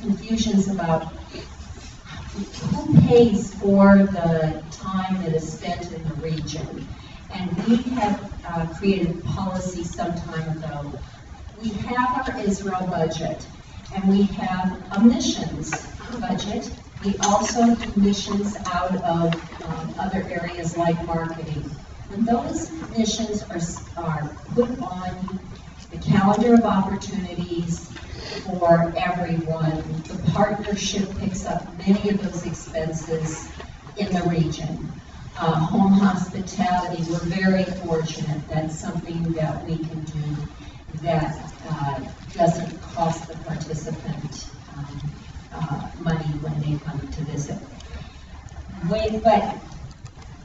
confusions about who pays for the time that is spent in the region. And we have created policy some time ago. We have our Israel budget, and we have a missions budget. We also do missions out of other areas like marketing. And those missions are put on the calendar of opportunities for everyone. The partnership picks up many of those expenses in the region. Home hospitality, we're very fortunate. That's something that we can do that doesn't cost the participant money when they come to visit. But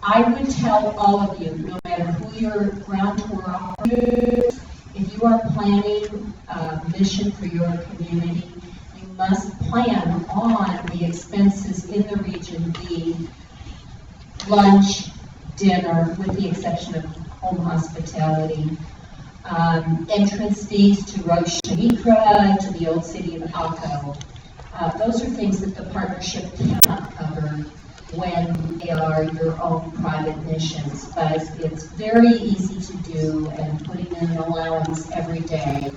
I would tell all of you, no matter who your ground tour operator is, if you are planning a mission for your community, you must plan on the expenses in the region being lunch, dinner, with the exception of home hospitality, entrance fees to Rosh Hashanah, to the old city of Akko. Those are things that the partnership cannot cover when they are your own private missions, but it's very easy to do, and putting in an allowance every day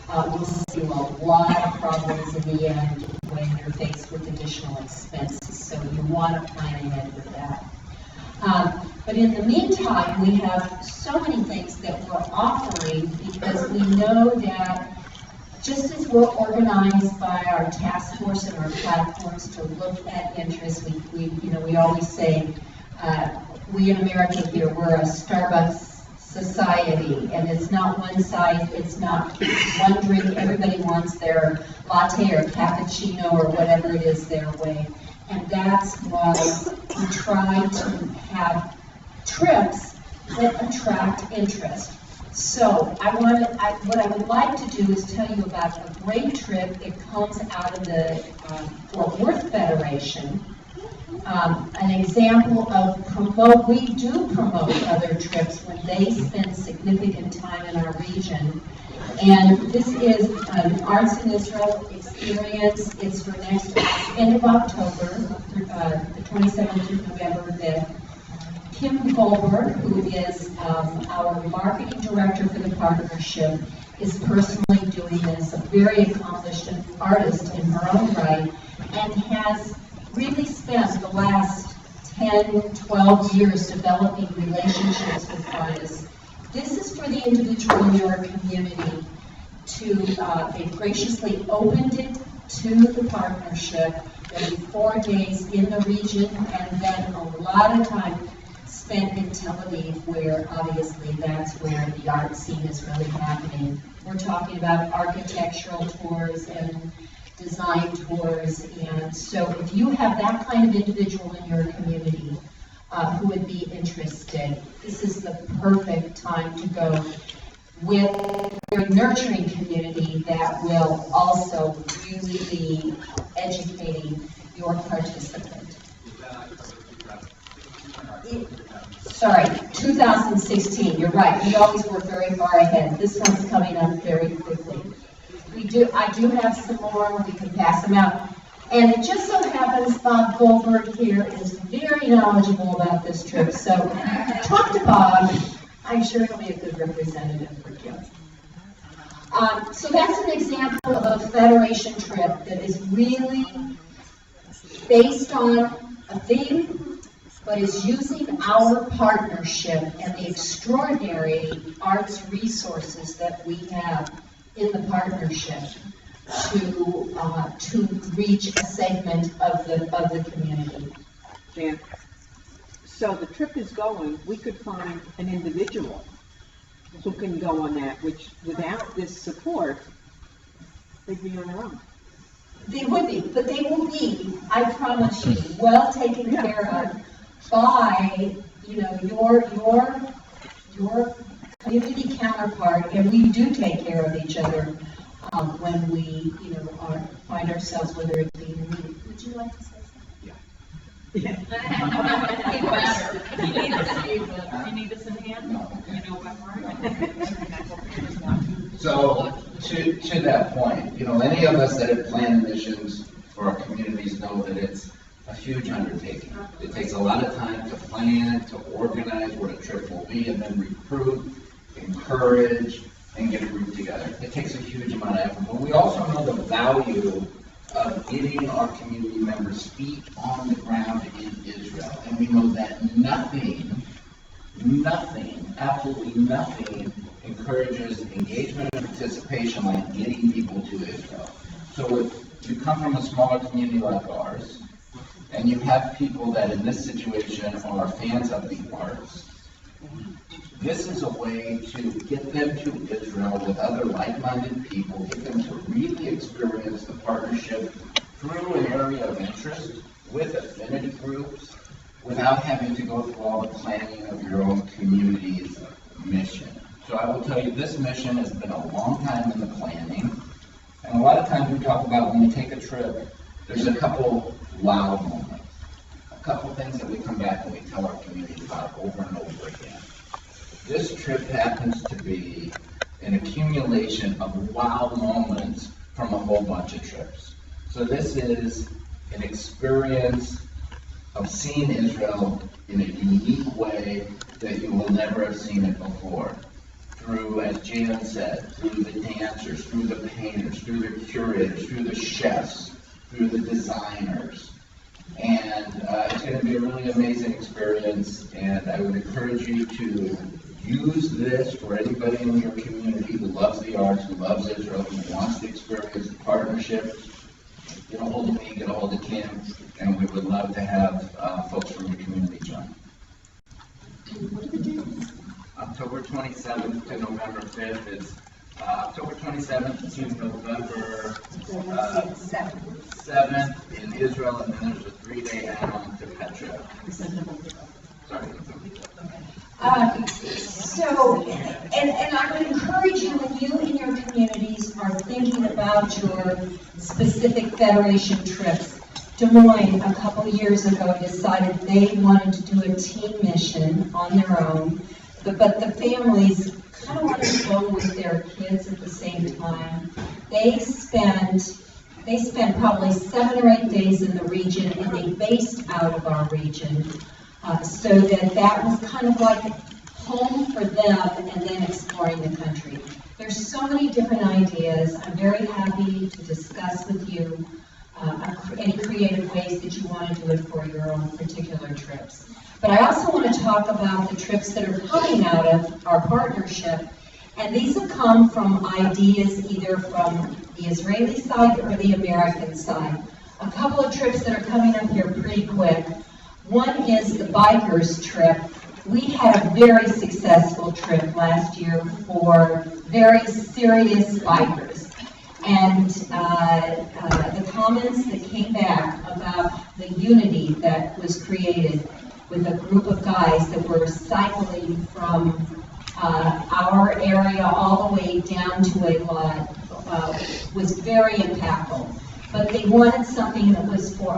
will save a lot of problems in the end when you're faced with additional expenses. So you want to plan ahead with that. But in the meantime, we have so many things that we're offering because we know that just as we're organized by our task force and our platforms to look at interests, we always say, we in America here, we're a Starbucks society, and it's not one size, it's not one drink, everybody wants their latte or cappuccino or whatever it is their way. And that's why we try to have trips that attract interest. So what I would like to do is tell you about a great trip that comes out of the Fort Worth Federation. An example of we do promote other trips when they spend significant time in our region. And this is an Arts in Israel experience. It's for next end of October, the 27th through November 5th. Kim Goldberg, who is our marketing director for the partnership, is personally doing this, a very accomplished artist in her own right, and has really spent the last 10, 12 years developing relationships with artists. This is for the individual in your community they've graciously opened it to the partnership. There'll be 4 days in the region, and then a lot of time spent in Tel Aviv, where obviously that's where the art scene is really happening. We're talking about architectural tours and design tours, and so if you have that kind of individual in your community who would be interested, this is the perfect time to go with a very nurturing community that will also really be educating your participant. Sorry, 2016, you're right. We always work very far ahead. This one's coming up very quickly. I do have some more, we can pass them out. And it just so happens Bob Goldberg here is very knowledgeable about this trip. So talk to Bob. I'm sure he'll be a good representative for you. So that's an example of a Federation trip that is really based on a theme, but is using our partnership and the extraordinary arts resources that we have in the partnership to reach a segment of the community. Jan, so the trip is going, we could find an individual who can go on that, which without this support, they'd be on their own. They would be, but they will be, I promise you, well taken care of by, your community counterpart, and we do take care of each other when we, find ourselves, whether it be in need. Would you like to say something? Yeah. You need this in hand? You know what? So, to that point, any of us that have planned missions for our communities know that it's a huge undertaking. It takes a lot of time to plan, to organize what a trip will be, and then recruit, encourage, and get a group together. It takes a huge amount of effort, but we also know the value of getting our community members' feet on the ground in Israel. And we know that nothing, absolutely nothing encourages engagement and participation like getting people to Israel. So if you come from a smaller community like ours, and you have people that in this situation are fans of the arts, this is a way to get them to Israel with other like-minded people, get them to really experience the partnership through an area of interest with affinity groups without having to go through all the planning of your own community's mission. So I will tell you, this mission has been a long time in the planning, and a lot of times we talk about when we take a trip, there's a couple wow moments, a couple things that we come back and we tell our community about over and over again. This trip happens to be an accumulation of wow moments from a whole bunch of trips. So this is an experience of seeing Israel in a unique way that you will never have seen it before. Through, as Jan said, through the dancers, through the painters, through the curators, through the chefs, through the designers. And it's going to be a really amazing experience, and I would encourage you to use this for anybody in your community who loves the arts, who loves Israel, who wants to experience the partnership. Get a hold of me, get a hold of Kim, and we would love to have folks from your community join. What are the dates? October 27th to November 5th. It's October 27th to November 7th in Israel, and then there's a 3-day add-on to Petra. Sorry. And I would encourage you, when you and your communities are thinking about your specific Federation trips, Des Moines a couple years ago decided they wanted to do a team mission on their own, but the families kind of wanted to go with their kids at the same time. They spent probably 7 or 8 days in the region, and they based out of our region. So that was kind of like home for them, and then exploring the country. There's so many different ideas. I'm very happy to discuss with you any creative ways that you want to do it for your own particular trips. But I also want to talk about the trips that are coming out of our partnership, and these have come from ideas either from the Israeli side or the American side. A couple of trips that are coming up here pretty quick. One is the bikers trip. We had a very successful trip last year for very serious bikers. And the comments that came back about the unity that was created with a group of guys that were cycling from our area all the way down to a lot was very impactful. But they wanted something that was for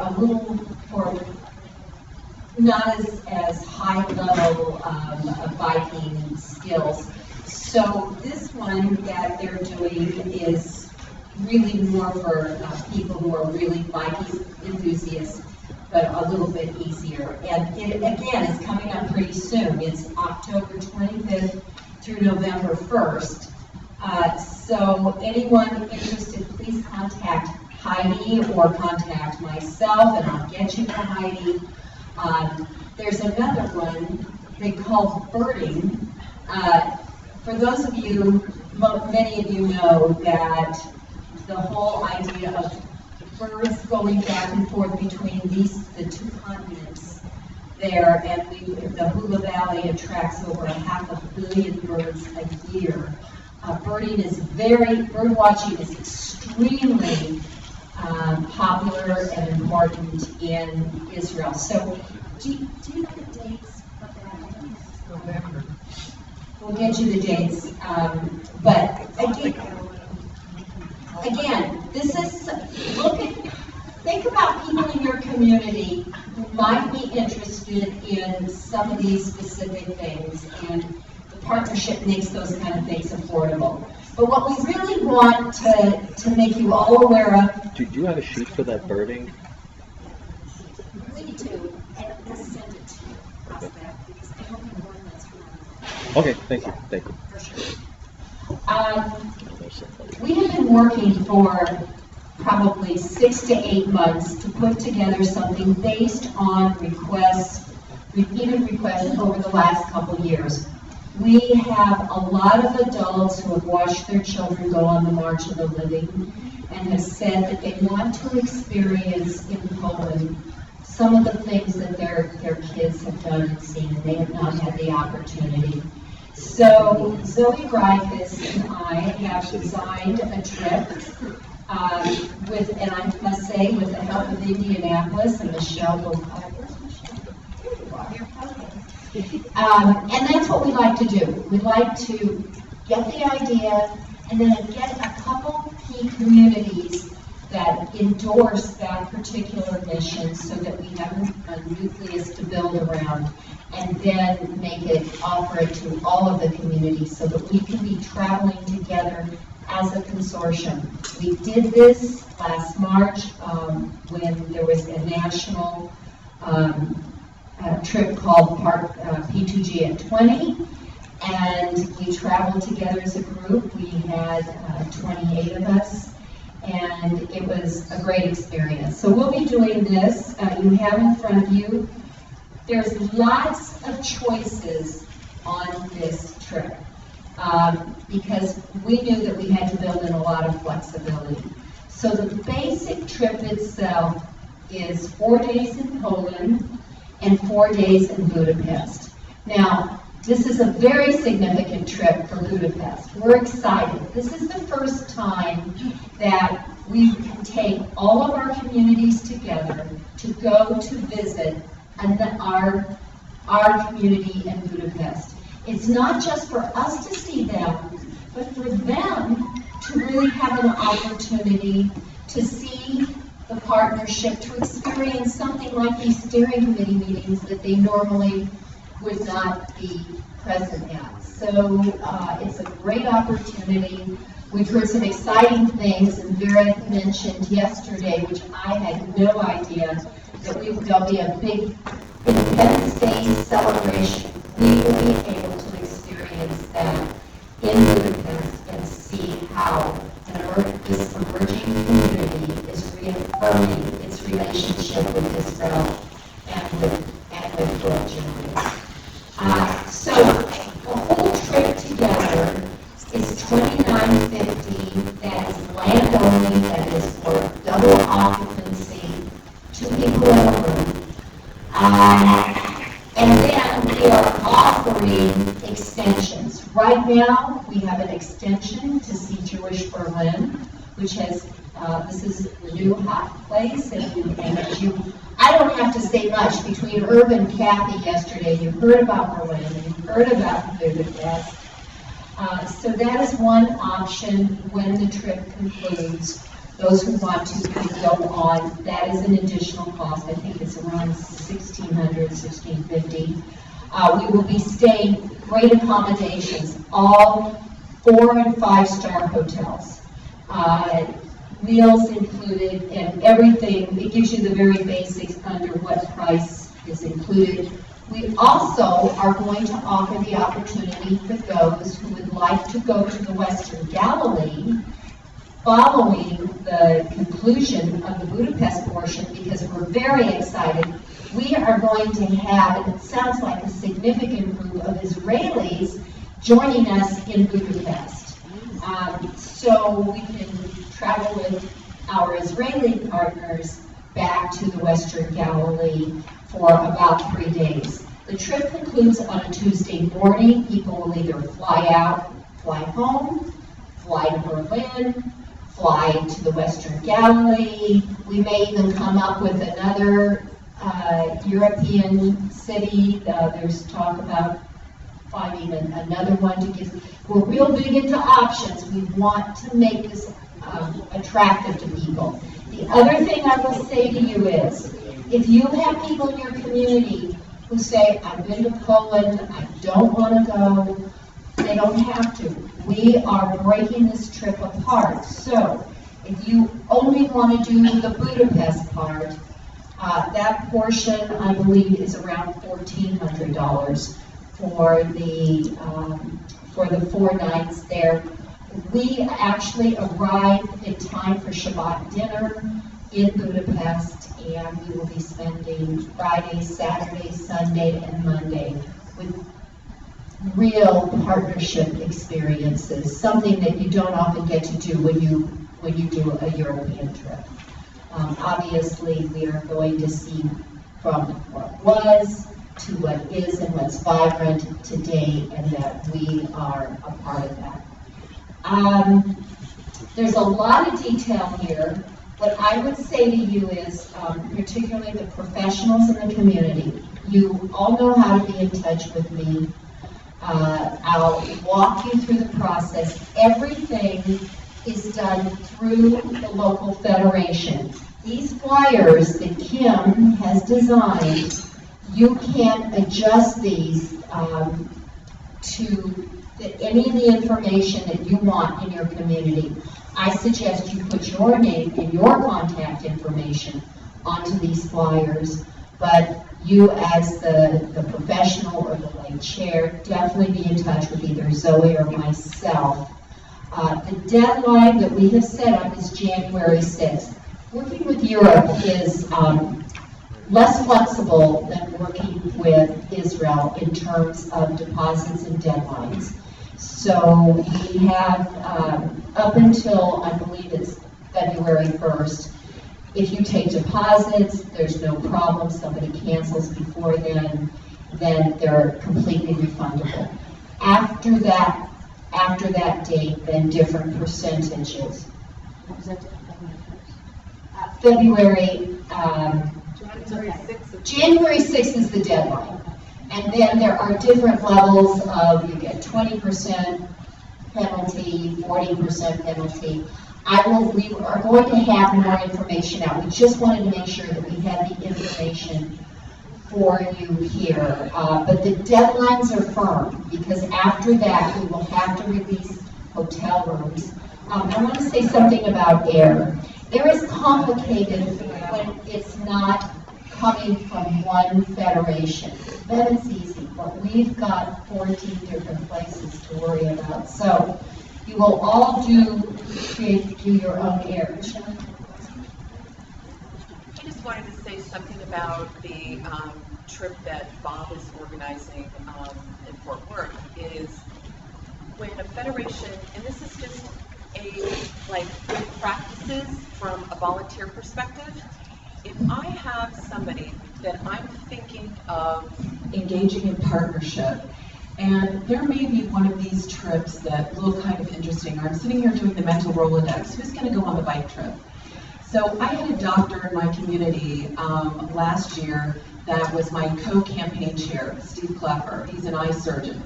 not as high level of biking skills. So this one that they're doing is really more for people who are really biking enthusiasts, but a little bit easier. And it, again, is coming up pretty soon. It's October 25th through November 1st. So anyone interested, please contact Heidi or contact myself, and I'll get you to Heidi. There's another one they call birding. For those of you, many of you know that the whole idea of birds going back and forth between the 2 continents there, and the Hula Valley attracts over 500 million birds a year. Bird watching is extremely popular and important in Israel. So, do you know the dates of that? November. We'll get you the dates. But again, this is, think about people in your community who might be interested in some of these specific things, and the partnership makes those kind of things affordable. But what we really want to make you all aware of. Do you have a sheet for that birding? We do, and I'll send it to you. How's that? Because I don't know when that's from. Okay, thank you, thank you. For sure. We have been working for probably 6 to 8 months to put together something based on repeated requests over the last couple years. We have a lot of adults who have watched their children go on the March of the Living and have said that they want to experience in Poland some of the things that their kids have done and seen, and they have not had the opportunity. So Zoe Greifus and I have designed a trip with, and I must say, with the help of Indianapolis and Michelle. Where's Michelle? And that's what we like to do. We like to get the idea and then get a couple key communities that endorse that particular mission so that we have a nucleus to build around, and then offer it to all of the communities so that we can be traveling together as a consortium. We did this last March when there was a national trip called P2G at 20, and we traveled together as a group. We had 28 of us, and it was a great experience. So we'll be doing this. You have in front of you, there's lots of choices on this trip because we knew that we had to build in a lot of flexibility. So the basic trip itself is 4 days in Poland and 4 days in Budapest. Now, this is a very significant trip for Budapest. We're excited. This is the first time that we can take all of our communities together to go to visit our community in Budapest. It's not just for us to see them, but for them to really have an opportunity to see the partnership, to experience something like these steering committee meetings that they normally would not be present at. So it's a great opportunity. We've heard some exciting things, and Vera mentioned yesterday, which I had no idea, that there'll be a big Independence Day celebration. We will be able to experience that in Budapest and see how this emerging community is reaffirming its relationship with Israel and with world justice. So the whole trip together is $29.50. That is land only. That is for double occupancy, 2 people in a room. And then we are offering extensions. Right now, we have an extension to see Jewish Berlin, which has, this is the new hot place, and I don't have to say much. Between Herb and Kathy yesterday, you heard about Berlin, and you heard about Budapest. So that is one option when the trip concludes. Those who want to can go on. That is an additional cost. I think it's around $1,600, $1,650. We will be staying great accommodations, all 4- and 5-star hotels. Meals included and everything. It gives you the very basics under what price is included. We also are going to offer the opportunity for those who would like to go to the Western Galilee following the conclusion of the Budapest portion, because we're very excited. We are going to have, and it sounds like a significant group of Israelis joining us in Budapest. So we can travel with our Israeli partners back to the Western Galilee for about 3 days. The trip concludes on a Tuesday morning. People will either fly out, fly home, fly to Berlin, fly to the Western Galilee. We may even come up with another European city. There's talk about finding another one to give. We're real big into options. We want to make this attractive to people. The other thing I will say to you is, if you have people in your community who say, I've been to Poland, I don't want to go, They don't have to. We are breaking this trip apart. So if you only want to do the Budapest part, that portion, I believe, is around $1,400 for the 4 nights there. We actually arrive in time for Shabbat dinner in Budapest, and we will be spending Friday, Saturday, Sunday, and Monday with real partnership experiences, something that you don't often get to do when you do a European trip. Obviously, we are going to see from what was to what is and what's vibrant today, and that we are a part of that. There's a lot of detail here. What I would say to you is, particularly the professionals in the community, you all know how to be in touch with me. I'll walk you through the process. Everything is done through the local federation. These flyers that Kim has designed, you can adjust these to any of the information that you want in your community. I suggest you put your name and your contact information onto these flyers, but you as the professional or the lay chair, definitely be in touch with either Zoe or myself. The deadline that we have set up is January 6th. Working with Europe is less flexible than working with Israel in terms of deposits and deadlines. So we have up until, I believe it's February 1st. If you take deposits, there's no problem. Somebody cancels before then they're completely refundable. After that date, then different percentages. What was that? February, January 6th. January 6th is the deadline. And then there are different levels of, you get 20% penalty, 40% penalty. We are going to have more information out. We just wanted to make sure that we had the information for you here. But the deadlines are firm, because after that, we will have to release hotel rooms. I want to say something about air. Air is complicated when it's not coming from one federation. Then it's easy, but we've got 14 different places to worry about. So you will all do your own air. I just wanted to say something about the trip that Bob is organizing in Fort Worth. Is when a federation, and this is just good practices from a volunteer perspective. If I have somebody that I'm thinking of engaging in partnership, and there may be one of these trips that look kind of interesting, or I'm sitting here doing the mental Rolodex, who's going to go on the bike trip? So I had a doctor in my community last year that was my co-campaign chair, Steve Klepper. He's an eye surgeon.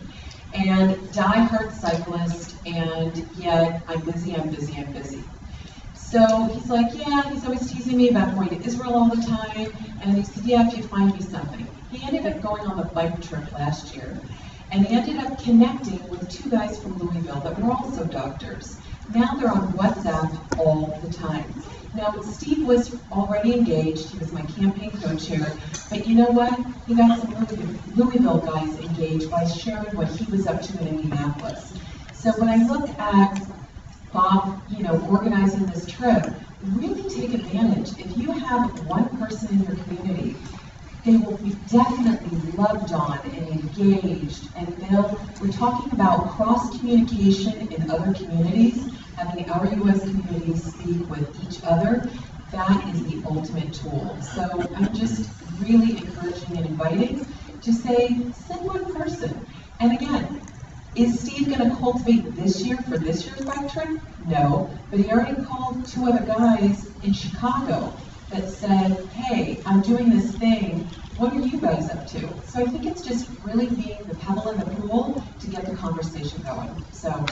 And die-hard cyclist, and yet I'm busy. So he's like, yeah, he's always teasing me about going to Israel all the time, and he said, yeah, if you find me something. He ended up going on the bike trip last year, and he ended up connecting with 2 guys from Louisville that were also doctors. Now they're on WhatsApp all the time. Now, Steve was already engaged. He was my campaign co-chair. But you know what? He got some Louisville guys engaged by sharing what he was up to in Indianapolis. So when I look at Bob, organizing this trip, really take advantage. If you have one person in your community, they will be definitely loved on and engaged, and we're talking about cross-communication in other communities, having our U.S. communities speak with each other. That is the ultimate tool. So I'm just really encouraging and inviting to say, send one person. And again, is Steve going to cultivate this year for this year's bike trip? No, but he already called 2 other guys in Chicago that said, hey, I'm doing this thing, what are you guys up to? So I think it's just really being the pebble in the pool to get the conversation going. So,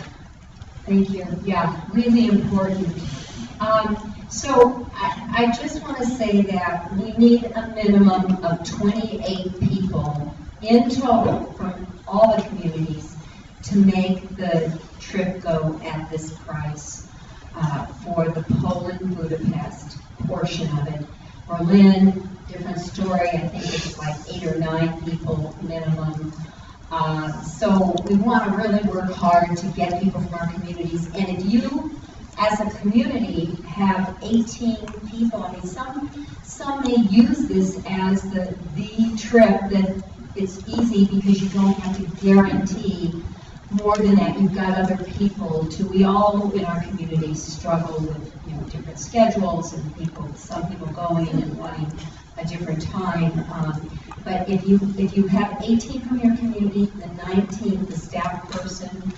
thank you. Yeah, really important. So I just want to say that we need a minimum of 28 people in total from all the communities to make the trip go at this price for the Poland Budapest portion of it. Berlin, different story. I think it's like 8 or 9 people minimum. So we want to really work hard to get people from our communities. And if you, as a community, have 18 people, I mean, some may use this as the trip that it's easy because you don't have to guarantee more than that. You've got other people too. We all in our communities struggle with, different schedules and some people going and wanting a different time. But if you have 18 from your community, the 19th, the staff person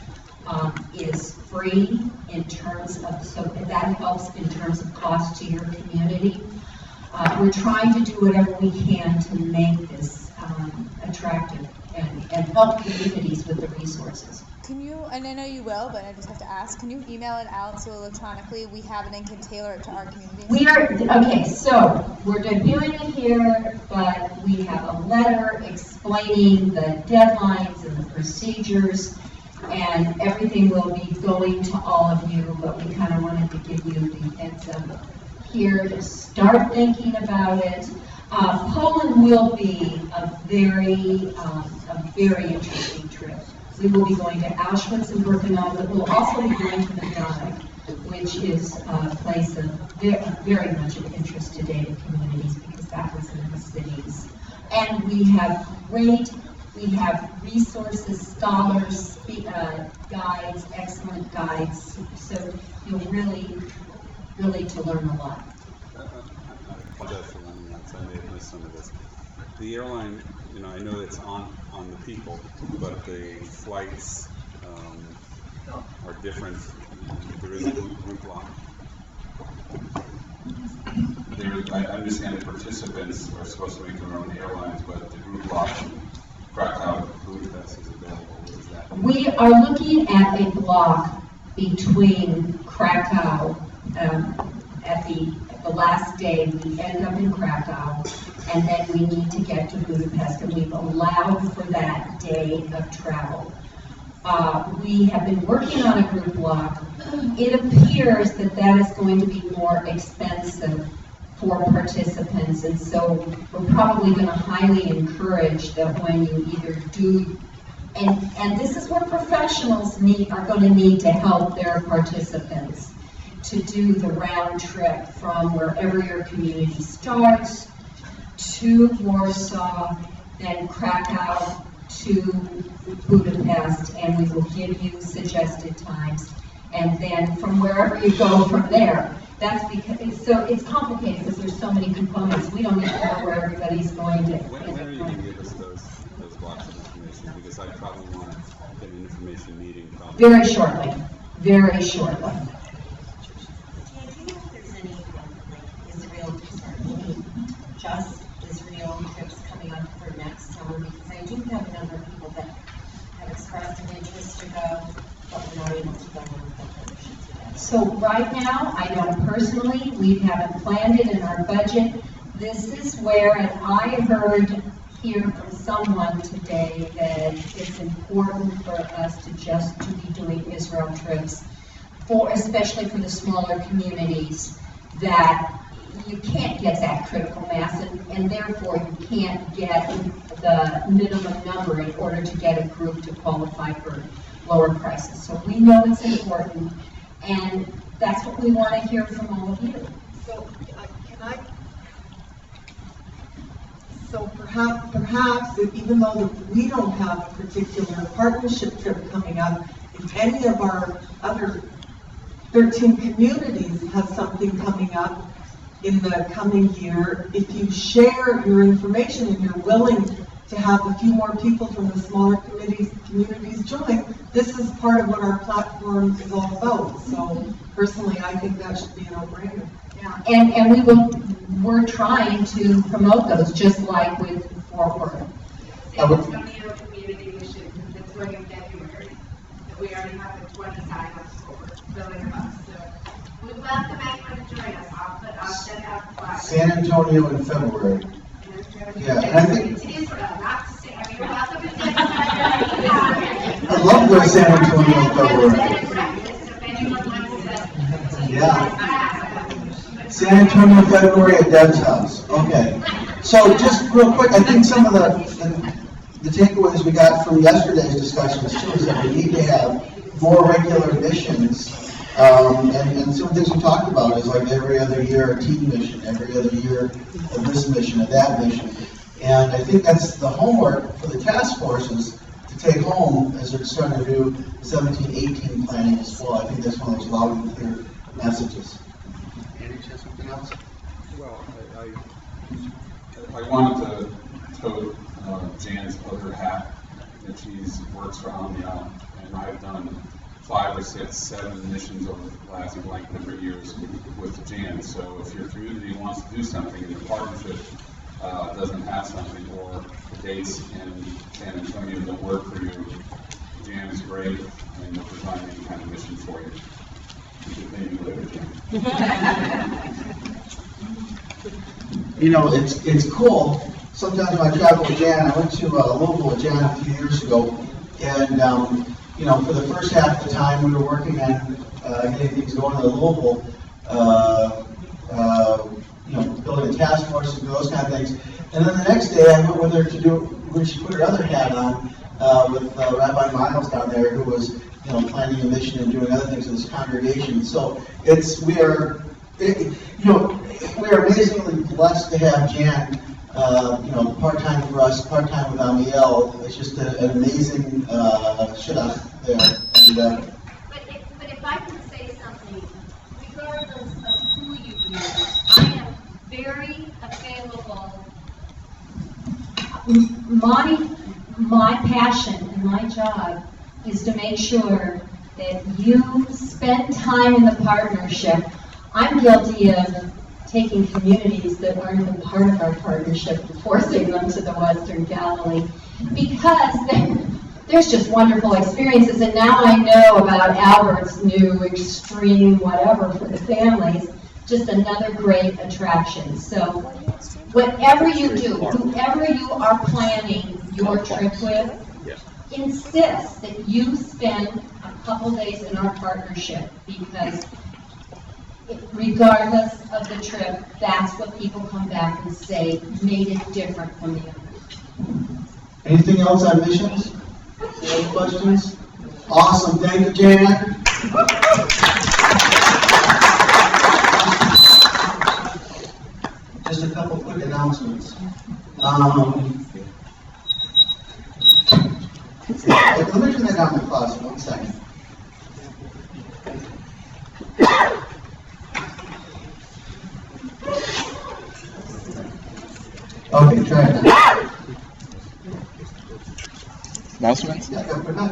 is free in terms of, so that helps in terms of cost to your community. We're trying to do whatever we can to make this attractive and help communities with the resources. Can you, and I know you will, but I just have to ask, can you email it out so electronically we have it and can tailor it to our community? Okay, so we're doing it here, but we have a letter explaining the deadlines and the procedures, and everything will be going to all of you, but we kind of wanted to give you the heads up here to start thinking about it. Poland will be a very interesting trip. We will be going to Auschwitz and Birkenau, but we'll also be going to Madrid, which is a place of very much of interest today to communities because that was in the cities. And we have resources, scholars, guides, excellent guides, so you'll really to learn a lot. I apologize for running out, so I may have missed some of this. The airline, I know it's on the people, but the flights are different. There is a group block. I understand the participants are supposed to make their own airlines, but the group block from Krakow to Budapest is available. What is that? We are looking at a block between Krakow at the last day. We end up in Krakow, and then we need to get to Budapest, and we've allowed for that day of travel. We have been working on a group block. It appears that is going to be more expensive for participants, and so we're probably going to highly encourage that when you either do, and this is where professionals are going to need to help their participants to do the round trip from wherever your community starts to Warsaw, then Krakow to Budapest, and we will give you suggested times. And then from wherever you go from there, that's because it's complicated because there's so many components. We don't even know where everybody's going to. When are you going to give us those blocks of information? Because I probably want to get an information meeting. Very shortly. Very shortly. Just Israel trips coming up for next summer, because I do have a number of people that have expressed an interest to go, but we're not able to go with the permissions yet. So right now, I don't personally, we haven't planned it in our budget. This is where, and I heard here from someone today that it's important for us to be doing Israel trips, especially for the smaller communities, that you can't get that critical mass, and therefore you can't get the minimum number in order to get a group to qualify for lower prices. So we know it's important, and that's what we want to hear from all of you. So perhaps even though we don't have a particular partnership trip coming up, if any of our other 13 communities have something coming up in the coming year, if you share your information and you're willing to have a few more people from the smaller communities join, this is part of what our platform is all about. So personally, I think that should be a no-brainer. Yeah, and we're trying to promote those, just like with Forward. San Antonio Community Mission, that's going in February. So we already have the 20 sign-ups for filling up. So we'd welcome anyone to join us. I'll send out the flyer. San Antonio in February. Yeah, and I think Israel, not to say, I mean, we're welcome to San Antonio. I'd love to go to San Antonio in February. If anyone wants to. Yeah. San Antonio, February at Deb's house. Okay. So just real quick, I think some of the takeaways we got from yesterday's discussions too is that we need to have more regular missions. And some things we talked about is like every other year a team mission, every other year of this mission, of that mission. And I think that's the homework for the task forces to take home as they're starting to do 17-18 planning as well. I think that's one of those loud and clear messages. Andy, do you have something else? Well, I wanted to tote Jan's other hat that she works for Omnia, and I've done 5 or 6, 7 missions over the last blank number of years with Jan. So if your community wants to do something and the partnership doesn't have something, or the dates in San Antonio don't work for you, Jan is great and will design any kind of mission for you. You can pay me later, Jan. You know, it's cool. Sometimes when I travel with Jan, I went to Louisville with Jan a few years ago, and you know, for the first half of the time we were working on getting things going in Louisville, you know, building a task force and those kind of things. And then the next day I went with her to do, when she put her other hat on, with Rabbi Miles down there, who was, you know, planning a mission and doing other things in this congregation. So we are amazingly blessed to have Jan, you know, part-time for us, part-time with Amiel. It's just an amazing shut there. And, But if I can say something, regardless of who you use, I am very available. My passion and my job is to make sure that you spend time in the partnership. I'm guilty of taking communities that weren't even part of our partnership and forcing them to the Western Galilee, because there's just wonderful experiences. And now I know about Albert's new extreme whatever for the families, just another great attraction. So whatever you do, whoever you are planning your trip with, insist that you spend a couple days in our partnership, because regardless of the trip, that's what people come back and say made it different from the others. anything else on missions? Any other questions? Awesome, thank you, Jan. Just a couple quick announcements. Let me turn that down in the closet, 1 second. Okay, try it now. Announcements? Yeah, put it back.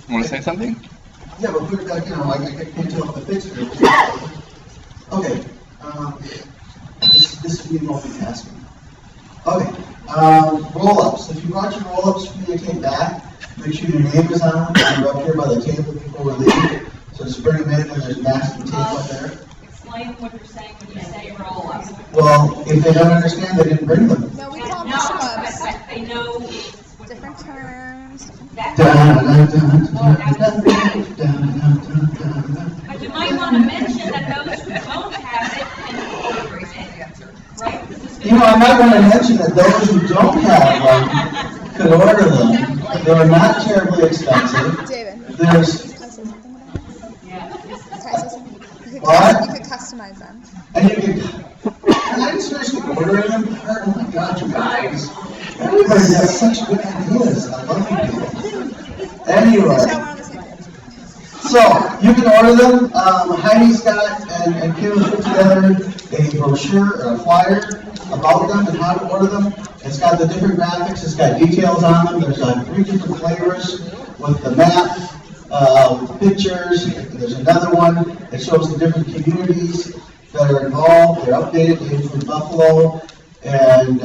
Want to say something? Yeah, but put it back, you know, like I can't tell if the fixture. Okay, this is me multitasking. Okay, roll-ups. If you brought your roll-ups for me to take back, make sure your name is on them. You're up here by the table before we leave. So just bring them in, and there's masking tape up there. Explain what you're saying when you say roll up. Well, if they don't understand, they didn't bring them. No, we call them push-ups. But they know Different terms. But you might want to mention that those who don't have it can order it, right? You know, I might want to mention that those who don't have them could order them. They're not terribly expensive. David. There's, Can I say something about that? Can I say something? What? You could customize them. and you can I just finish ordering them? Oh my God, you guys. Everybody has such good ideas. I love you. Anyway. Michelle, we're on the same page. So, you can order them. Heidi, Scott, and Kim put together a brochure or a flyer about them and how to order them. It's got the different graphics, it's got details on them. There's 3 different flavors with the map, pictures. There's another one that shows the different communities that are involved. They're updated, they came from Buffalo, and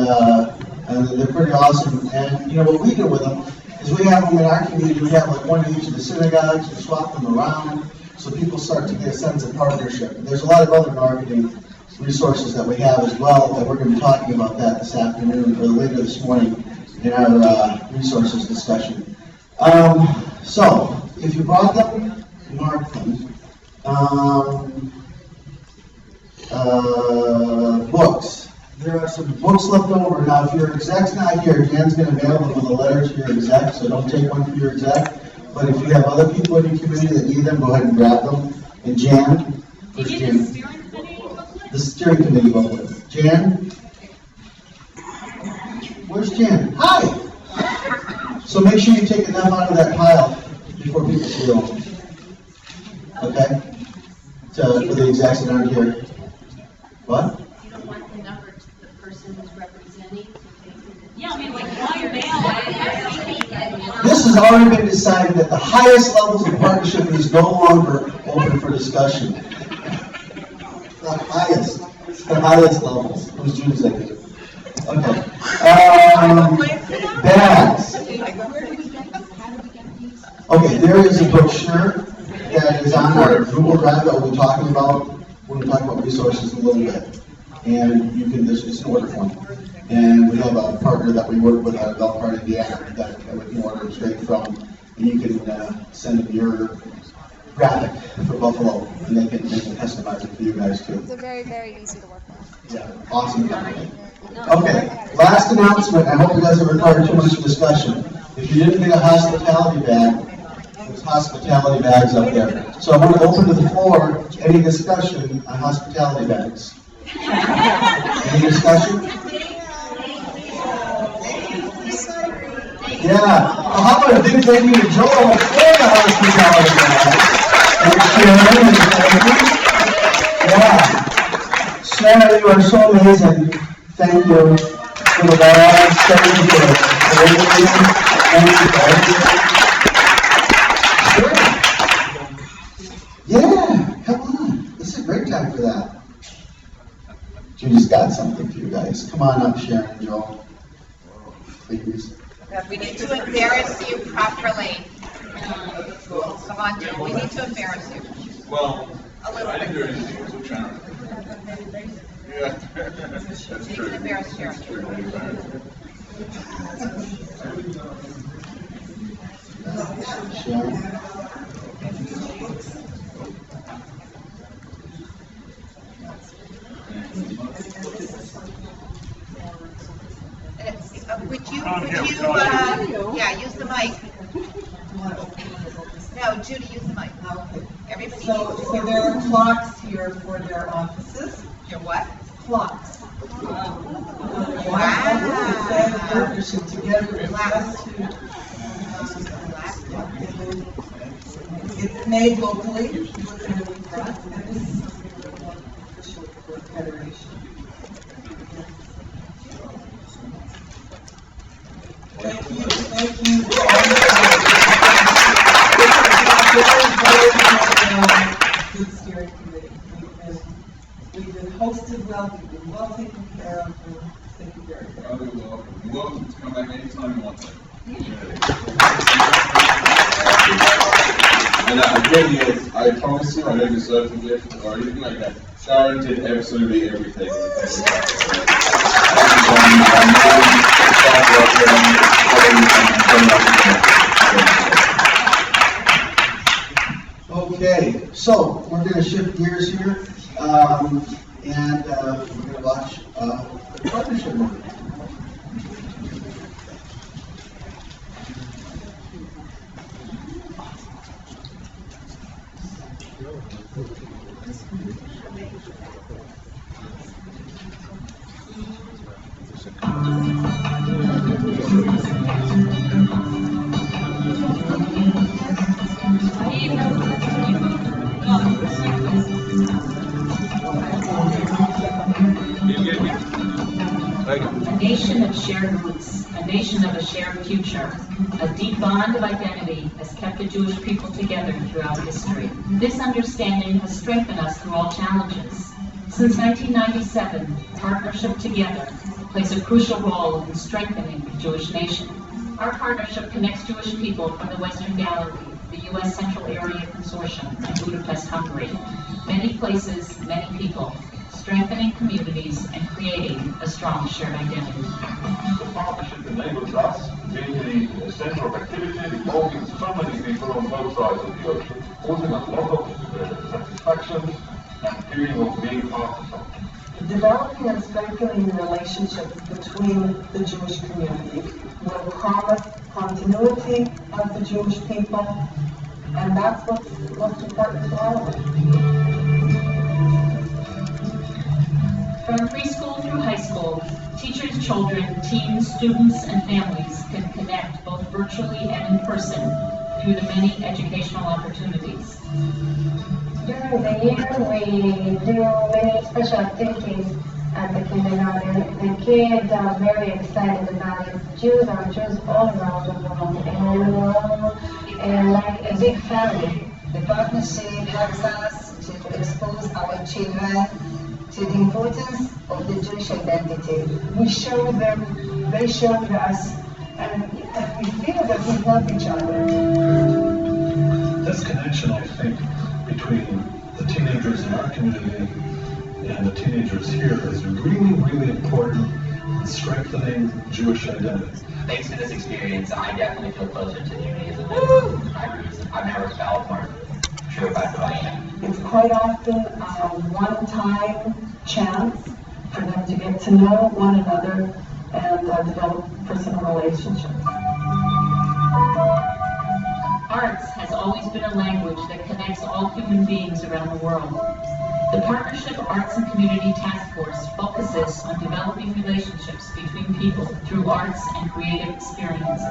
they're pretty awesome. And you know what we do with them is we have them in our community. We have like one in each of the synagogues. We swap them around so people start to get a sense of partnership. And there's a lot of other marketing resources that we have as well that we're going to be talking about that this afternoon or later this morning in our resources discussion. So, if you brought them, mark them. Books. There are some books left over. Now, if your exec's not here, Jan's going to mail them with a letter to your exec, so don't take one for your exec. But if you have other people in your community that need them, go ahead and grab them. And Jan? Did you get the steering committee booklet? The steering committee booklet. Jan? Where's Jan? Hi! So make sure you take enough out of that pile before people steal. Okay? For the execs that aren't here. What? You don't want the number to the person who's representing? Yeah, I mean, like, why mail it? This has already been decided that the highest levels of partnership is no longer open for discussion. The highest levels. Who's Judy's idea? Okay. Bags. Okay, there is a brochure that is on our Google Drive that we'll be talking about when we talk about resources in a little bit. And you can, it's an order form. And we have a partner that we work with out of Belfort, Indiana, that we can order straight from. And you can send them your graphic for Buffalo, and they can customize it for you guys too. They're very, very easy to work with. Yeah, awesome company. Okay, last announcement. I hope you guys have required too much discussion. If you didn't get a hospitality bag, there's hospitality bags up there. So I'm going to open to the floor any discussion on hospitality bags. Any discussion? Yeah. Well, how about a big thank you to Joel for the hospitality bag? And Sharon, yeah. Sharon, you are so amazing. Thank you for the bags. Thank you for everything. Thank you for everything. Yeah, come on. This is a great time for that. Judy's got something for you guys. Come on up, Sharon and Joel. Please. We need to embarrass you properly. Come on, Joe. We need to embarrass you. Well, A little I didn't bit. do anything. It was a challenge. Yeah. That's You true. can embarrass Sharon. That's true. Sharon. Would you, yeah, use the mic. No, Judy, use the mic. Everybody So needs to hear. there are clocks here for their offices. Your what? Clocks. Wow. Partnership together with us to, it's made locally, and this is official for Federation. Thank you. Good steering committee. We've been hosted well, we've been well taken care of, and thank you very much. You're welcome. You're welcome to come back anytime you want to. And again, yes, I promise you I don't deserve the gift or anything like that. Sharon did absolutely everything. Okay, so we're going to shift gears here, and we're going to watch the partnership movie. A nation of shared roots, a nation of a shared future. A deep bond of identity has kept the Jewish people together throughout history. This understanding has strengthened us through all challenges. Since 1997, Partnership Together plays a crucial role in strengthening the Jewish nation. Our partnership connects Jewish people from the Western Galilee, the U.S. Central Area Consortium, and Budapest, Hungary. Many places, many people. strengthening communities and creating a strong shared identity. The partnership enables us being the center of activity involving so many people on both sides of the ocean, causing a lot of satisfaction and feeling of being part of something. Developing and strengthening the relationships between the Jewish community will promise continuity of the Jewish people, and that's what's important to all of us. From preschool through high school, teachers, children, teens, students, and families can connect both virtually and in person through the many educational opportunities. During the year, we do many special activities at the kindergarten. The kids are very excited about it. Jews are Jews all around the world, and like a big family. The partnership helps us to expose our children to the importance of the Jewish identity. We show them, they show us, and we feel that we love each other. This connection, I think, between the teenagers in our community and the teenagers here is really, really important in strengthening Jewish identity. Thanks to this experience, I definitely feel closer to the Judaism than I've never felt more true about who I am. It's quite often a one-time chance for them to get to know one another and develop personal relationships. Arts has always been a language that connects all human beings around the world. The Partnership Arts and Community Task Force focuses on developing relationships between people through arts and creative experiences.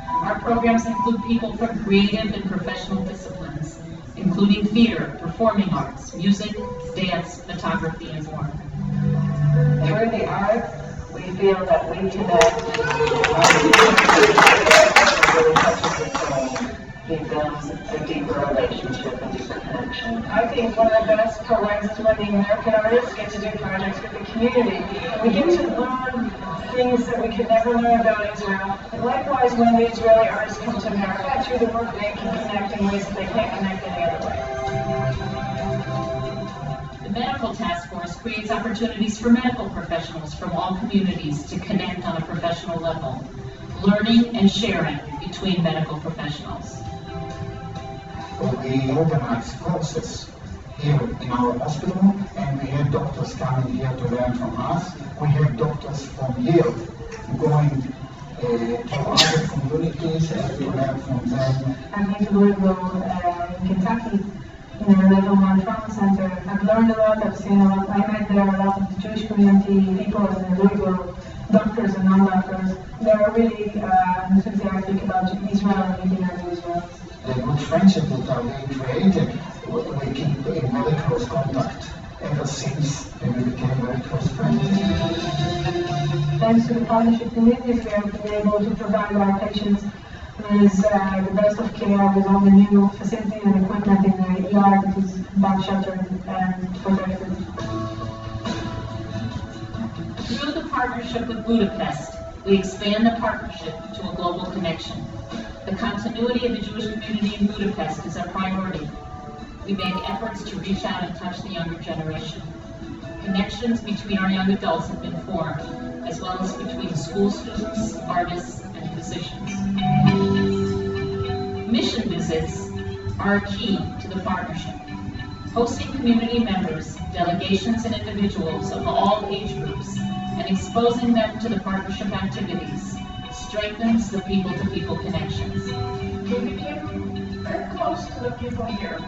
Our programs include people from creative and professional disciplines, including theater, performing arts, music, dance, photography, and more. Through the arts, we feel that we connect. It builds a deeper relationship and deeper connection. I think one of the best programs is when the American artists get to do projects with the community. We get to learn things that we could never learn about Israel. And likewise, when the Israeli artists come to America, through the work they can connect in ways that they can't connect any other way. The Medical Task Force creates opportunities for medical professionals from all communities to connect on a professional level, learning and sharing between medical professionals. We organize courses here in our hospital, and we have doctors coming here to learn from us. We have doctors from here going to other communities and we learn from them. I've been to Louisville in Kentucky, in the Level 1 Trauma Center. I've learned a lot, I've seen a lot. I met there a lot of the Jewish community people in Louisville, doctors and non-doctors. They're really enthusiastic about Israel and meeting other Israelis. The good friendship that are being created, we keep in very close contact ever since we became very close friends. Thanks to the partnership communities, we have been able to provide our patients with the best of care with all the new facilities and equipment in the ER that is bomb sheltered and protected. Through the partnership with Budapest, we expand the partnership to a global connection. The continuity of the Jewish community in Budapest is our priority. We make efforts to reach out and touch the younger generation. Connections between our young adults have been formed, as well as between school students, artists, and physicians. Mission visits are a key to the partnership. Hosting community members, delegations, and individuals of all age groups, and exposing them to the partnership activities strengthens the people-to-people connections. We became very close to the people here,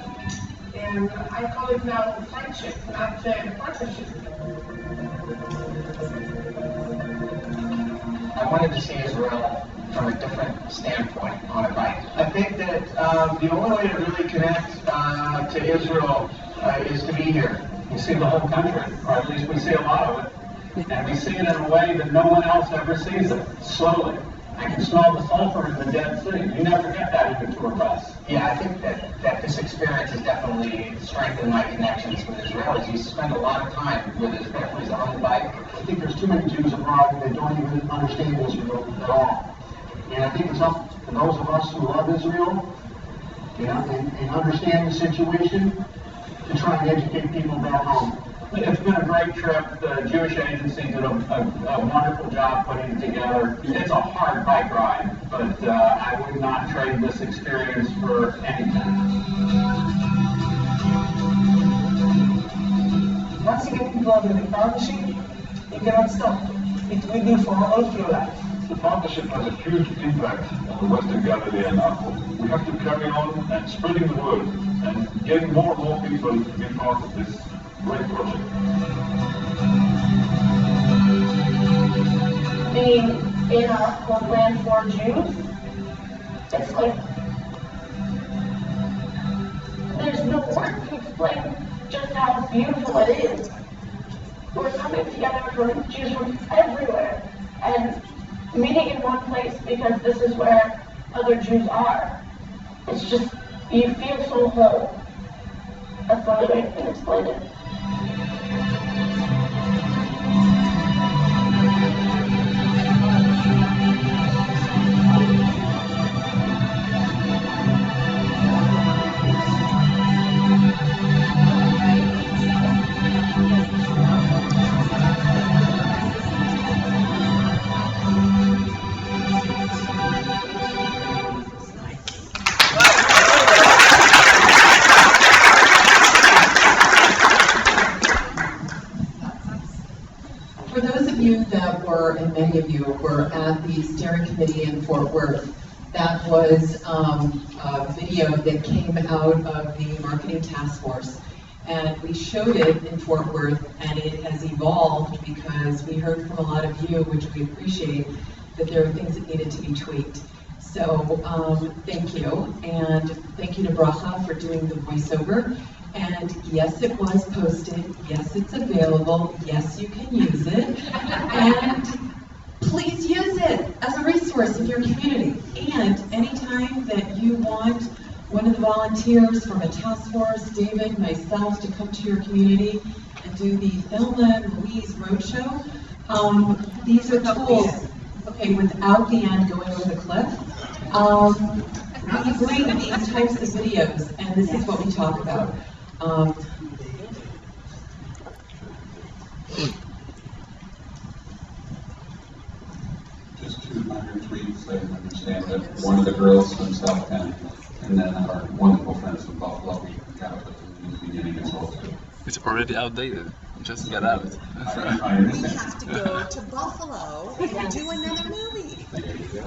and I call it now friendship, not partnership. I wanted to see Israel from a different standpoint on a bike. I think that the only way to really connect to Israel is to be here. We see the whole country, or at least we see a lot of it. And we see it in a way that no one else ever sees it, slowly. I can smell the sulfur in the Dead Sea. You never get that in a tour bus. Yeah, I think that this experience has definitely strengthened my connections with Israelis. You spend a lot of time with Israelis on the bike. I think there's too many Jews abroad that don't even understand Israel at all. And I think it's up to those of us who love Israel, and understand the situation, to try and educate people back home. It's been a great trip. The Jewish agency did a wonderful job putting it together. It's a hard bike ride, but I would not trade this experience for anything. Once you get involved in the partnership, you cannot stop. It will be for all through life. The partnership has a huge impact on the Western Galilee and Akko. We have to carry on and spreading the word and getting more and more people to be part of this great project. Being in our homeland for Jews, it's like there's no word to explain just how beautiful it is. We're coming together from Jews from everywhere and meeting in one place because this is where other Jews are. It's just, you feel so whole. That's the only way I can explain it. For those of you that were, and many of you were at the steering committee in Fort Worth, that was a video that came out of the marketing task force. And we showed it in Fort Worth, and it has evolved because we heard from a lot of you, which we appreciate, that there are things that needed to be tweaked. So thank you, and thank you to Bracha for doing the voiceover. And yes, it was posted. Yes, it's available. Yes, you can use it. And please use it as a resource in your community. And anytime that you want one of the volunteers from a task force, David, myself, to come to your community and do the Thelma and Louise Roadshow, these are tools. Okay, without the end going over the cliff. We bring these types of videos, and this is what we talk about. Just two minor tweaks. I understand that one of the girls from South Bend and then our wonderful friends from Buffalo, we got to put them in the beginning as well too. It's already outdated. Just get out. I understand. We have to go to Buffalo and do another movie. There you go.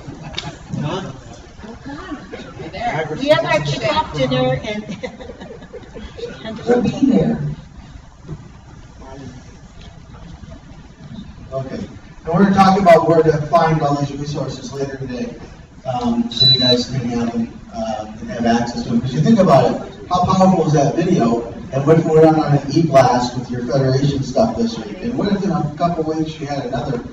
We have our kickoff dinner and We'll be there. Okay. And we're going to talk about where to find all these resources later today, so you guys can have them and have access to them. Because you think about it, how powerful is that video? And what if we're on an e-blast with your Federation stuff this week? And what if in a couple weeks you had another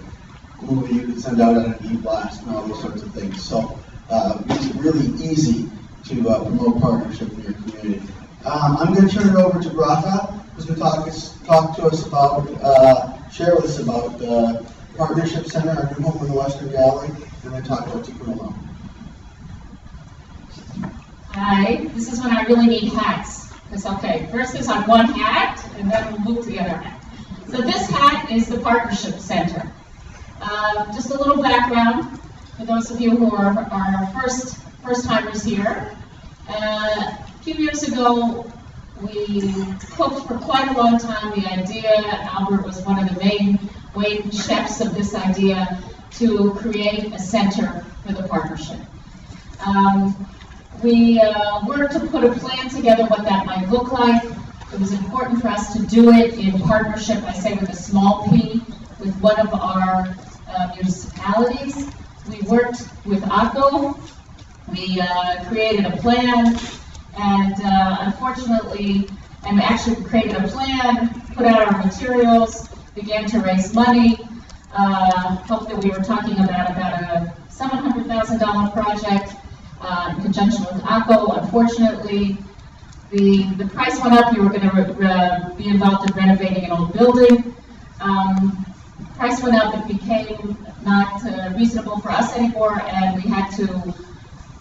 movie you could send out on an e-blast and all those sorts of things? So it's really easy to promote partnership in your community. I'm going to turn it over to Bracha, who's going to talk to us about, share with us about the Partnership Center, our new home in the Western Galilee, and then talk about Tikkun Olam. Hi, this is when I really need hats. It's okay. First is on one hat, and then we'll move to the other hat. So this hat is the Partnership Center. Just a little background for those of you who are first-timers here. A few years ago, we cooked for quite a long time the idea. Albert was one of the main chefs of this idea to create a center for the partnership. We were to put a plan together what that might look like. It was important for us to do it in partnership, I say with a small p, with one of our municipalities. We worked with Akko. We created a plan, and unfortunately, and actually created a plan, put out our materials, began to raise money. Hope that we were talking about a $700,000 project in conjunction with Akko. Unfortunately, the price went up. We were going to be involved in renovating an old building. Price went up. It became not reasonable for us anymore, and we had to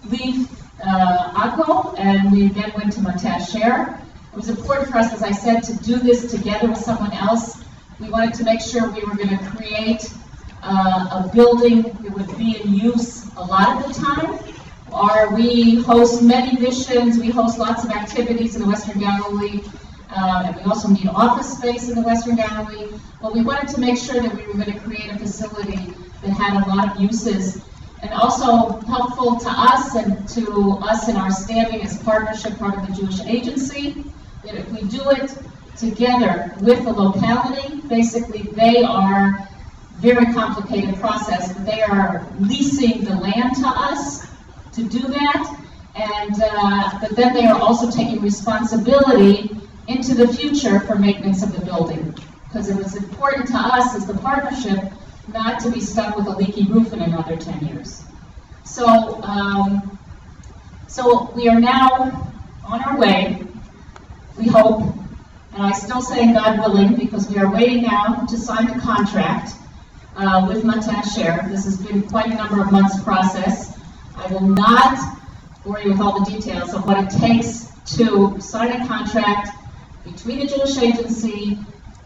leave Akko, and we then went to Montasher. It was important for us, as I said, to do this together with someone else. We wanted to make sure we were going to create a building that would be in use a lot of the time. We host many missions, we host lots of activities in the Western Galilee, and we also need office space in the Western Galilee. But we wanted to make sure that we were going to create a facility that had a lot of uses, and also helpful to us and to us in our standing as partnership, part of the Jewish Agency, that if we do it together with the locality, basically they are very complicated process, but they are leasing the land to us to do that, and but then they are also taking responsibility into the future for maintenance of the building, because it was important to us as the partnership not to be stuck with a leaky roof in another 10 years. So, so we are now on our way, we hope, and I still say God willing, because we are waiting now to sign the contract with Mata Asher. This has been quite a number of months process. I will not bore you with all the details of what it takes to sign a contract between the Jewish Agency,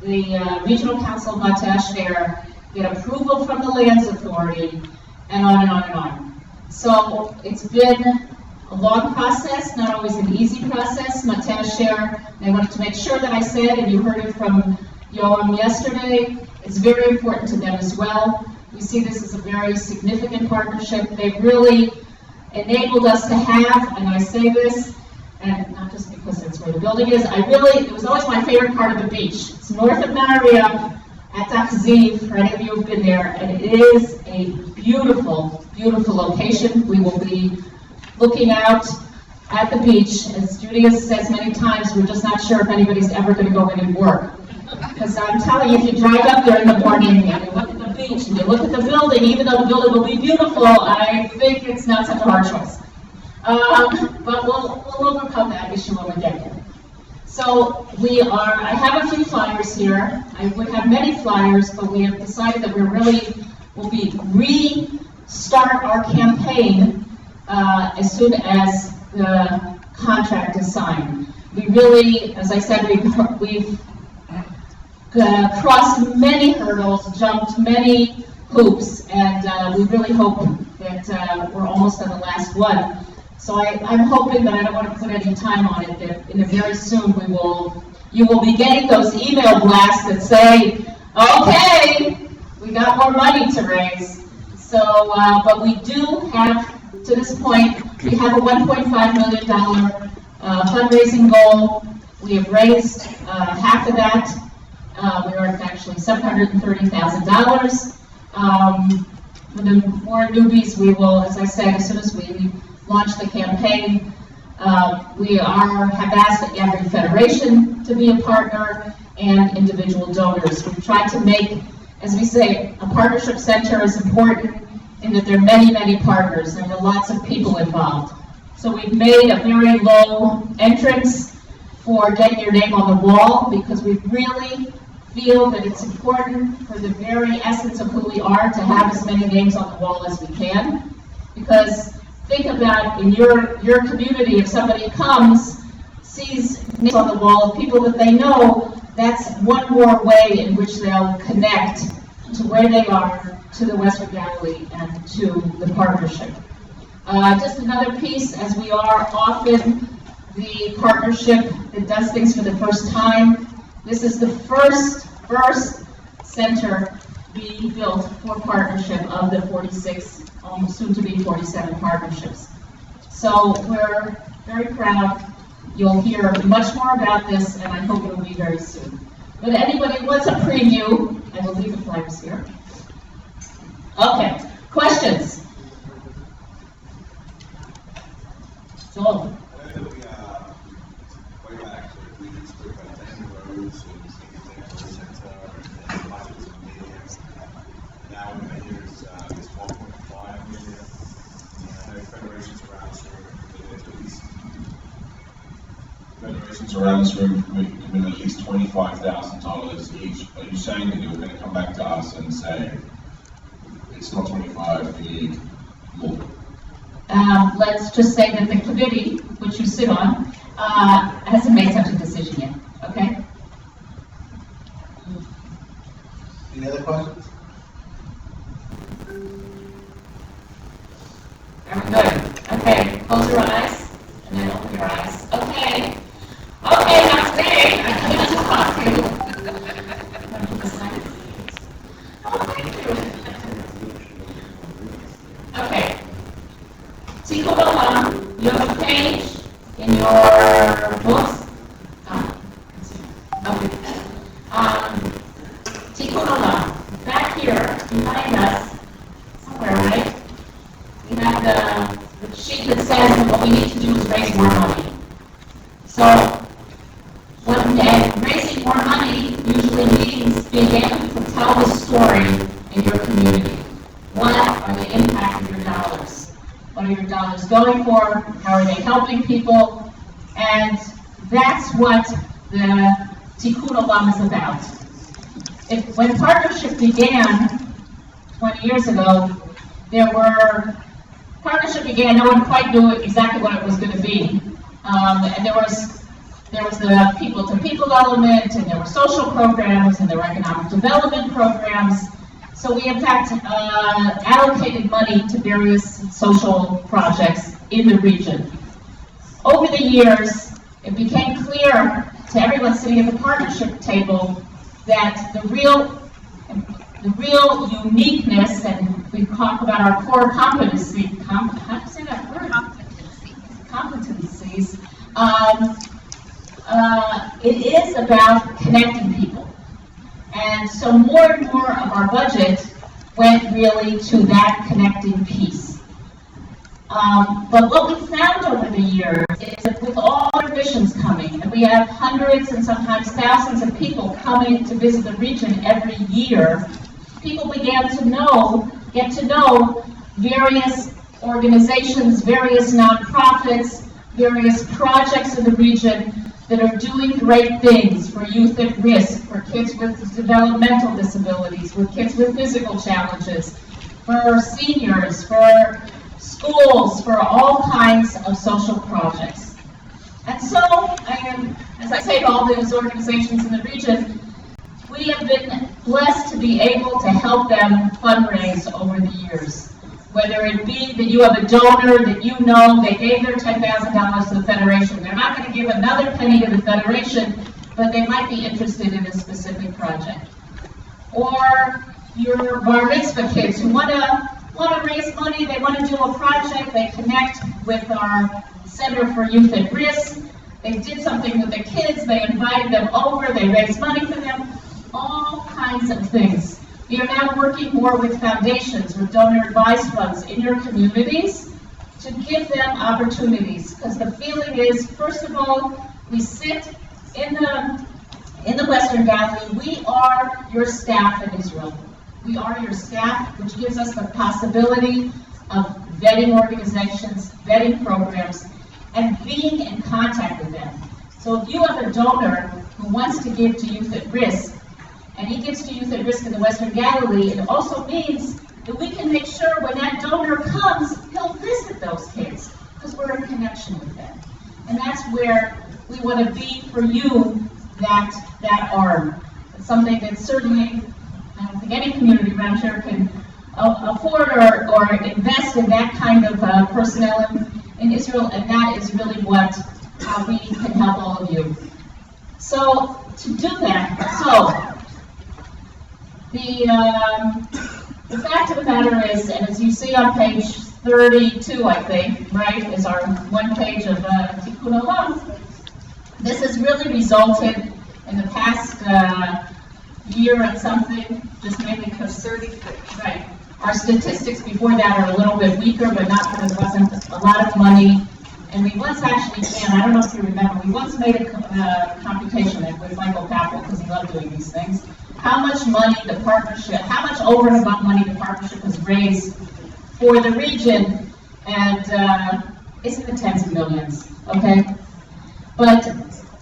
the Regional Council of Mata Asher, get approval from the Lands Authority, and on and on and on. So it's been a long process, not always an easy process. Mata Asher, I wanted to make sure that I said, and you heard it from Yoam yesterday, it's very important to them as well. We see this as a very significant partnership. They've really enabled us to have, and I say this, and not just because that's where the building is, it was always my favorite part of the beach. It's north of Nahariya at Achziv, for any of you who've been there, and it is a beautiful, beautiful location. We will be looking out at the beach. As Judy has said many times, we're just not sure if anybody's ever going to go in and work. Because I'm telling you, if you drive up there in the morning and you look at the beach and you look at the building, even though the building will be beautiful, I think it's not such a hard choice. But we'll overcome that issue when we get there. So I have a few flyers here. I would have many flyers, but we have decided that we'll restart our campaign as soon as the contract is signed. We really, as I said, we've crossed many hurdles, jumped many hoops, and we really hope that we're almost on the last one. So I'm hoping, but I don't want to put any time on it, that in the very soon you will be getting those email blasts that say, okay, we got more money to raise. So, but we do have, to this point, we have a $1.5 million fundraising goal. We have raised half of that. We are actually $730,000. For the more newbies, we will, as I said, as soon as we launch the campaign, we have asked every federation to be a partner and individual donors. We've tried to make, as we say, a partnership center is important in that there are many, many partners and there are lots of people involved. So we've made a very low entrance for getting your name on the wall, because we really feel that it's important for the very essence of who we are to have as many names on the wall as we can. Because think about in your community, if somebody comes, sees names on the wall of people that they know, that's one more way in which they'll connect to where they are, to the Western Galilee, and to the partnership. Just another piece, as we are often the partnership that does things for the first time. This is the first center being built for partnership of the 46, almost soon to be 47 partnerships. So we're very proud. You'll hear much more about this, and I hope it will be very soon. But anybody who wants a preview, I will leave the flyers here. Okay, questions? Joel. Federations around this room commit at least $25,000 each. Are you saying that you're going to come back to us and say, it's not 25, we need more? Let's just say that the committee, which you sit on, hasn't made such a decision yet, okay? Any other questions? Very good. Okay, close your eyes, and then open your eyes. Okay. Okay, now today, I'm going to talk to you. Okay. Tikkun Olam, you have a page in your books. Okay. Tikkun Olam, back here behind us, somewhere, right? We have the sheet that says that what we need to do is raise more money. So, raising more money usually means being able to tell the story in your community. What are the impact of your dollars? What are your dollars going for? How are they helping people? And that's what the Tikkun Olam is about. When partnership began 20 years ago, partnership began, no one quite knew exactly what it was going to be. And there was the people-to-people element, and there were social programs, and there were economic development programs. So we, in fact, allocated money to various social projects in the region. Over the years, it became clear to everyone sitting at the partnership table that the real uniqueness, and we talk about our core competencies, it is about connecting people. And so more and more of our budget went really to that connecting piece. But what we found over the years is that with all our missions coming, and we have hundreds and sometimes thousands of people coming to visit the region every year, people began to get to know various organizations, various nonprofits, various projects in the region that are doing great things for youth at risk, for kids with developmental disabilities, for kids with physical challenges, for seniors, for schools, for all kinds of social projects. And so, as I say to all those organizations in the region, we have been blessed to be able to help them fundraise over the years. Whether it be that you have a donor that you know, they gave their $10,000 to the Federation. They're not going to give another penny to the Federation, but they might be interested in a specific project. Or your bar mitzvah kids who want to raise money, they want to do a project, they connect with our Center for Youth at Risk, they did something with the kids, they invited them over, they raised money for them, all kinds of things. We are now working more with foundations, with donor advised funds in your communities to give them opportunities. Because the feeling is, first of all, we sit in the Western Galilee. We are your staff in Israel. We are your staff, which gives us the possibility of vetting organizations, vetting programs, and being in contact with them. So if you have a donor who wants to give to Youth at Risk, and he gives to Youth at Risk in the Western Galilee, it also means that we can make sure when that donor comes, he'll visit those kids, because we're in connection with them. And that's where we want to be for you, that arm. It's something that certainly, I don't think any community around here can afford or invest in that kind of personnel in Israel, and that is really how we can help all of you. So, to do that, the fact of the matter is, and as you see on page 32, I think, right, is our one page of Tikkun Olam. This has really resulted in the past year and something, just mainly because 36, right. Our statistics before that are a little bit weaker, but not because there wasn't a lot of money. And we once actually, I don't know if you remember, we once made a computation with Michael Capel, because he loved doing these things, how much money the partnership, how much over and above money the partnership has raised for the region, and it's in the tens of millions, okay? But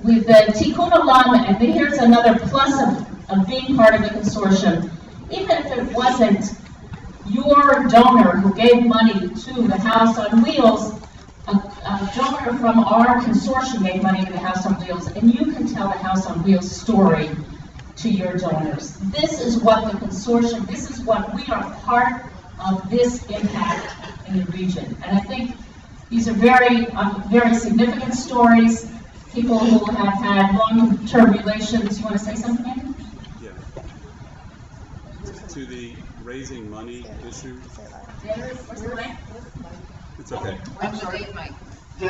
with the Tikkun Olam, and here's another plus of being part of the consortium, even if it wasn't your donor who gave money to the House on Wheels, a a donor from our consortium made money to the House on Wheels, and you can tell the House on Wheels story to your donors. This is what the consortium, this is what we are part of this impact in the region. And I think these are very significant stories, people who have had long-term relations. You want to say something? Yeah. To the raising money issue. Where's the mic? It's okay. I'm sorry, Mike. To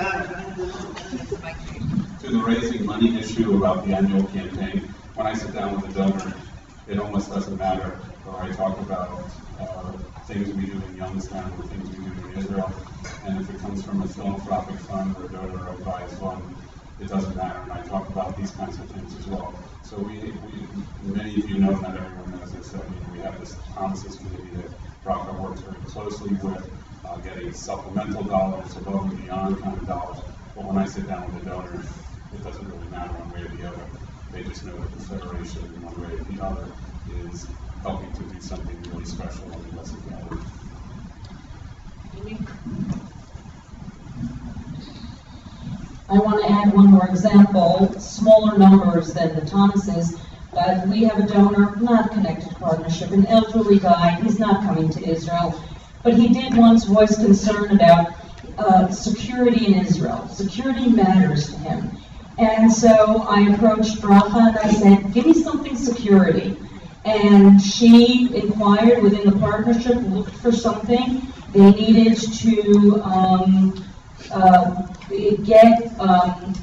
the raising money issue about the annual campaign, when I sit down with a donor, it almost doesn't matter. Or I talk about things we do in Youngstown or things we do in Israel, and if it comes from a philanthropic fund or a donor advised fund, it doesn't matter. And I talk about these kinds of things as well. So many of you know, not everyone knows this, that we have this Thomas's committee that Bracha works very closely with, getting supplemental dollars above and beyond kind of dollars. But when I sit down with a donor, it doesn't really matter one way or the other. They just know that the Federation, in one way or the other, is helping to do something really special on the Western Valley. I want to add one more example, smaller numbers than the Thomases, but we have a donor not connected to partnership, an elderly guy. He's not coming to Israel, but he did once voice concern about security in Israel. Security matters to him. And so I approached Bracha and I said, give me something security. And she inquired within the partnership, looked for something. They needed to get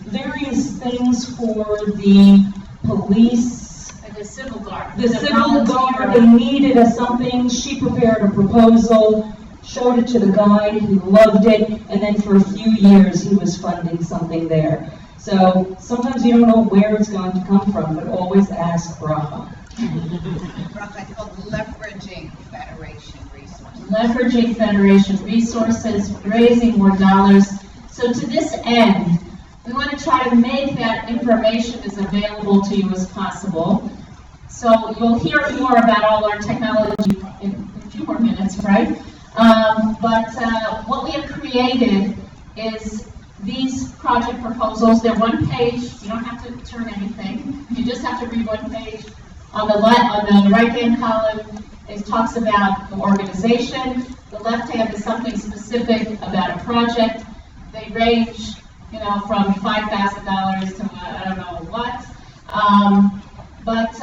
various things for the police. Like the civil guard. The civil guard, they needed something. She prepared a proposal, showed it to the guy, he loved it, and then for a few years he was funding something there. So sometimes you don't know where it's going to come from, but always ask Bracha. Bracha, it's called leveraging Federation resources. Leveraging Federation resources, raising more dollars. So to this end, we want to try to make that information as available to you as possible. So you'll hear more about all our technology in a few more minutes, right? But what we have created is these project proposals. They're one page. You don't have to turn anything. You just have to read one page. On the right-hand column, it talks about the organization. The left-hand is something specific about a project. They range, from $5,000 to I don't know what. But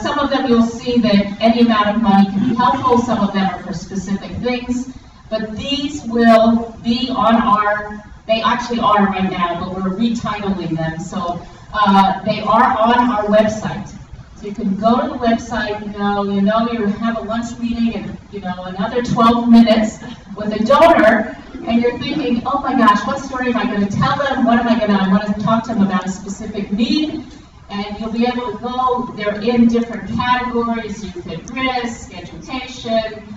some of them you'll see that any amount of money can be helpful. Some of them are for specific things. But these will be on they actually are right now, but we're retitling them. So they are on our website. So you can go to the website, you have a lunch meeting in, another 12 minutes with a donor, and you're thinking, oh my gosh, what story am I going to tell them? I want to talk to them about a specific need. And you'll be able to go, they're in different categories, youth at risk, education,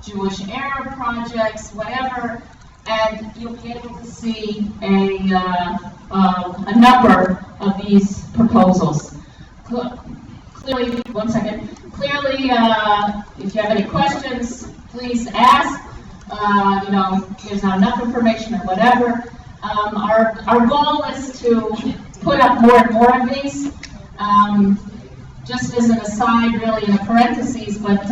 Jewish Arab projects, whatever, and you'll be able to see a number of these proposals. Clearly, one second. Clearly, if you have any questions, please ask. There's not enough information or whatever. Our goal is to put up more and more of these. Just as an aside, really in the parentheses, but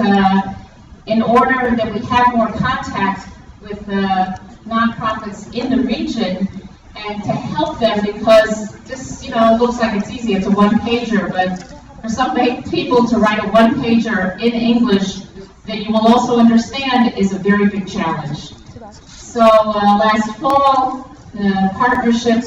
in order that we have more contact with nonprofits in the region and to help them, because this, looks like it's easy, it's a one-pager, but for some people to write a one-pager in English that you will also understand is a very big challenge. So last fall, the partnership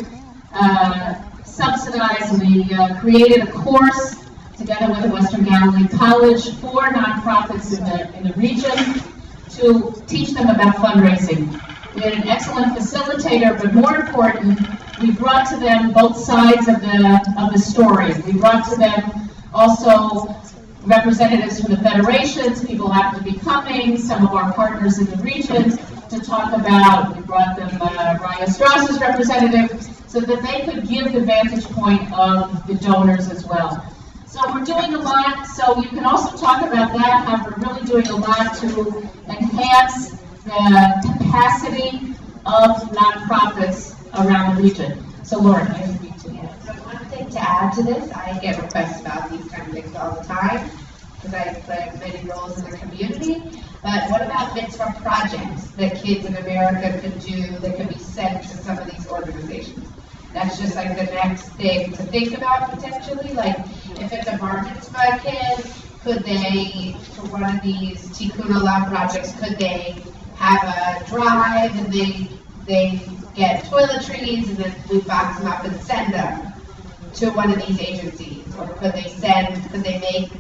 subsidized, we created a course together with the Western Galilee College for nonprofits in the region to teach them about fundraising. We had an excellent facilitator, but more important, we brought to them both sides of the story. We brought to them also representatives from the federations, people happen to be coming, some of our partners in the region to talk about. We brought them Ryan Strauss's representative so that they could give the vantage point of the donors as well. So we're doing a lot, so you can also talk about that, how we're really doing a lot to enhance the capacity of nonprofits around the region. So Lauren, I speak to you. So one thing to add to this, I get requests about these kind of things all the time, because I play many roles in the community. But what about mitzvah projects that kids in America could do that could be sent to some of these organizations? That's just like the next thing to think about potentially. Like if it's a bar mitzvah kid, could they, for one of these Tikkun Olam projects, could they have a drive and they get toiletries and then we box them up and send them to one of these agencies? Or could they make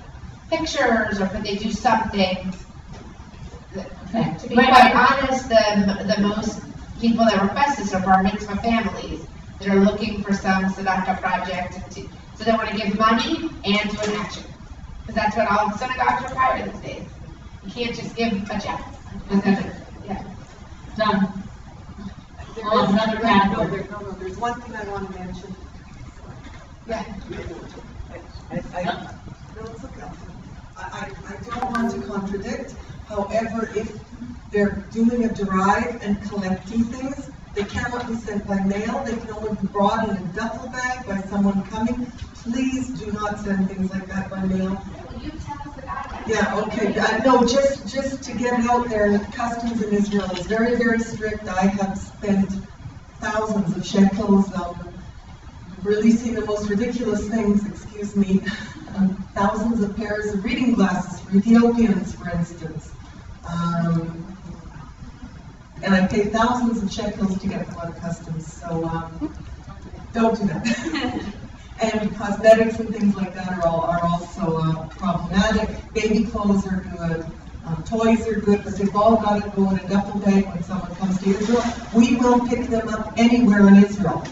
pictures, or could they do something? Okay. To be quite honest, the most people that request this are bar mitzvah families that are looking for some tzedakah project. So they want to give money and do an action. Because that's what all synagogues require these days. You can't just give a check. Yeah. Done. Another category. No, there's one thing I want to mention. Yeah. I don't want to contradict. However, if they're doing a drive and collecting things, they cannot be sent by mail. They can only be brought in a duffel bag by someone coming. Please do not send things like that by mail. Will you tell us about that? Yeah, okay. No, just to get it out there, customs in Israel is very, very strict. I have spent thousands of shekels releasing the most ridiculous things, excuse me, thousands of pairs of reading glasses for Ethiopians, for instance. And I pay thousands of shekels to get them out of customs, so don't do that. And cosmetics and things like that are also problematic. Baby clothes are good, toys are good, but they've all got to go in a duffel bag when someone comes to Israel. We will pick them up anywhere in Israel.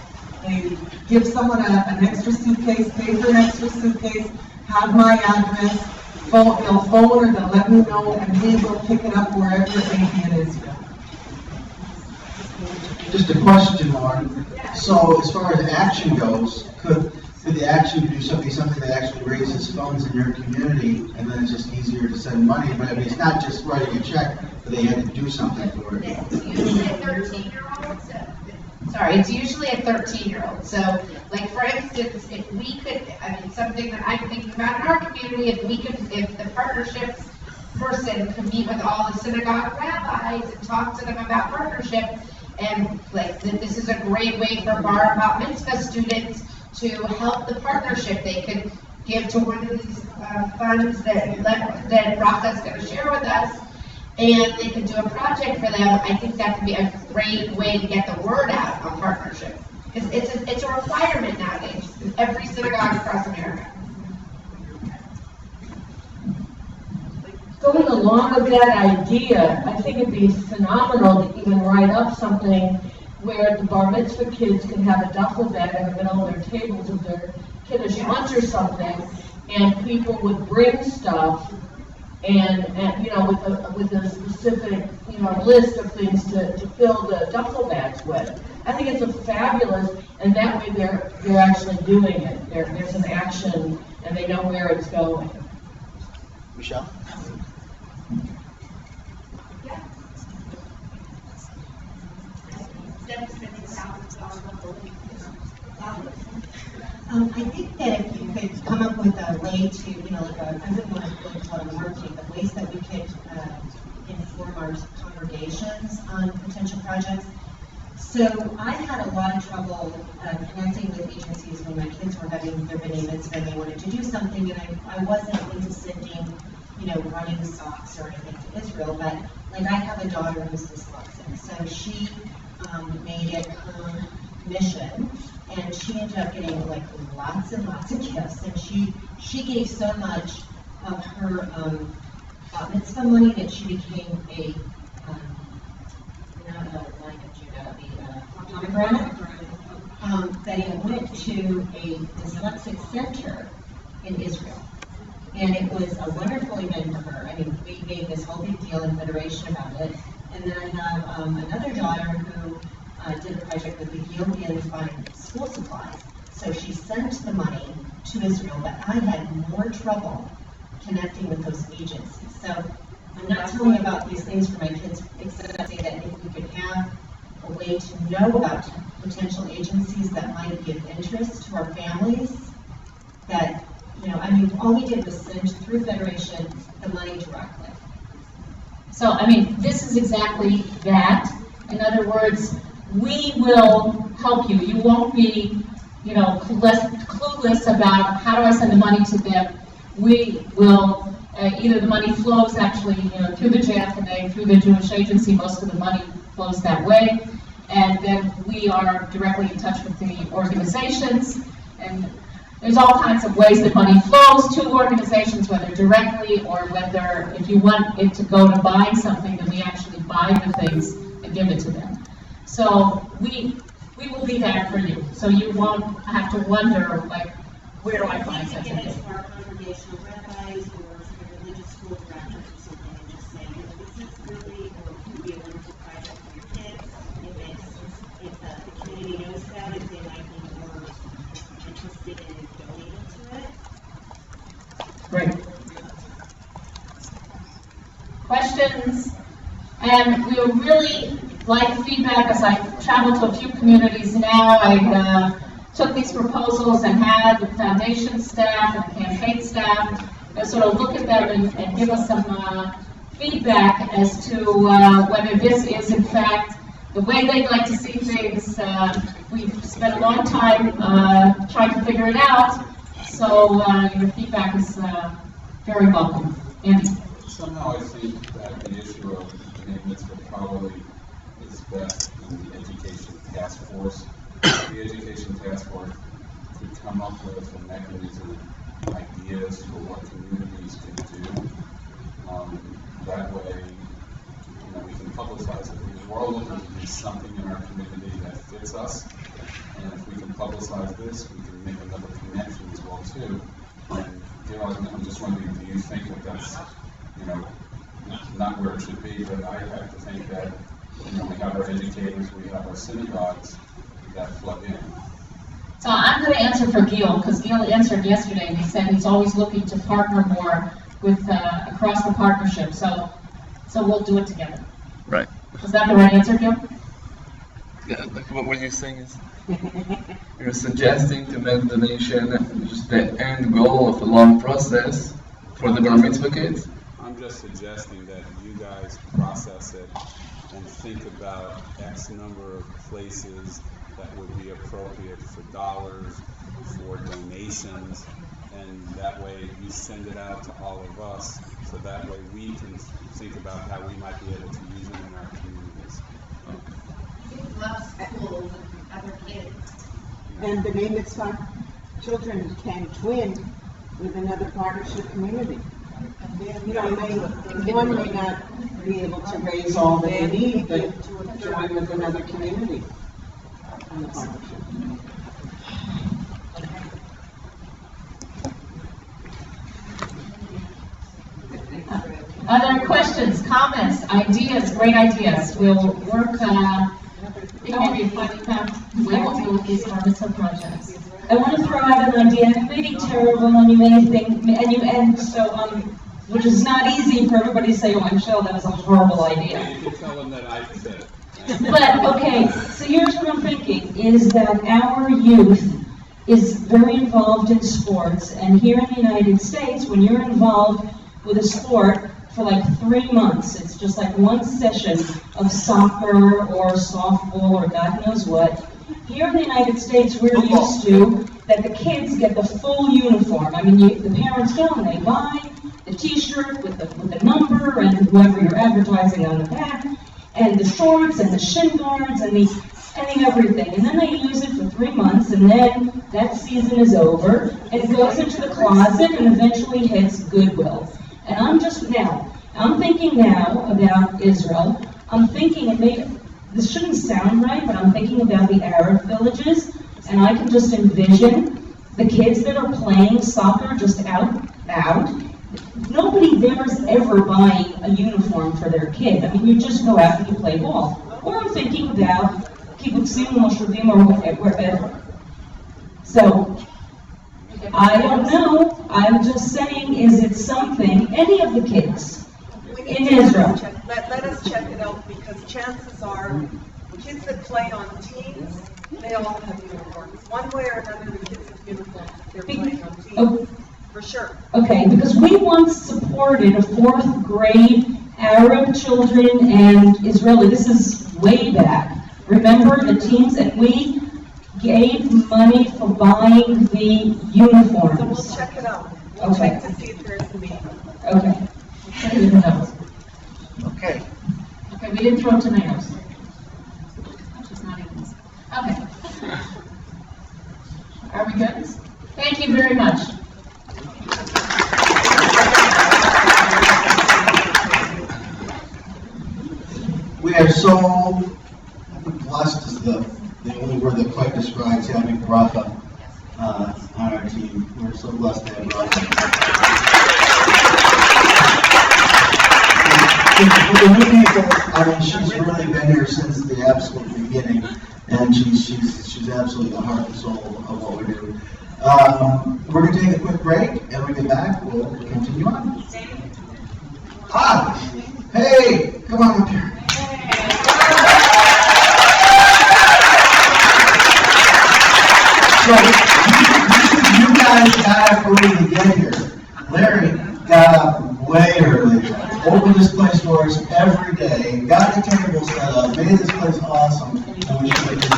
They give someone an extra suitcase, pay for an extra suitcase, have my address, they'll phone or they'll let me know, and we will pick it up wherever it may be in Israel. Just a question, Lauren. So as far as action goes, could the action do something that actually raises funds in your community, and then it's just easier to send money? But I mean, it's not just writing a check, but they had to do something for it. It's usually a 13-year-old. Sorry, it's usually a 13-year-old. So, like for instance, if we could, something that I'm thinking about in our community, if the partnerships person could meet with all the synagogue rabbis and talk to them about partnership, and like this is a great way for bar and bat mitzvah students to help the partnership. They could give to one of these funds that Racha's going to share with us, and they could do a project for them. I think that could be a great way to get the word out on partnership. It's a requirement nowadays in every synagogue across America. Going along with that idea, I think it'd be phenomenal to even write up something where the bar mitzvah kids can have a duffel bag in the middle of their tables of their kiddush lunch or something, and people would bring stuff and with a specific list of things to fill the duffel bags with. I think it's a fabulous, and that way they're actually doing it. There's an action, and they know where it's going. Michelle? I think that if you could come up with a way to, I wouldn't want to really call it a marketing, but ways that we could inform our congregations on potential projects. So I had a lot of trouble connecting with agencies when my kids were having their b'nai mitzvah and they wanted to do something, and I wasn't into sending, running socks or anything to Israel, but I have a daughter who's dyslexic, so she made it her mission, and she ended up getting lots and lots of gifts, and she gave so much of her mitzvah money that she became a not a line of Judah, pomegranate, that it went to a dyslexic center in Israel. And it was a wonderful event for her. We made this whole big deal in Federation about it. And then I have another daughter who did a project with Ethiopians buying school supplies. So she sent the money to Israel, but I had more trouble connecting with those agencies. So I'm not telling about these things for my kids, except to say that if we could have a way to know about potential agencies that might be of interest to our families, that, I mean, all we did was send through Federation the money directly. So, I mean, this is exactly that. In other words, we will help you. You won't be, clueless about how do I send the money to them. We will, either the money flows actually, through the JFNA, through the Jewish Agency, most of the money flows that way. And then we are directly in touch with the organizations. And there's all kinds of ways that money flows to organizations, whether directly or whether if you want it to go to buying something, then we actually buy the things and give it to them. So we will be there for you. So you won't have to wonder, like, where do I find such a thing? Give it to our congregational rabbis or to the religious school directors or something and just say, this is really be a wonderful project for your kids. If the community knows about it, they might be more interested in donating to it. Great. Questions? And we would really like feedback as I travel to a few communities now. I took these proposals and had the foundation staff and the campaign staff sort of look at them and give us some feedback as to whether this is in fact the way they'd like to see things. We've spent a long time trying to figure it out, so your feedback is very welcome. Andy? Somehow I think that the issue of mitzvah probably is best in the education task force. The education task force could come up with a mechanism, ideas for what communities can do. That way, we can publicize it. Because we're all looking to do something in our community that fits us, and if we can publicize this, we can make another connection as well too. And I'm just wondering, do you think that that's not where it should be? But I have to think that we have our educators, we have our synagogues that plug in. So I'm going to answer for Gil, because Gil answered yesterday and he said he's always looking to partner more with across the partnership. So we'll do it together. Right. Was that the right answer, Gil? Yeah, like what you're saying is you're suggesting to make the donation just the end goal of a long process for the bar mitzvah kids? I'm just suggesting that you guys process it and think about X number of places that would be appropriate for dollars, for donations, and that way you send it out to all of us, so that way we can think about how we might be able to use it in our communities. Kids love schools and other kids. And the B'nai Mitzvah children can twin with another partnership community. One may not be able to raise all they need, but join with another community on the partnership. Other questions, comments, ideas, great ideas. We'll work, maybe if I can, we'll deal with these bar mitzvah projects. I want to throw out an idea. It may be terrible, and you may think, which is not easy for everybody to say, oh, Michelle, that was a horrible idea. You can tell them that I said it. But, okay, so here's what I'm thinking, is that our youth is very involved in sports, and here in the United States, when you're involved with a sport for like 3 months, it's just like one session of soccer or softball or God knows what. Here in the United States, we're used to that the kids get the full uniform. I mean, the parents go and they buy the T-shirt with the number and whoever you're advertising on the back, and the shorts and the shin guards and the everything. And then they use it for 3 months, and then that season is over, and it goes into the closet and eventually hits Goodwill. And I'm thinking now about Israel. I'm thinking this shouldn't sound right, but I'm thinking about the Arab villages, and I can just envision the kids that are playing soccer just out. Nobody there is ever buying a uniform for their kid. I mean, you just go out and you play ball. Or I'm thinking about kibbutzim, moshavim, or wherever. So, I don't know. I'm just saying, is it something, any of the kids in Israel? Let us check it out, because chances are, kids that play on teams, they all have uniforms. One way or another, the kids have uniforms. They're playing on teams, for sure. Okay, because we once supported a 4th grade Arab children and Israeli, this is way back. Remember the teams that we gave money for buying the uniforms? So we'll check it out. We'll Okay. check to see if there's a meeting. Okay. I didn't know. Okay. Okay, we didn't throw tomatoes. She's not even, okay. Are we good? Thank you very much. We are so blessed is the only word that quite describes having Rafa on our team. We're so blessed to have Rafa. The new people, I mean, she's really been here since the absolute beginning, and she's absolutely the heart and soul of what we do. We're going to take a quick break, and when we get back, we'll continue on. Hi! Hey! Come on up here. So, you guys got up early to get here. Larry got up way early, opened this place for us every day, got the table set up, made this place awesome, and we should make this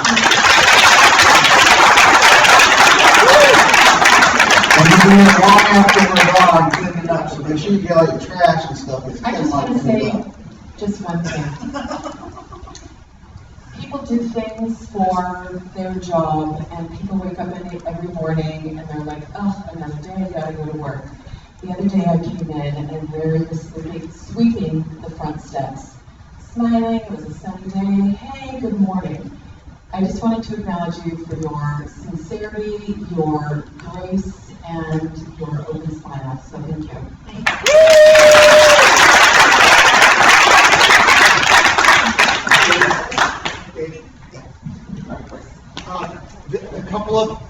And we're doing it long after we're gone, cleaning up, so make sure you get all your trash and stuff. It's I just want to cleaned say up. just one thing. People do things for their job, and people wake up every morning and they're like, oh, another day, I gotta go to work. The other day I came in and Larry was sweeping the front steps, smiling, it was a sunny day, hey, good morning. I just wanted to acknowledge you for your sincerity, your grace, and your open smile, so thank you. A couple of,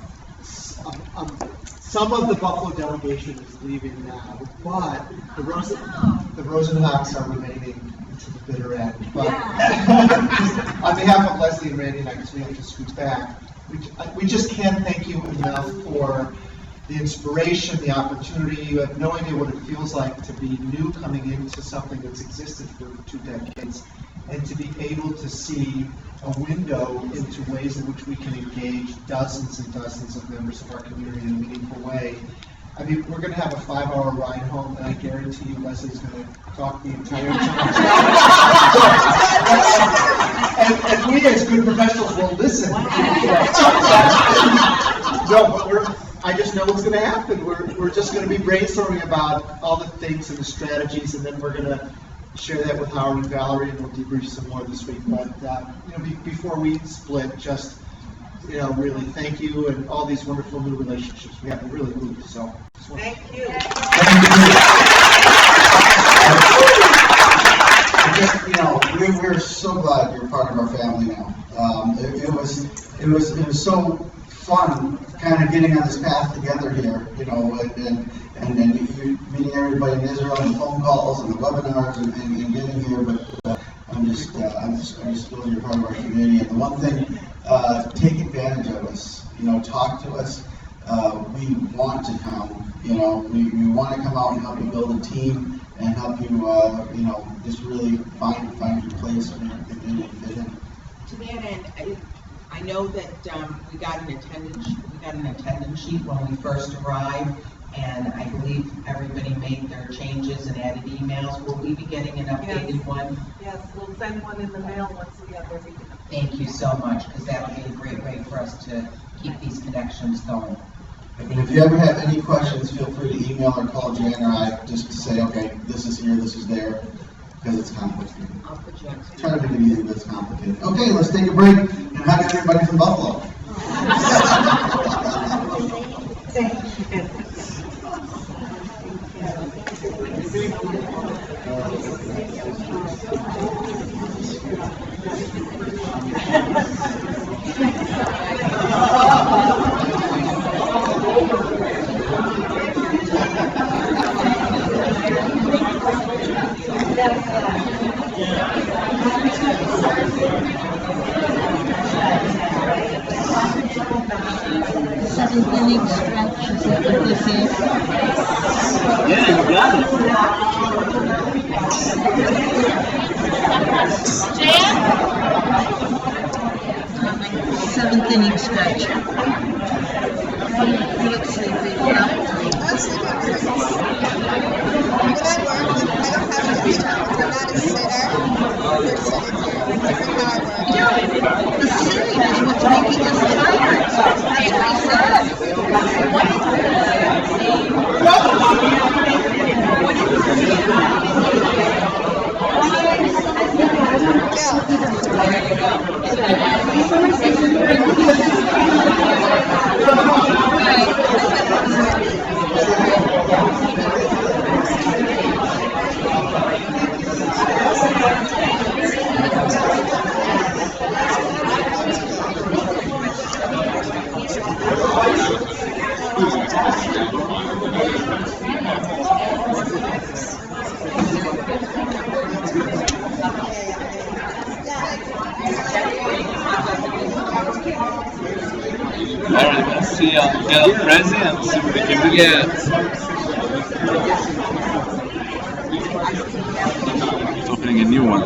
some of the Buffalo delegation is leaving now, but the Rosenhawks are remaining to the bitter end. But on behalf of Leslie and Randy and I, because we have to scoot back, we just can't thank you enough for the inspiration, the opportunity. You have no idea what it feels like to be new coming into something that's existed for 2 decades, and to be able to see a window into ways in which we can engage dozens and dozens of members of our community in a meaningful way. I mean, we're going to have a 5-hour ride home, and I guarantee you Leslie's going to talk the entire time. and we as good professionals will listen. No, but I just know what's going to happen. We're just going to be brainstorming about all the things and the strategies, and then we're going to share that with Howard and Valerie, and we'll debrief some more this week. But before we split, just really thank you and all these wonderful new relationships we have. Really moved. So Thank you. We're so glad you're part of our family now. It was so fun kind of getting on this path together here, and then you meeting everybody in Israel and phone calls and the webinars and getting here, but I'm just feeling you're part of our community. And the one thing, take advantage of us, talk to us. We want to come, we want to come out and help you build a team and help you, just really find your place and fit in. To that end, I know that we got an attendance sheet when we first arrived, and I believe everybody made their changes and added emails. Will we be getting an updated one? Yes, we'll send one in the mail once we have everything. Thank you so much, because that'll be a great way for us to keep these connections going. And if you ever have any questions, feel free to email or call Jan or I just to say, okay, this is here, this is there, because it's complicated. I'll put you on. Try to make it easy, but it's complicated. Okay, let's take a break and hug everybody from Buffalo. Thank you. That's thinning stretch, is that what this is? Yeah, you got it. 7th inning stretch. You look sleepy. The sitting is what's making us tired. That's Alright, let's see, get a present and see what we can get. It's opening a new one.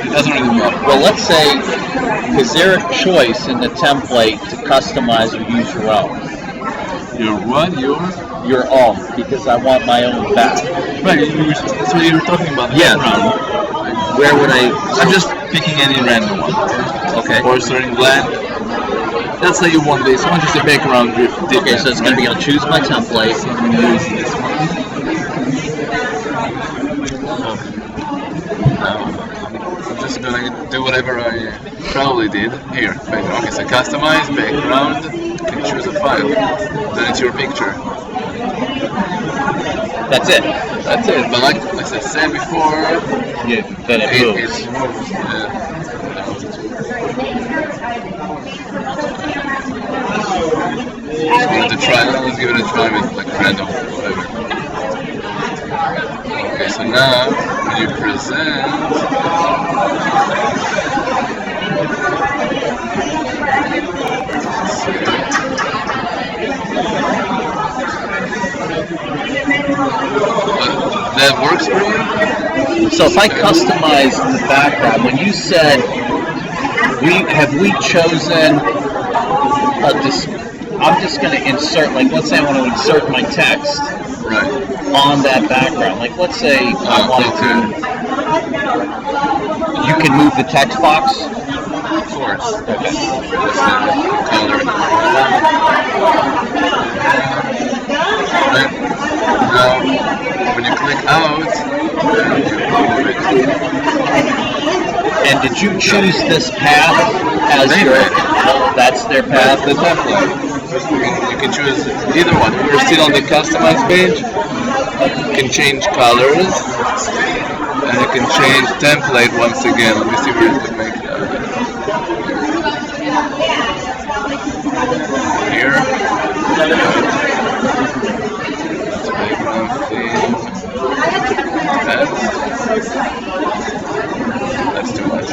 It doesn't really work. Well, let's say, is there a choice in the template to customize or use your own? Your what? Your own, because I want my own back. Right, so you're talking about the background. Where would I? I'm just picking any random one. Okay. Or certain blank. Let's say you want this. I want just a background different. Okay, so it's going to be on choose my template. So I'm going to use this one. I'm just going to do whatever I probably did. Here, background. Okay, so customize background. You can choose a file. Then it's your picture. That's it. That's it. But like I said before, then it moves. moves. Let's give it a try with like random, whatever. Okay, so now when you present, that works for you? So if I customize the background, when you said have we chosen I'm just going to insert, like let's say I want to insert my text on that background. Like let's say I want to, you can move the text box? Of course. Okay. Now, when you click out, you move it. And did you choose this path as your, that's their path? That's the template. You can choose either one. We're still on the customize page. You can change colors. And you can change template once again. Let me see where you can make that. Here. That's too much.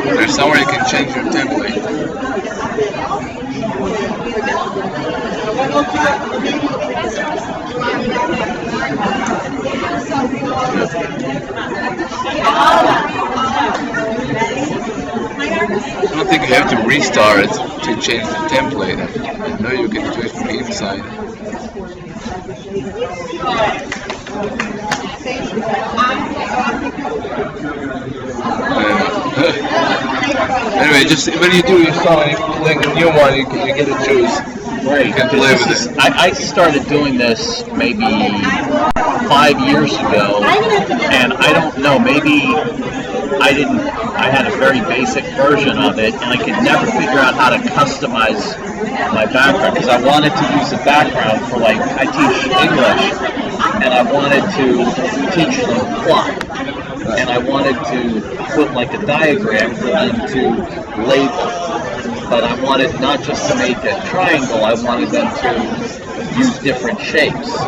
There's somewhere you can change your template. I don't think you have to restart to change the template. I know you can do it from the inside. Anyway, just when you do your song and you click a new one, you get to choose. Right. You can play with it. I started doing this maybe 5 years ago, and I don't know, maybe I didn't I had a very basic version of it, and I could never figure out how to customize my background because I wanted to use the background for, like, I teach English, and I wanted to teach them plot, and I wanted to put like a diagram for them to label, but I wanted not just to make a triangle, I wanted them to use different shapes,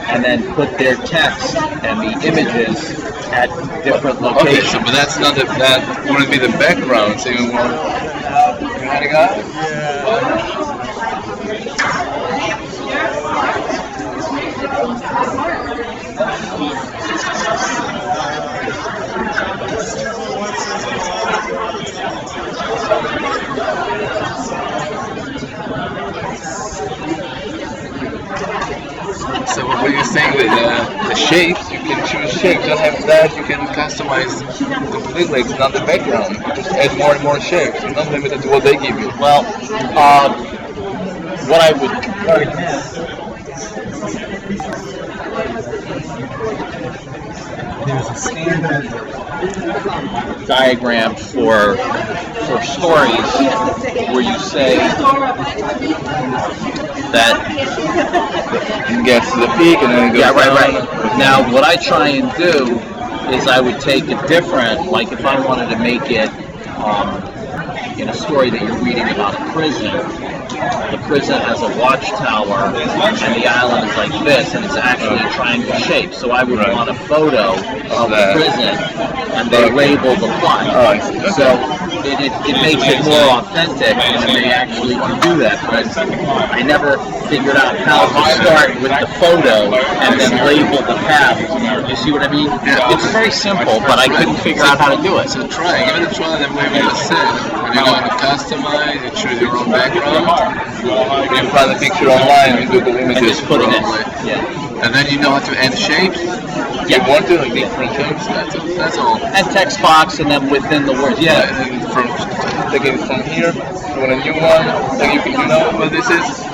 and then put their text and the images at different locations. Okay, so, but that's not that wouldn't be the background, so you want So what were you saying that the shapes, you can choose shapes, just have that, you can customize completely, it's not the background, you just add more and more shapes, you're not limited to what they give you. Well, what I would There's a standard diagram for stories where you say that it gets to the peak and then it goes right. Now, what I try and do is I would take a different, like if I wanted to make it in a story that you're reading about a prison, the prison has a watchtower and the island is like this, and it's actually a triangle shape. So I would want a photo of the prison, and they label the plot. So it makes it more authentic when they actually can do that. But I never figured out how to start with the photo and then label the path. You see what I mean? It's very simple, but I couldn't figure out how to do it. So give it a try the way we just said. When you go to customize, you choose your own background, you find the picture online with Google Images, just put it in. And then you know how to add shapes. You want to, like different shapes, that's all. And text box, and then within the words, and then taking it from here, you want a new one, like you know what this is?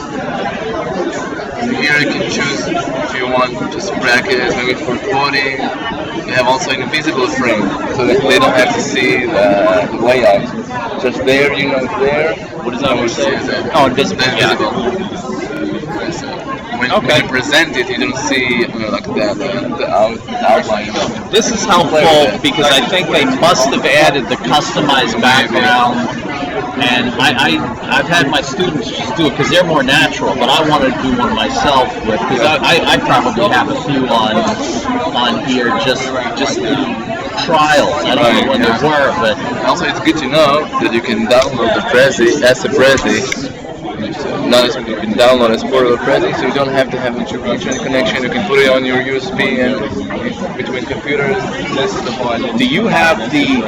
And here you can choose if you want just brackets, maybe for quoting. You have also an invisible frame, so that they don't have to see the layout. Just there, you know it's there. What does that word say? Oh, invisible. When you present it, you don't see like the outline. This is helpful because I think they must have added the customized background. And I've had my students just do it because they're more natural, but I wanted to do one myself with, because I probably have a few on here just trials. I don't know when they were, but also it's good to know that you can download the Prezi as a Prezi. Now you can download as part of the Prezi, so you don't have to have a internet connection. You can put it on your USB and between computers. This is the point. Do you have the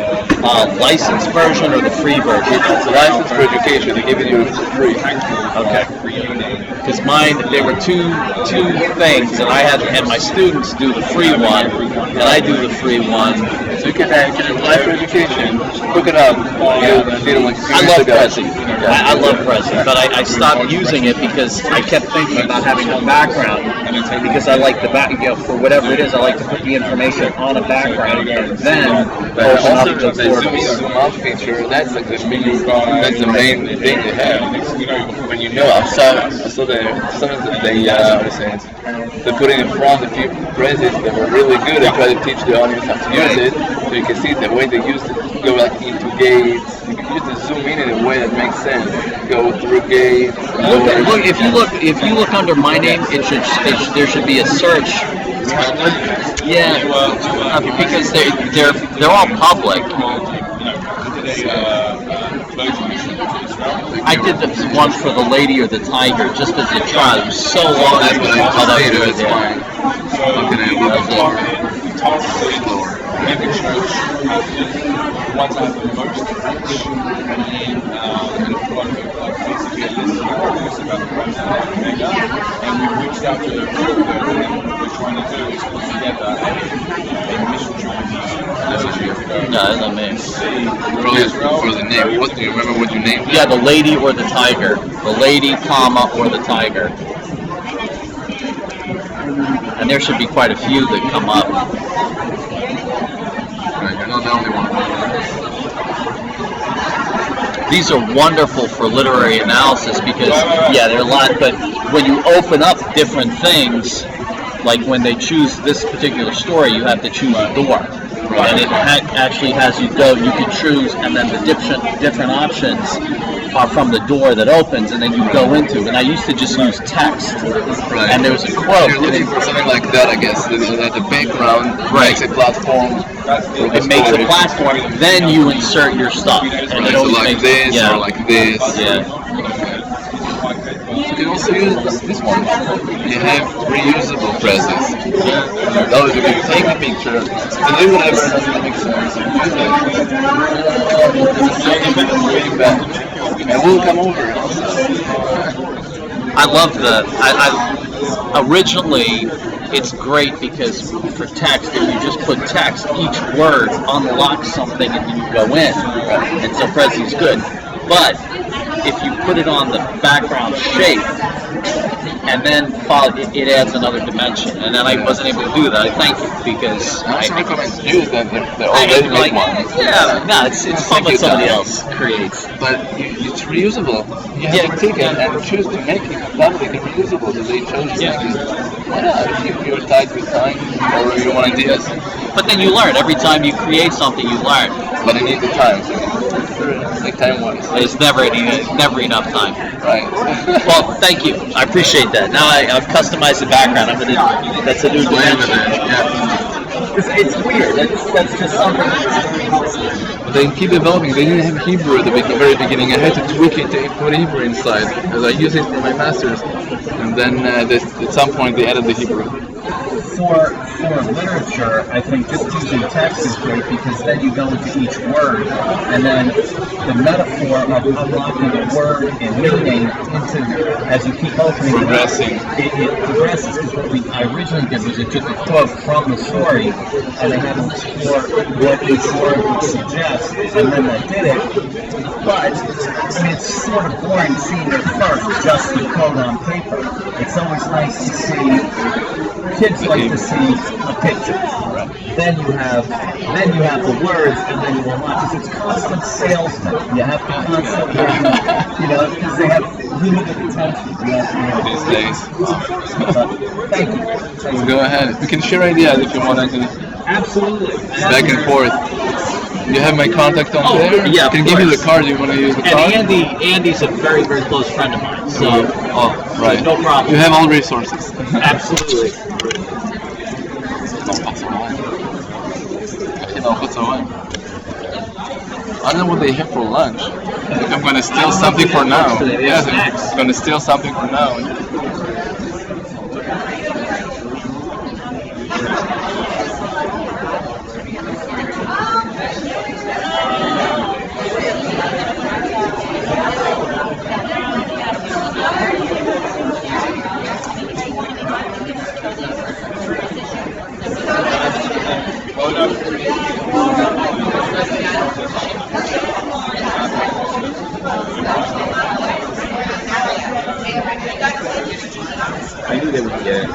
licensed version or the free version? It's a license for education. They give it you for free. Okay. Because mine, there were two things, and I had my students do the free one, and I do the free one. So you can apply for education. Look it up. I love Prezi. I love Prezi, but I stopped using it because I kept thinking about having a background, because I like the back, for whatever it is, I like to put the information on a background, and then open up the zoom out feature. That's like the main thing they have. When you know, I saw they put it in front of people present. They were really good at trying to teach the audience how to use it. So you can see the way they used it. Go like into gates. You can use the zoom in a way that makes sense. Go through gates. If you look under my name, there should be a search. Yeah, because they're all public. I did the one for the lady or the tiger just as a trial. It was so long. That's what I do. It's fine. Looking at it slower. Every church has one type of most rich and basically a list of articles about the Christ and Omega, and we've reached out to the group that what we're trying to do is put together a mission trip. No, that's not me. Probably for the name. What do you remember? What you named? Yeah, the lady or the tiger. The lady, comma, or the tiger. And there should be quite a few that come up. Right, you're not the only one. these are wonderful for literary analysis because, yeah, they're a lot, but when you open up different things, like when they choose this particular story, you have to choose a door. And it actually has you go, you can choose, and then the different options are from the door that opens, and then you go into. And I used to just use text, and there was a quote. You're looking for something like that, I guess. That the background makes a platform. It makes a platform. Then you insert your stuff, and it always so like makes this yeah. or like this. Yeah. You can also use this one. You have reusable presses. That was you can take a picture, delete whatever doesn't make sense, use it, and we'll come over. I love I originally it's great because for text, if you just put text, each word unlocks something and you go in, and so Presi's good. But if you put it on the background shape and then follow, it adds another dimension. And then I wasn't able to do that. I thank you because I recommend to use them if they're already made one. Yeah, no, it's fun what somebody else creates. But it's reusable. You have to take it and choose to make it public and reusable. So they chose to make it. Why not? If you're tight with time or you want ideas. But then you learn. Every time you create something, you learn. But you need the time. So like time-wise. There's never enough time. Right. Well, thank you. I appreciate that. Now I've customized the background. That's a new dimension. It's weird. That's just something. But they keep developing. They didn't have Hebrew at the very beginning. I had to tweak it to put Hebrew inside because I use it for my masters. And then at some point they added the Hebrew. For literature, I think just using text is great because then you go into each word, and then the metaphor of unlocking a word and meaning into as you keep opening progressing. It progresses. Because what I originally did was it took a quote from the story, and I had to explore what each word would suggest, and then I did it. But it's sort of boring seeing it first, just the quote on paper. It's always nice to see. Kids like to see a picture. Then you have the words, and then you unlock. It's constant salesman. You have to constantly, because they have limited attention. These days. Thank you. Let's go ahead. We can share ideas if you want to. Absolutely. Back and forth. You have my contact on there? Yeah, I can give you the card. You want to use the card? And Andy's a very, very close friend of mine. So, right. No problem. You have all resources. Absolutely. I don't know what they have for lunch. I think I'm going to steal something for now. Yes, I'm going to steal something for now. I knew they would get it.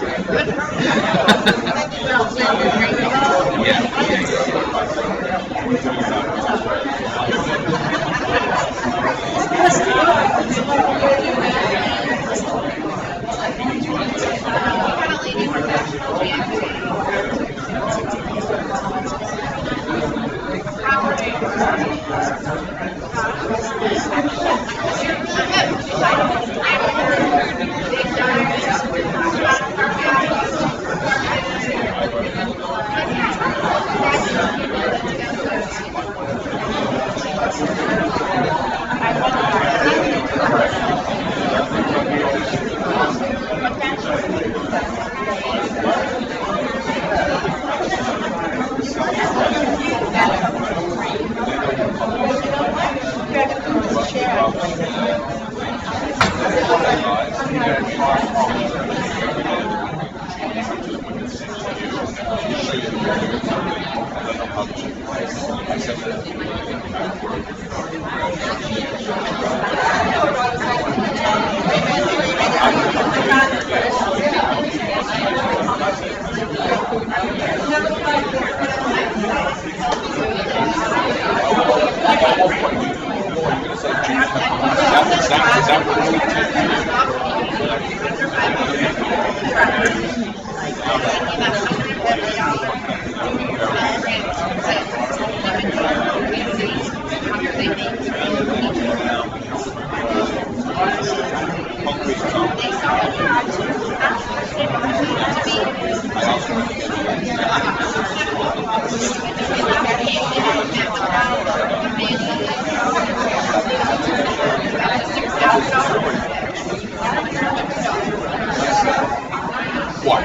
Why?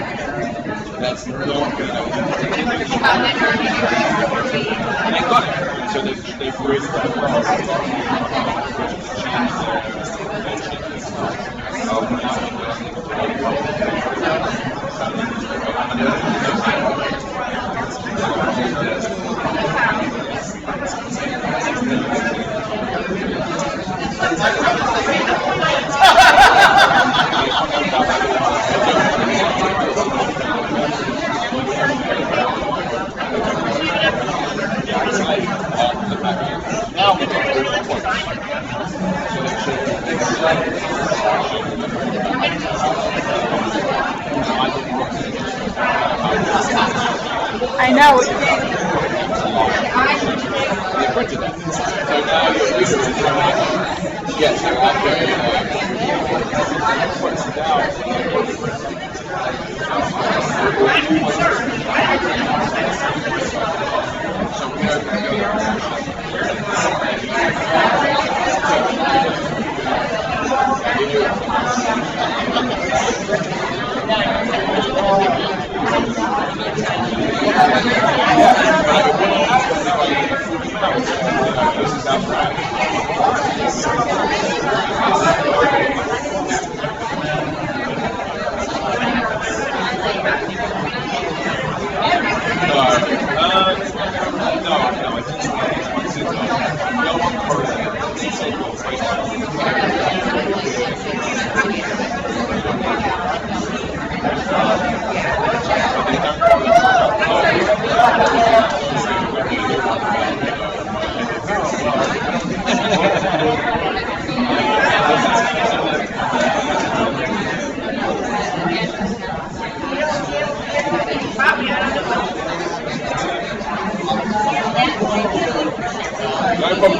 That's the one thing that and they got it. So they've raised that I know. Yes, they're out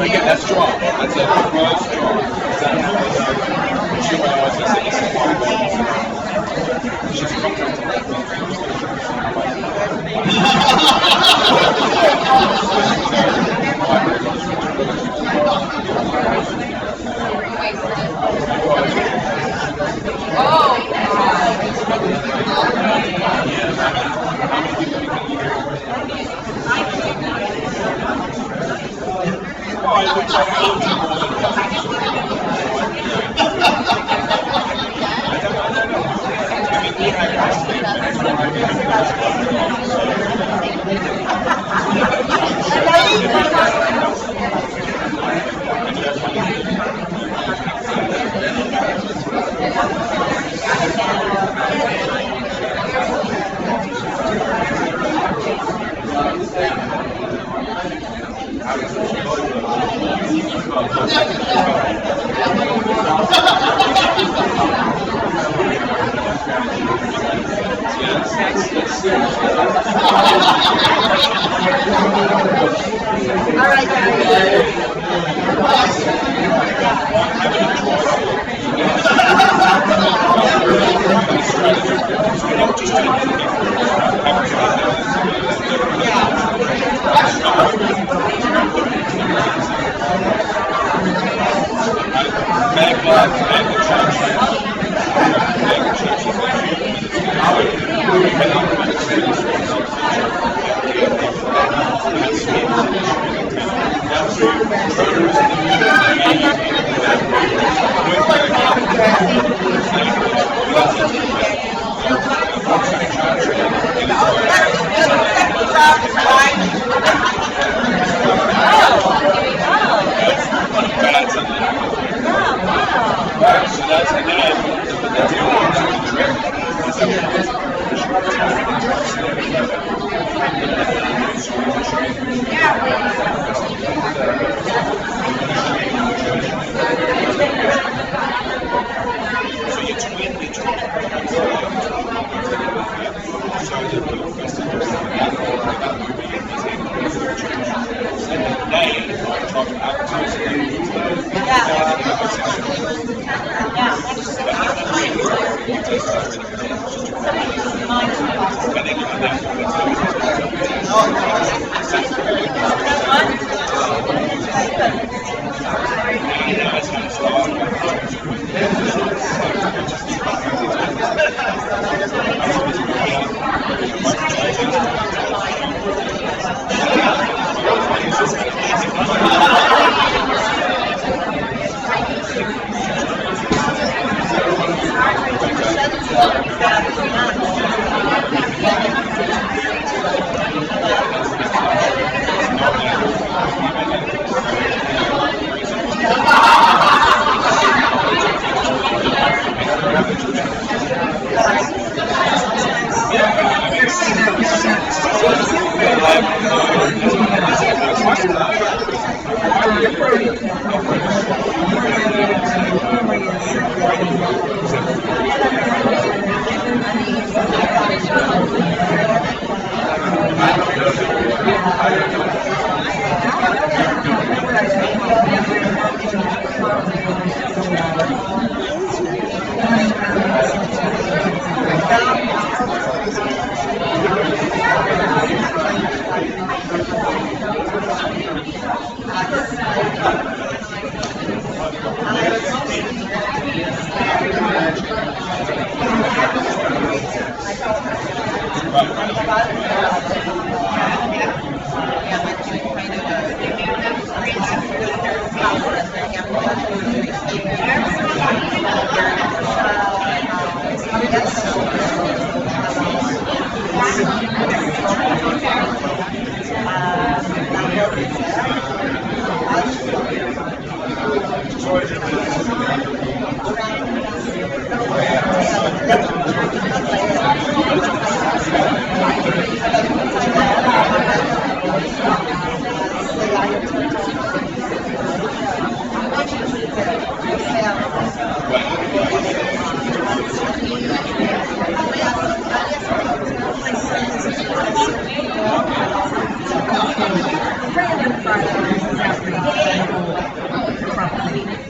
Again, that's strong. That's a broad strong.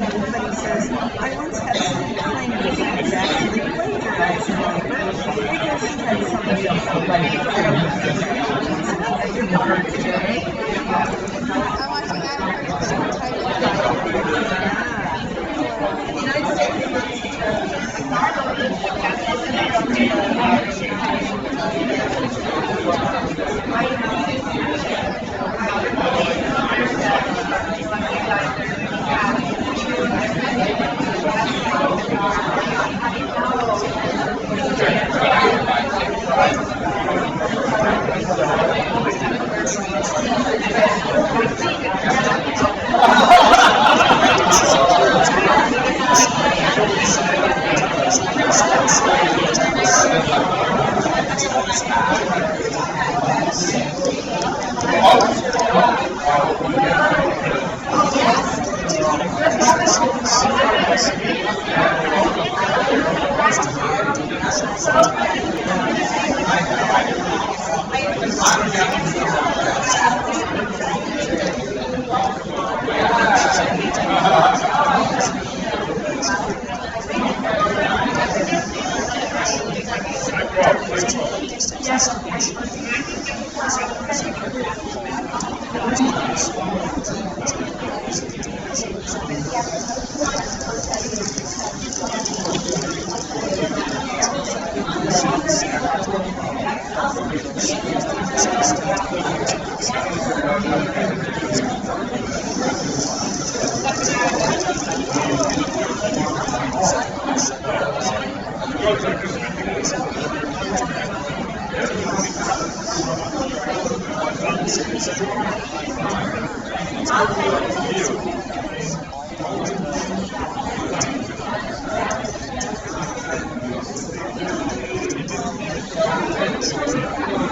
Everybody says, I once had someone claim that he was actually plagiarizing paper because he had somebody else to write it. I didn't heard it today.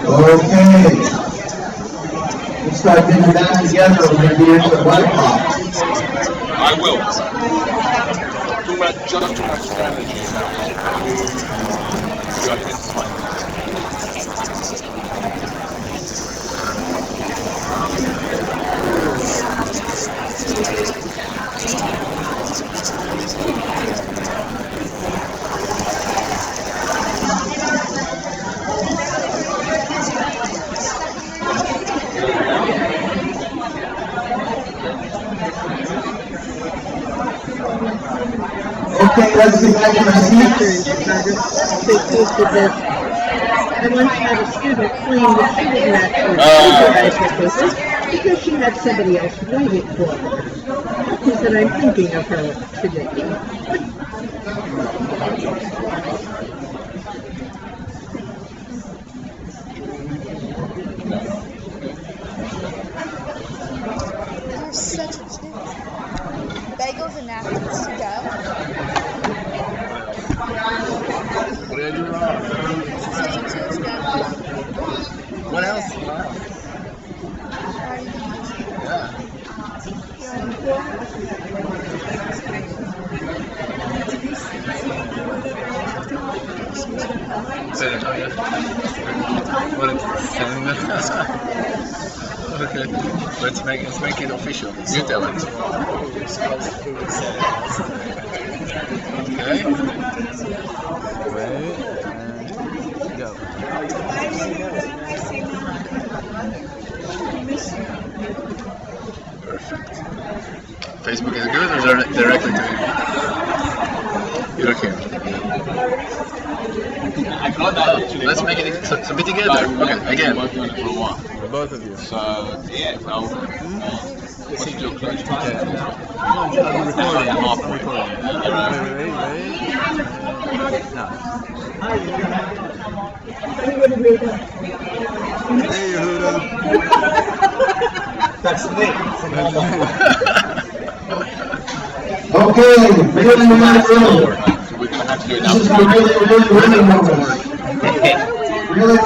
Okay. Let's start getting that together. We're going to be into the web pop. I will. Just too much strategy. let's get back in our seats. They posted this. I once had a student claim that she didn't actually supervise her papers because she had somebody else waiting for her. She said, I'm thinking of her today. You're such a chick. Bagels and napkins to go. What did I do wrong? Staying tuned to go. What else? Say it, oh yeah. What is sending this? Okay, let's make it official. You tell it. Okay. Wait and go. Perfect. Facebook is good or directly to you? You don't care. I got that actually. Let's make it so be together. Okay, again. For both of you. So yeah, well, what's your clutch? Okay. I'm recording. I'm recording. Wait. No. Hey, Huda. That's me. Okay, really moment. This is a really moment. Really.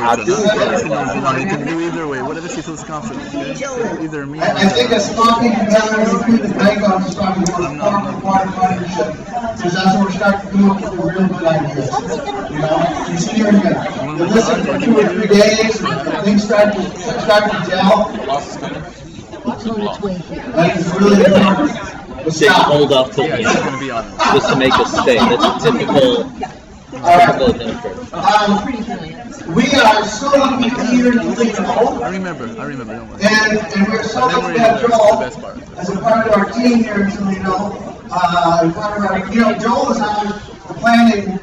No, you can do either way, whatever she feels confident. Okay? Either me or I think us talking together as a group of bank officers talking about a farm partnership, because that's where we're starting to come up with the real good ideas. You know, you see here again, you listen for 2 or 3 days, things start to gel. That is really important. They hold up to me just to make us stay. That's a typical administrator. We are so lucky here in Toledo. I remember. Don't worry. And we're so lucky to have Joel as a part of our team here in Toledo. Joel is on the planning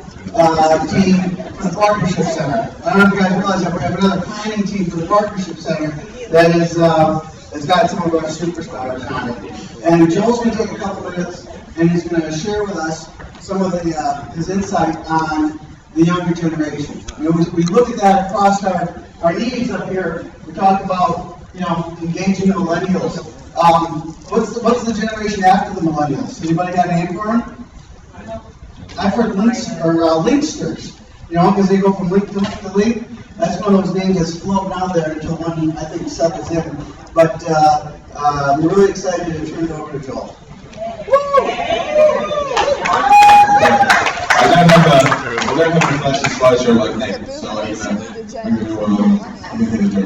team for the Partnership Center. I don't know if you guys realize that we have another planning team for the Partnership Center that is has got some of our superstars on it. And Joel's going to take a couple minutes and he's going to share with us some of his insight on the younger generation. We look at that across our needs up here. We talk about engaging the millennials. What's the generation after the millennials? Anybody got a name for them? I've heard linksters. Because they go from link to link. That's one of those names that's floating out there until one I think settles in. But we're really excited to turn it over to Joel. I don't have a flashy slideshow like Nate, so I'm going to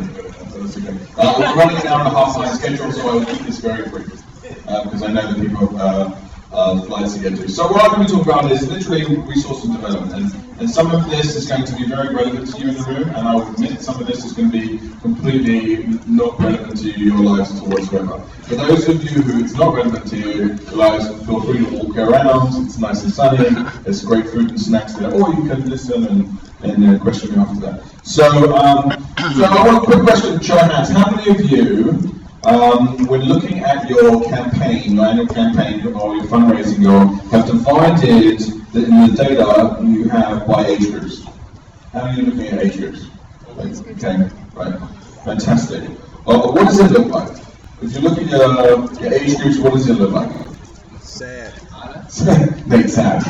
we're running an hour and a half on schedule, so I will keep this very brief, because I know that people have slides to get to. So what I'm going to talk about is literally resource and development, and some of this is going to be very relevant to you in the room, and I'll admit some of this is going to be completely not relevant to your lives at all whatsoever. For those of you who it's not relevant to your lives, feel free to walk around. It's nice and sunny. There's great fruit and snacks there, or you can listen and question me after that. So I want a quick question. Show of hands. How many of you, when looking at your campaign, your annual campaign, or your fundraising goal, have divided in the data you have by age groups? How many are looking at age groups? Okay, right. Fantastic. What does it look like? If you look at your age groups, what does it look like? Sad. Nate's sad.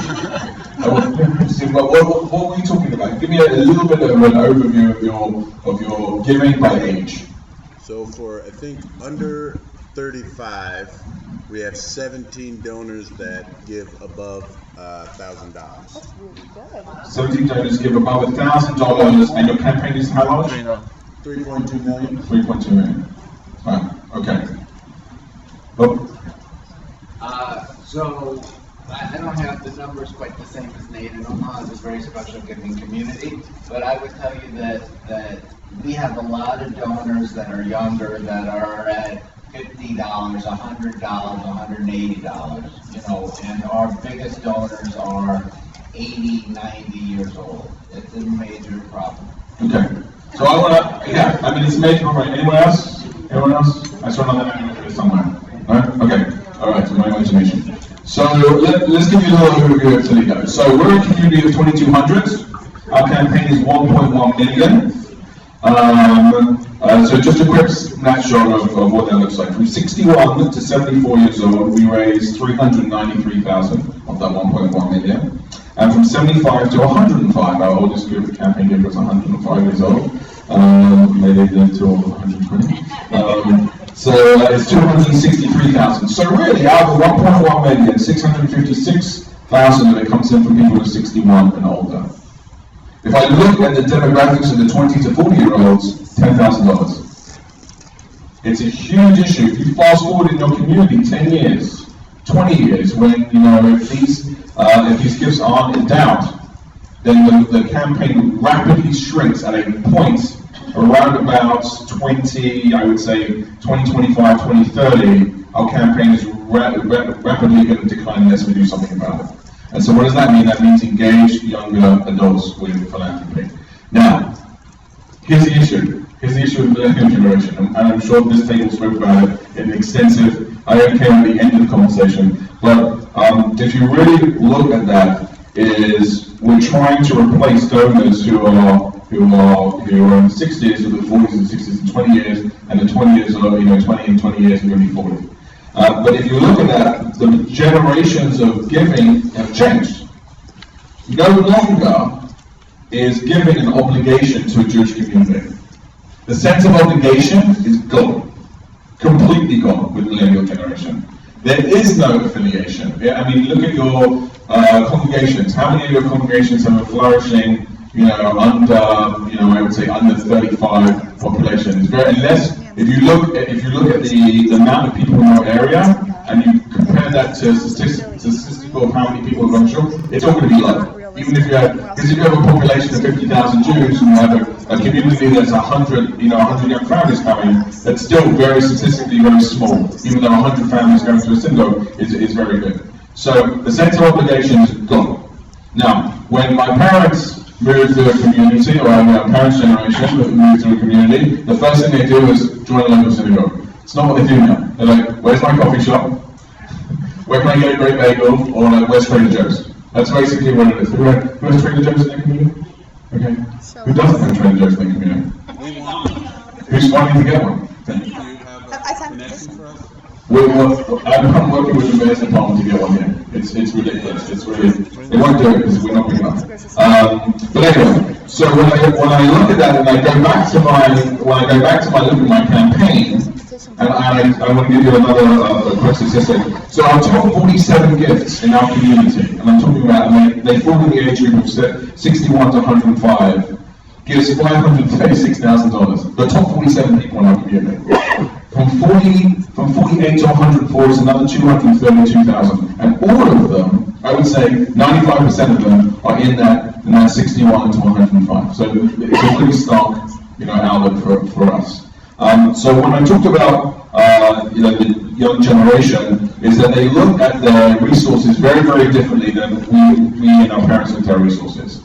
What were you talking about? Give me a little bit of an overview of your giving by age. So for, I think, under 35, we have 17 donors that give above $1,000. That's really good. 17 donors give above $1,000, and your campaign is how large? 3.2 million. 3.2 million. Right. Okay. Oh. So I don't have the numbers quite the same as Nate, and Omaha is a very special giving community, but I would tell you that we have a lot of donors that are younger, that are at $50, $100, $180, you know, and our biggest donors are 80, 90 years old. It's a major problem. Okay. So I want to, yeah, I mean, it's a major problem. Anyone else? Anyone else? I saw another hand over there somewhere. No? Okay. All right, so my imagination. So let's give you a little overview of Toledo. So we're a community of 2,200. Our campaign is 1.1 million. So just a quick snapshot of what that looks like. From 61 to 74 years old, we raised 393,000 of that 1.1 million. And from 75 to 105, our oldest campaign giver was 105 years old. Maybe until 120. So it's 263,000. So really, out of the 1.1 million, 656,000 of it comes in from people who are 61 and older. If I look at the demographics of the 20 to 40-year-olds, $10,000. It's a huge issue. If you fast forward in your community 10 years, 20 years, when, you know, if these gifts aren't in doubt, then the campaign rapidly shrinks at a point around about 20, I would say 2025, 2030, our campaign is rapidly going to decline unless we do something about it. And so what does that mean? That means engage younger adults with philanthropy. Now, here's the issue. Here's the issue with the millennial generation. And I'm sure this table spoke about it in extensive, I only came at the end of the conversation, but if you really look at that, is we're trying to replace donors who are in the 60s with the 40s and 60s and 20 years, and the 20 years are, you know, 20 and 20 years are going to be 40. But if you look at that, the generations of giving have changed. No longer is giving an obligation to a Jewish community. The sense of obligation is gone, completely gone with the millennial generation. There is no affiliation. I mean, look at your congregations. How many of your congregations have a flourishing, you know, under, you know, I would say under 35 population? It's very, unless if you look at the amount of people in your area and you compare that to statistical of how many people are going to show, it's all going to be low. Even if you have, because if you have a population of 50,000 Jews and you have a community that's 100 young families coming, that's still very statistically very small. Even though 100 families going to a synagogue is very good. So the sense of obligation is gone. Now, when my parents moved to a community, or my parents' generation moved to a community, the first thing they do is join a local synagogue. It's not what they do now. They're like, where's my coffee shop? Where can I get a great bagel? Or like, where's Trader Joe's? That's basically what it is. Who has Trader Joe's in their community? Okay. Who doesn't have Trader Joe's in their community? Who's wanting to get one? I'm working with the mayor's department to get one here. It's ridiculous. It's really, they won't do it because we're not big enough. But anyway, so when I look at that and I go back to my look at my campaign, and I want to give you another quick statistic. So our top 47 gifts in our community, and I'm talking about, they fall in the age group of 61 to 105, gives $536,000. The top 47 people in our community. From 48 to 104 is another 232,000. And all of them, I would say 95% of them are in that 61 to 105. So it's a pretty stark, outlook for us. So when I talked about the young generation, is that they look at their resources very, very differently than we and our parents looked at our resources.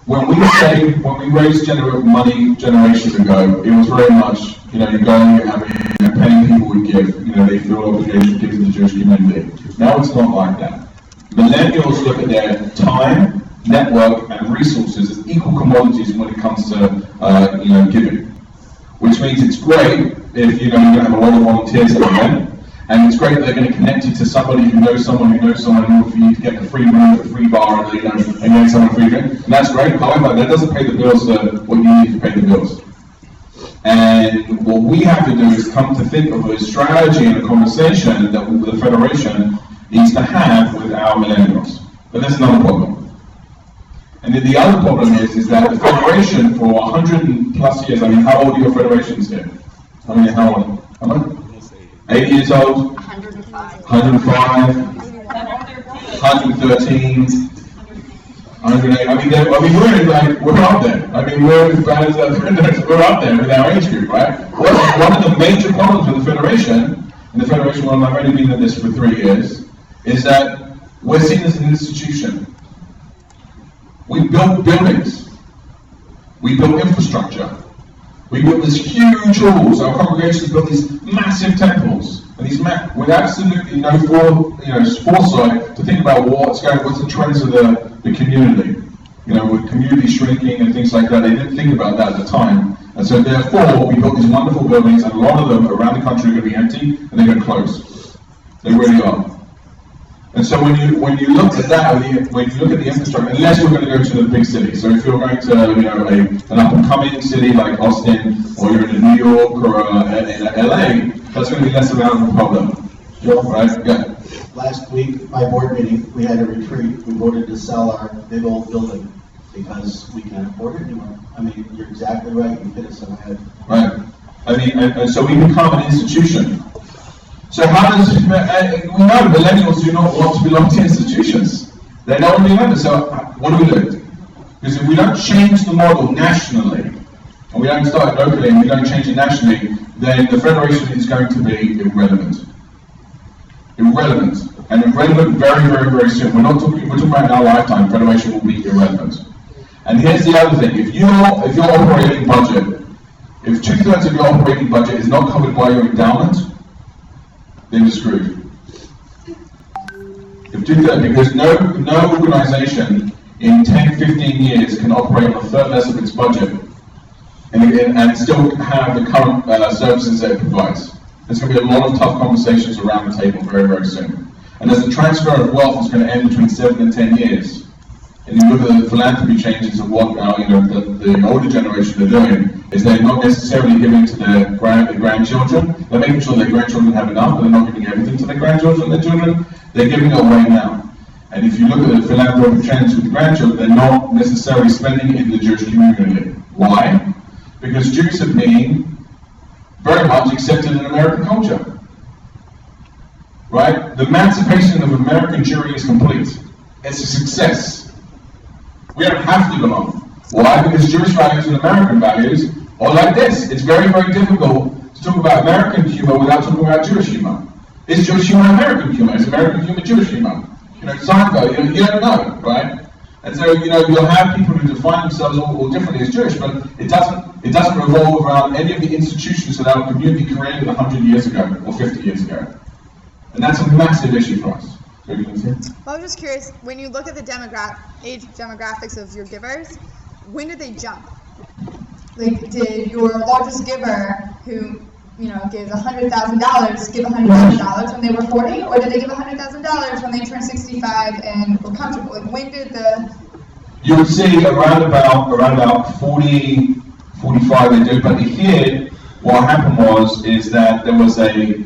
When we raised money generations ago, it was very much, you're going, you're paying people we give, they feel obligated to give to the Jewish community. Now it's not like that. Millennials look at their time, network, and resources as equal commodities when it comes to, giving. Which means it's great if, you're going to have a lot of volunteers at the event, and it's great that they're going to connect you to somebody who knows someone in order for you to get the free room, the free bar, and get someone a free drink. And that's great. However, that doesn't pay the bills for what you need to pay the bills. And what we have to do is come to think of a strategy and a conversation that the Federation needs to have with our millennials. But there's another problem. And then the other problem is that the Federation for 100 plus years, how old are your federations here? How old? How much? 80 years old? 105? 113? 180. I mean, we're like, we're up there. I mean, we're as bad as we're up there with our age group, right? One of the major problems with the Federation, and the Federation, well, I've only been at this for 3 years, is that we're seen as an institution. We built buildings. We built infrastructure. We built these huge halls. Our congregations built these massive temples. And these with absolutely no foresight to think about what's the trends of the community. With community shrinking and things like that, they didn't think about that at the time. And so therefore, we built these wonderful buildings, and a lot of them around the country are going to be empty, and they're going to close. They really are. And so when you look at that, when you look at the infrastructure, unless you're going to go to the big cities, so if you're going to an up-and-coming city like Austin, or you're in New York or in LA, that's going to be less of a problem. Right? Yeah. Last week, my board meeting, we had a retreat. We voted to sell our big old building because we can't afford it anymore. I mean, you're exactly right. You hit us on the head. Right. I mean, and so we become an institution. So how does, we know millennials do not want to belong to institutions. They don't want to be members, so what do? Because if we don't change the model nationally, and we don't start locally and we don't change it nationally, then the Federation is going to be irrelevant. Irrelevant. And irrelevant very, very, very soon. We're talking about in our lifetime, Federation will be irrelevant. And here's the other thing, if your operating budget, if 2/3 of your operating budget is not covered by your endowment, then you're screwed. If 2/3, because no organization in 10, 15 years can operate on a third less of its budget and still have the current services that it provides. There's going to be a lot of tough conversations around the table very, very soon. And as the transfer of wealth is going to end between 7 and 10 years, and you look at the philanthropy changes of what the older generation are doing, is they're not necessarily giving to their grandchildren. They're making sure their grandchildren have enough, but they're not giving everything to their grandchildren and their children. They're giving it away now. And if you look at the philanthropic trends with the grandchildren, they're not necessarily spending it in the Jewish community. Why? Because Jews have been very much accepted in American culture. Right? The emancipation of American Jewry is complete. It's a success. We don't have to belong. Why? Because Jewish values and American values are like this. It's very, very difficult to talk about American humor without talking about Jewish humor. Is Jewish humor American humor? Is American humor Jewish humor? Seinfeld, you don't know, right? And so, you'll have people who define themselves all differently as Jewish, but it doesn't revolve around any of the institutions that our community created 100 years ago or 50 years ago. And that's a massive issue for us. Well, I'm just curious, when you look at the age demographics of your givers, when did they jump? Like, did your largest giver, who gives $100,000, give $100,000 when they were 40, or did they give $100,000 when they turned 65 and were comfortable? Like, when did you would see around about 40, 45 they do, but here what happened is that there was a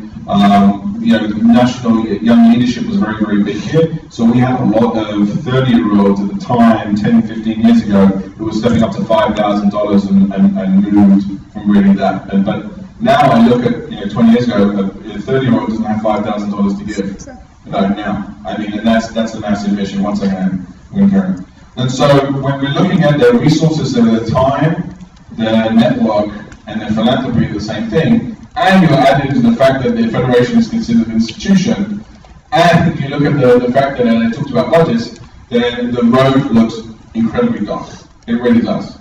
national young leadership was very, very big here. So we had a lot of 30-year-olds at the time, 10, 15 years ago, who were stepping up to $5,000 and moved from really that. But now I look at 20 years ago, a 30-year-old doesn't have $5,000 to give. Now, I mean, and that's a massive issue. Once again, we're going. And so when we're looking at their resources at the time, their network, and their philanthropy are the same thing, and you add into the fact that the Federation is considered an institution, and if you look at the fact that I talked about budgets, then the road looks incredibly dark. It really does.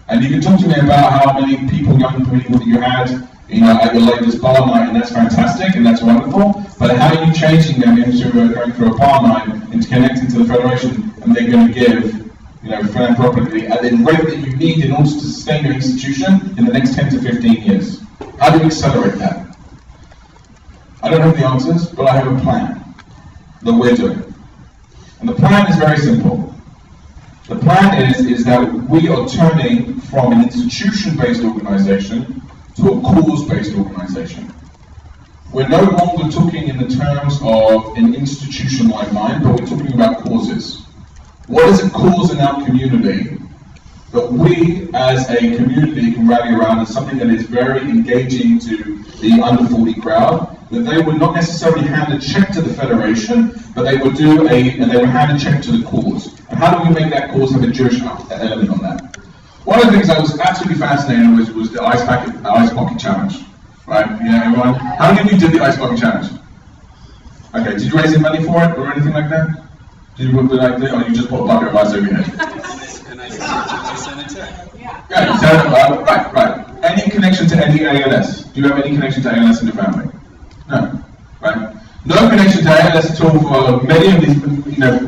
And you can talk to me about how many young people that you had, at your latest bar night, and that's fantastic, and that's wonderful, but how are you changing them into going for a bar night, into connecting to the Federation, and they're going to give philanthropically at the rate that you need in order to sustain your institution in the next 10 to 15 years? How do you accelerate that? I don't have the answers, but I have a plan that we're doing. And the plan is very simple. The plan is that we are turning from an institution-based organization to a cause-based organization. We're no longer talking in the terms of an institution like mine, but we're talking about causes. What is a cause in our community that we as a community can rally around as something that is very engaging to the under 40 crowd, that they would not necessarily hand a check to the Federation, but they would hand a check to the cause. And how do we make that cause have a Jewish element on that? One of the things I was absolutely fascinated with was the ice bucket challenge. Right? Yeah, everyone? How many of you did the ice bucket challenge? Okay, did you raise any money for it or anything like that? Did you or you just put a bucket of ice over your head? And I sent it to Yeah, so, right. Any connection to any ALS? Do you have any connection to ALS in your family? No, right? No connection to ALS at all for many of these,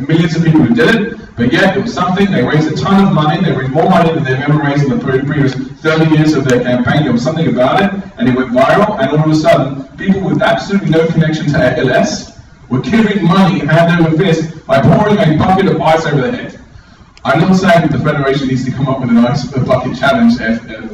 millions of people who did it, but yet it was something, they raised a ton of money, they raised more money than they've ever raised in the previous 30 years of their campaign. There was something about it, and it went viral, and all of a sudden, people with absolutely no connection to ALS were giving money hand over fist by pouring a bucket of ice over their head. I'm not saying that the Federation needs to come up with an ice bucket challenge,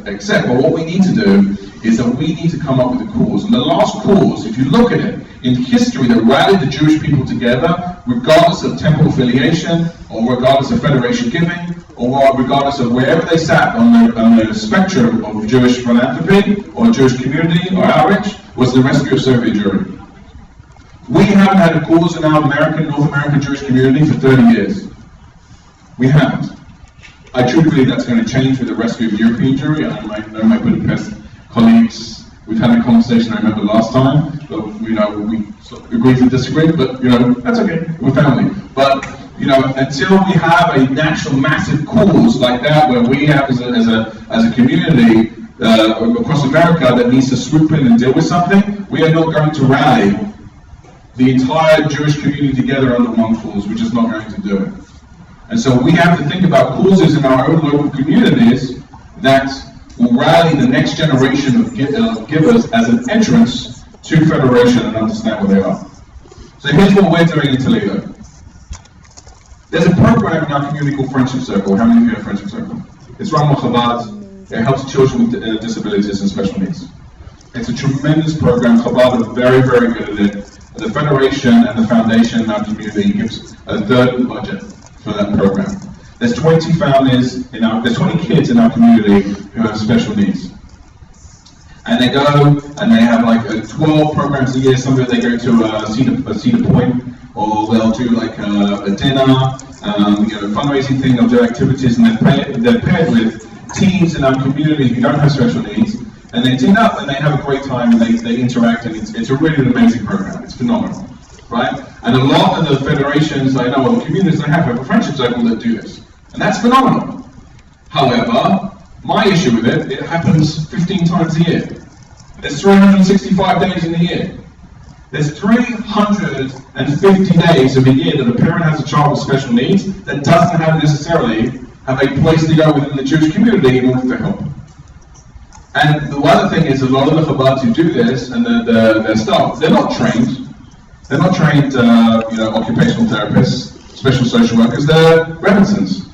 except, but what we need to do is that we need to come up with a cause. And the last cause, if you look at it, in history that rallied the Jewish people together, regardless of temple affiliation, or regardless of Federation giving, or regardless of wherever they sat on the spectrum of Jewish philanthropy, or Jewish community, or outreach, was the rescue of Soviet Jewry. We haven't had a cause in our North American Jewish community for 30 years. We haven't. I truly believe that's going to change with the rescue of European Jewry. I know my Budapest colleagues, we've had a conversation, I remember last time, but we sort of agreed to disagree, but that's okay, we're family. But until we have a national massive cause like that, where we have as a community across America that needs to swoop in and deal with something, we are not going to rally the entire Jewish community together under one cause. We're just not going to do it. And so we have to think about causes in our own local communities that will rally the next generation of givers as an entrance to Federation and understand where they are. So here's what we're doing in Toledo. There's a program in our community called Friendship Circle. How many of you have Friendship Circle? It's run by Chabad. It helps children with disabilities and special needs. It's a tremendous program. Chabad are very, very good at it. The Federation and the Foundation in our community gives a third of the budget for that program. There's 20 families there's 20 kids in our community who have special needs. And they go and they have like 12 programs a year. Some of it they go to Cedar Point, or they'll do like a dinner, fundraising thing, they'll do activities, and they're paired with teens in our community who don't have special needs, and they team up and they have a great time and they interact, and it's a really amazing program. It's phenomenal. Right? And a lot of the federations I know, or the communities I have a friendship circle that do this. And that's phenomenal. However, my issue with it happens 15 times a year. There's 365 days in the year. There's 350 days of a year that a parent has a child with special needs that doesn't necessarily have a place to go within the Jewish community in order to help. And the other thing is, a lot of the Chabad who do this, and their staff, they're not trained. They're not trained, occupational therapists, special social workers. They're Rebbitzins,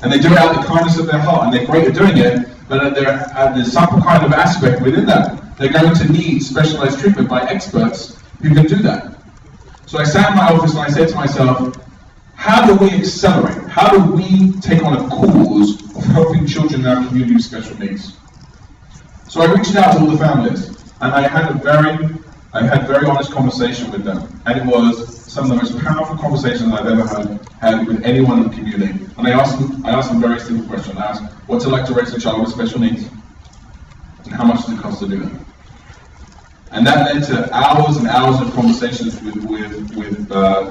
and they do it out of the kindness of their heart, and they're great at doing it. But there's some kind of aspect within that. They're going to need specialized treatment by experts who can do that. So I sat in my office and I said to myself, how do we accelerate? How do we take on a cause of helping children in our community with special needs? So I reached out to all the families, and I had very honest conversation with them, and it was some of the most powerful conversations I've ever had with anyone in the community. And I asked them a very simple question. I asked, what's it like to raise a child with special needs? And how much does it cost to do that? And that led to hours and hours of conversations with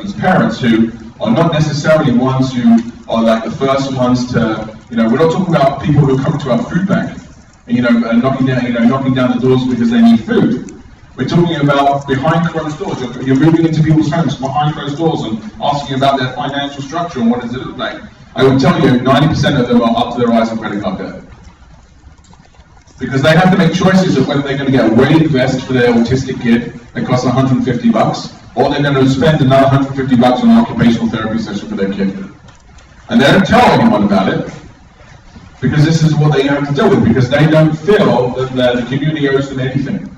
these parents who are not necessarily ones who are like the first ones to, we're not talking about people who come to our food bank and knocking down the doors because they need food. We're talking about behind closed doors. You're moving into people's homes behind closed doors and asking about their financial structure and what does it look like. I would tell you 90% of them are up to their eyes in credit card debt. Because they have to make choices of whether they're going to get a wedding vest for their autistic kid that costs $150, or they're going to spend another $150 on an occupational therapy session for their kid. And they don't tell anyone about it, because this is what they have to deal with, because they don't feel that the community owes them anything.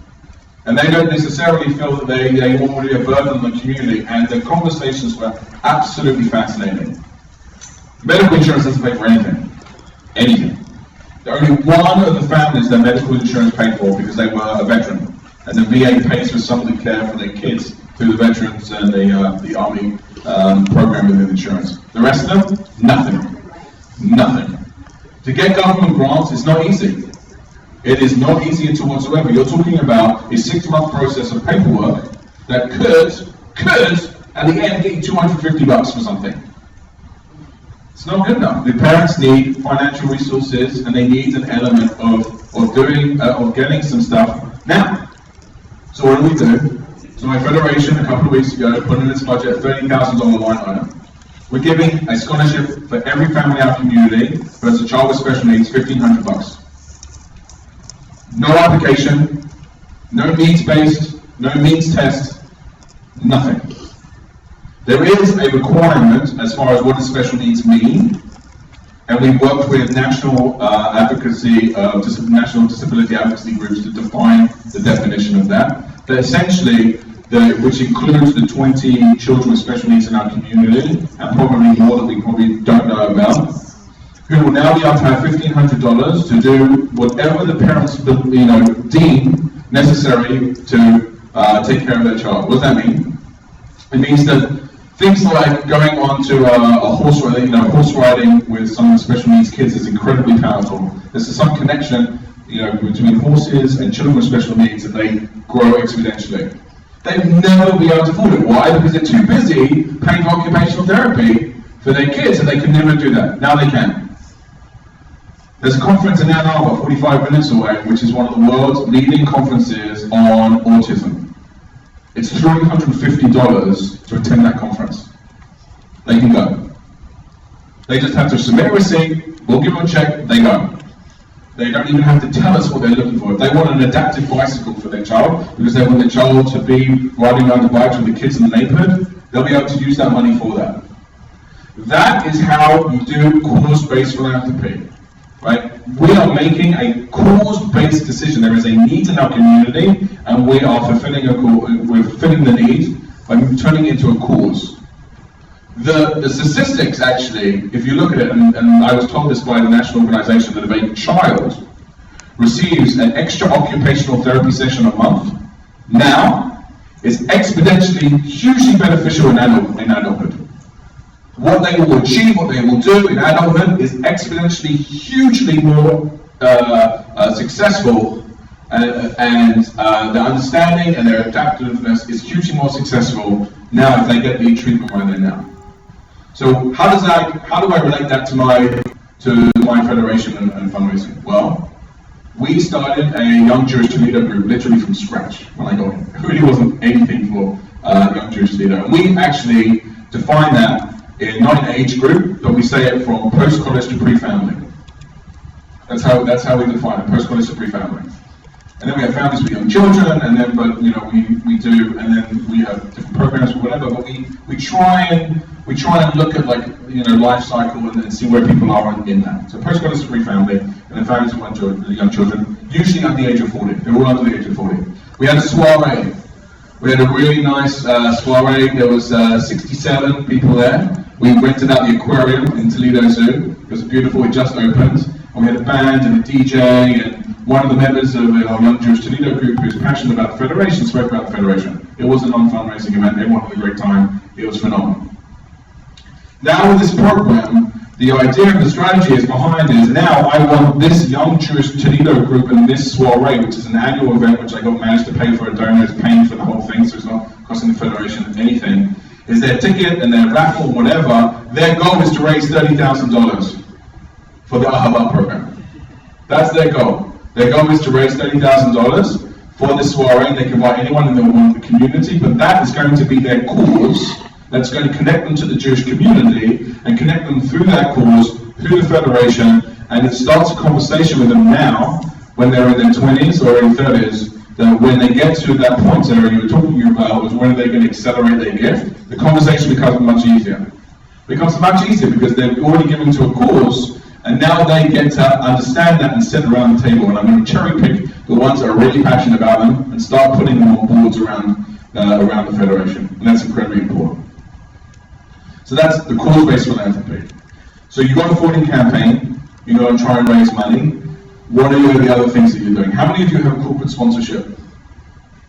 And they don't necessarily feel that they want to be a burden on the community, and the conversations were absolutely fascinating. Medical insurance doesn't pay for anything. Anything. Only one of the families their medical insurance paid for because they were a veteran. And the VA pays for some of the care for their kids through the veterans and the Army program within insurance. The rest of them, nothing. Nothing. To get government grants is not easy. It is not easy at all whatsoever. You're talking about a 6-month process of paperwork that could, at the end, get you $250 for something. It's not good enough. The parents need financial resources, and they need an element of getting some stuff now. So what do? So my federation, a couple of weeks ago, put in its budget a $30,000 line item. We're giving a scholarship for every family in our community who has a child with special needs, $1,500. No application, no needs-based, no means test, nothing. There is a requirement as far as what does special needs mean, and we've worked with national national disability advocacy groups to define the definition of that. But essentially, which includes the 20 children with special needs in our community, and probably more that we probably don't know about, who will now be able to have $1,500 to do whatever the parents deem necessary to take care of their child. What does that mean? It means that things like going on to a horse riding, horse riding with some of the special needs kids is incredibly powerful. There's some connection, between horses and children with special needs, and they grow exponentially. They'd never be able to afford it. Why? Because they're too busy paying for occupational therapy for their kids, and they can never do that. Now they can. There's a conference in Ann Arbor, 45 minutes away, which is one of the world's leading conferences on autism. It's $350 to attend that conference. They can go. They just have to submit a receipt, we'll give them a check, they go. They don't even have to tell us what they're looking for. If they want an adaptive bicycle for their child, because they want their child to be riding around the bikes with the kids in the neighborhood, they'll be able to use that money for that. That is how you do cause-based philanthropy. Right? We are making a cause-based decision. There is a need in our community, and we are fulfilling the need by turning it into a cause. The statistics, actually, if you look at it, and I was told this by the national organization, that if a child receives an extra occupational therapy session a month, now is exponentially hugely beneficial in adulthood. What they will achieve, what they will do in adulthood is exponentially, hugely more successful, and their understanding and their adaptiveness is hugely more successful now if they get the treatment right there now. So how do I relate that to my federation and fundraising? Well, we started a Young Jewish Toledo group literally from scratch when I got in. It really wasn't anything for Young Jewish Toledo. And we actually defined that not an age group, but we say it from post-college to pre-family. That's how we define it, post-college to pre-family. And then we have families with young children, and then we do, and then we have different programs or whatever. But we try and look at life cycle and see where people are in that. So post-college to pre-family, and then families with young children, usually under the age of 40. They're all under the age of 40. We had a soiree. We had a really nice soiree. There was 67 people there. We rented out the aquarium in Toledo Zoo. It was beautiful. It just opened. And we had a band and a DJ, and one of the members of our Young Jewish Toledo group who's passionate about the Federation spoke about the Federation. It was a non-fundraising event. Everyone had a great time. It was phenomenal. Now with this program, the idea of the strategy is behind is now I want this Young Jewish Toledo group and this soiree, which is an annual event which I got managed to pay for, a donor is paying for the whole thing, so it's not costing the Federation anything, is their ticket and their raffle, whatever. Their goal is to raise $30,000 for the Ahava program. That's their goal. Their goal is to raise $30,000 for this soiree. They can invite anyone in the community, but that is going to be their cause. That's going to connect them to the Jewish community and connect them through that cause, through the Federation, and it starts a conversation with them now, when they're in their 20s or in 30s, that when they get to that point, Sarah, you were talking about, was when are they going to accelerate their gift, the conversation becomes much easier. It becomes much easier because they've already given to a cause, and now they get to understand that and sit around the table, and I'm going to cherry pick the ones that are really passionate about them and start putting them on boards around the Federation, and that's incredibly important. So that's the cause-based philanthropy. So you've got a forwarding campaign, you're going to try and raise money. What are the other things that you're doing? How many of you have corporate sponsorship?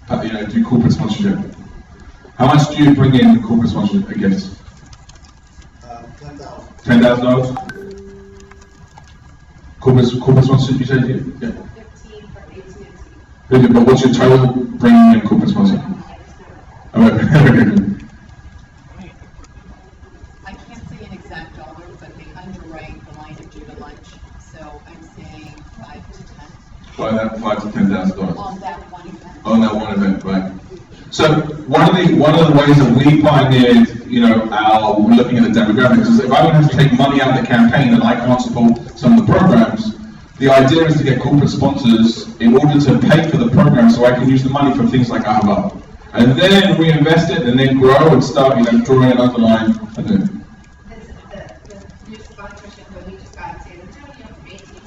Do corporate sponsorship? How much do you bring in corporate sponsorship gifts? $10,000? Corporate sponsorship, you said? Yeah. 15 for AT&T. Really, but what's your total bringing in corporate sponsorship? I can't say an exact dollar, but they underwrite the line of Judah lunch, so I'm saying 5 to 10. $5,000 to $10,000. On that one event. On that one event, right? So one of the ways that we pioneered, our looking at the demographics is if I would have to take money out of the campaign and I can't support some of the programs, the idea is to get corporate sponsors in order to pay for the program so I can use the money for things like Ahava. And then reinvest it and then grow and start, drawing another line. And then. The new sponsorship that we just got in San Antonio from AT&T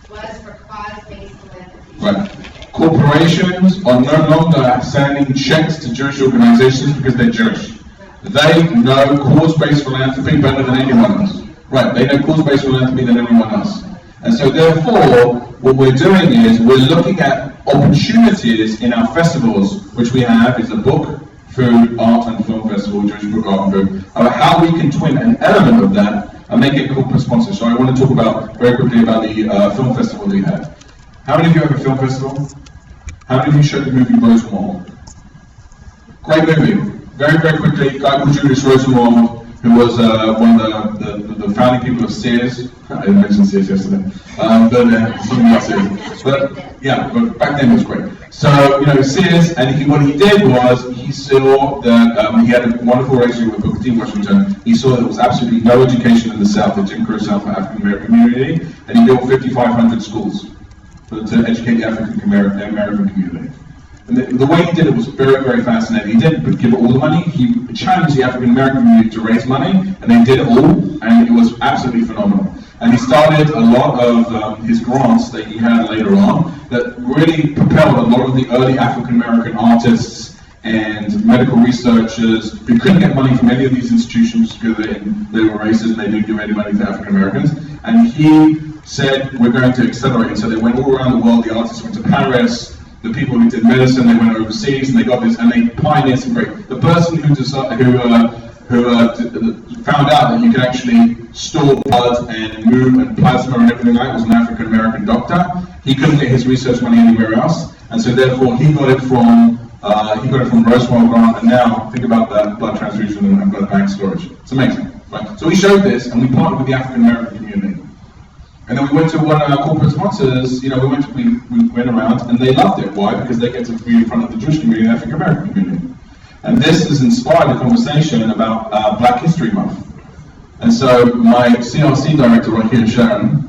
was for cause-based philanthropy. Right. Corporations are no longer sending checks to Jewish organizations because they're Jewish. They know cause-based philanthropy better than anyone else. Right, they know cause-based philanthropy than anyone else. And so therefore, what we're doing is we're looking at opportunities in our festivals, which we have is a book, food, art and film festival, Jewish book, art and food, about how we can twin an element of that and make it corporate sponsor. So I want to talk very quickly about the film festival we had. How many of you have a film festival? How many of you showed the movie Rosenwald? Great movie. Very, very quickly, a guy called Julius Rosenwald, who was one of the founding people of Sears. I mentioned Sears yesterday, but something else Sears. But yeah, but back then it was great. So Sears, and what he did was he saw that he had a wonderful relationship with Booker T. Washington. He saw that there was absolutely no education in the South, the Jim Crow South African American community, and he built 5,500 schools to educate the African American community. And the way he did it was very, very fascinating. He didn't give all the money, he challenged the African American community to raise money, and they did it all, and it was absolutely phenomenal. And he started a lot of his grants that he had later on that really propelled a lot of the early African American artists and medical researchers who couldn't get money from any of these institutions because they were racist and they didn't give any money to African Americans. And he said, we're going to accelerate. And so they went all around the world. The artists went to Paris. The people who did medicine, they went overseas, and they got this, and they pioneered some great. The person who found out that you could actually store blood and move and plasma and everything like that was an African American doctor. He couldn't get his research money anywhere else, and so therefore he got it from Rosemont grant. And now think about that blood transfusion and blood bank storage. It's amazing, right? So we showed this, and we partnered with the African American community. And then we went to one of our corporate sponsors, we went around and they loved it. Why? Because they get to be in front of the Jewish community and the African American community. And this has inspired a conversation about Black History Month. And so my CRC director right here, Sharon,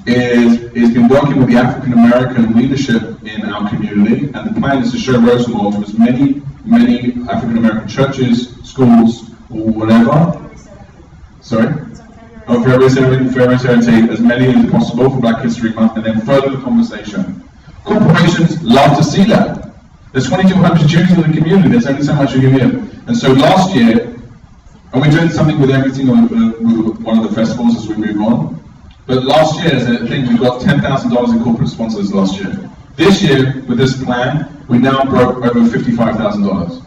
has been working with the African American leadership in our community, and the plan is to show Rosenwald to as many African American churches, schools, or whatever. Sorry? February 17th, as many as possible for Black History Month, and then further the conversation. Corporations love to see that. There's 2,200 Jews in the community, there's only so much you can give. And so last year, and we're doing something with everything on one of the festivals as we move on, but last year, as a thing, we got $10,000 in corporate sponsors last year. This year, with this plan, we now broke over $55,000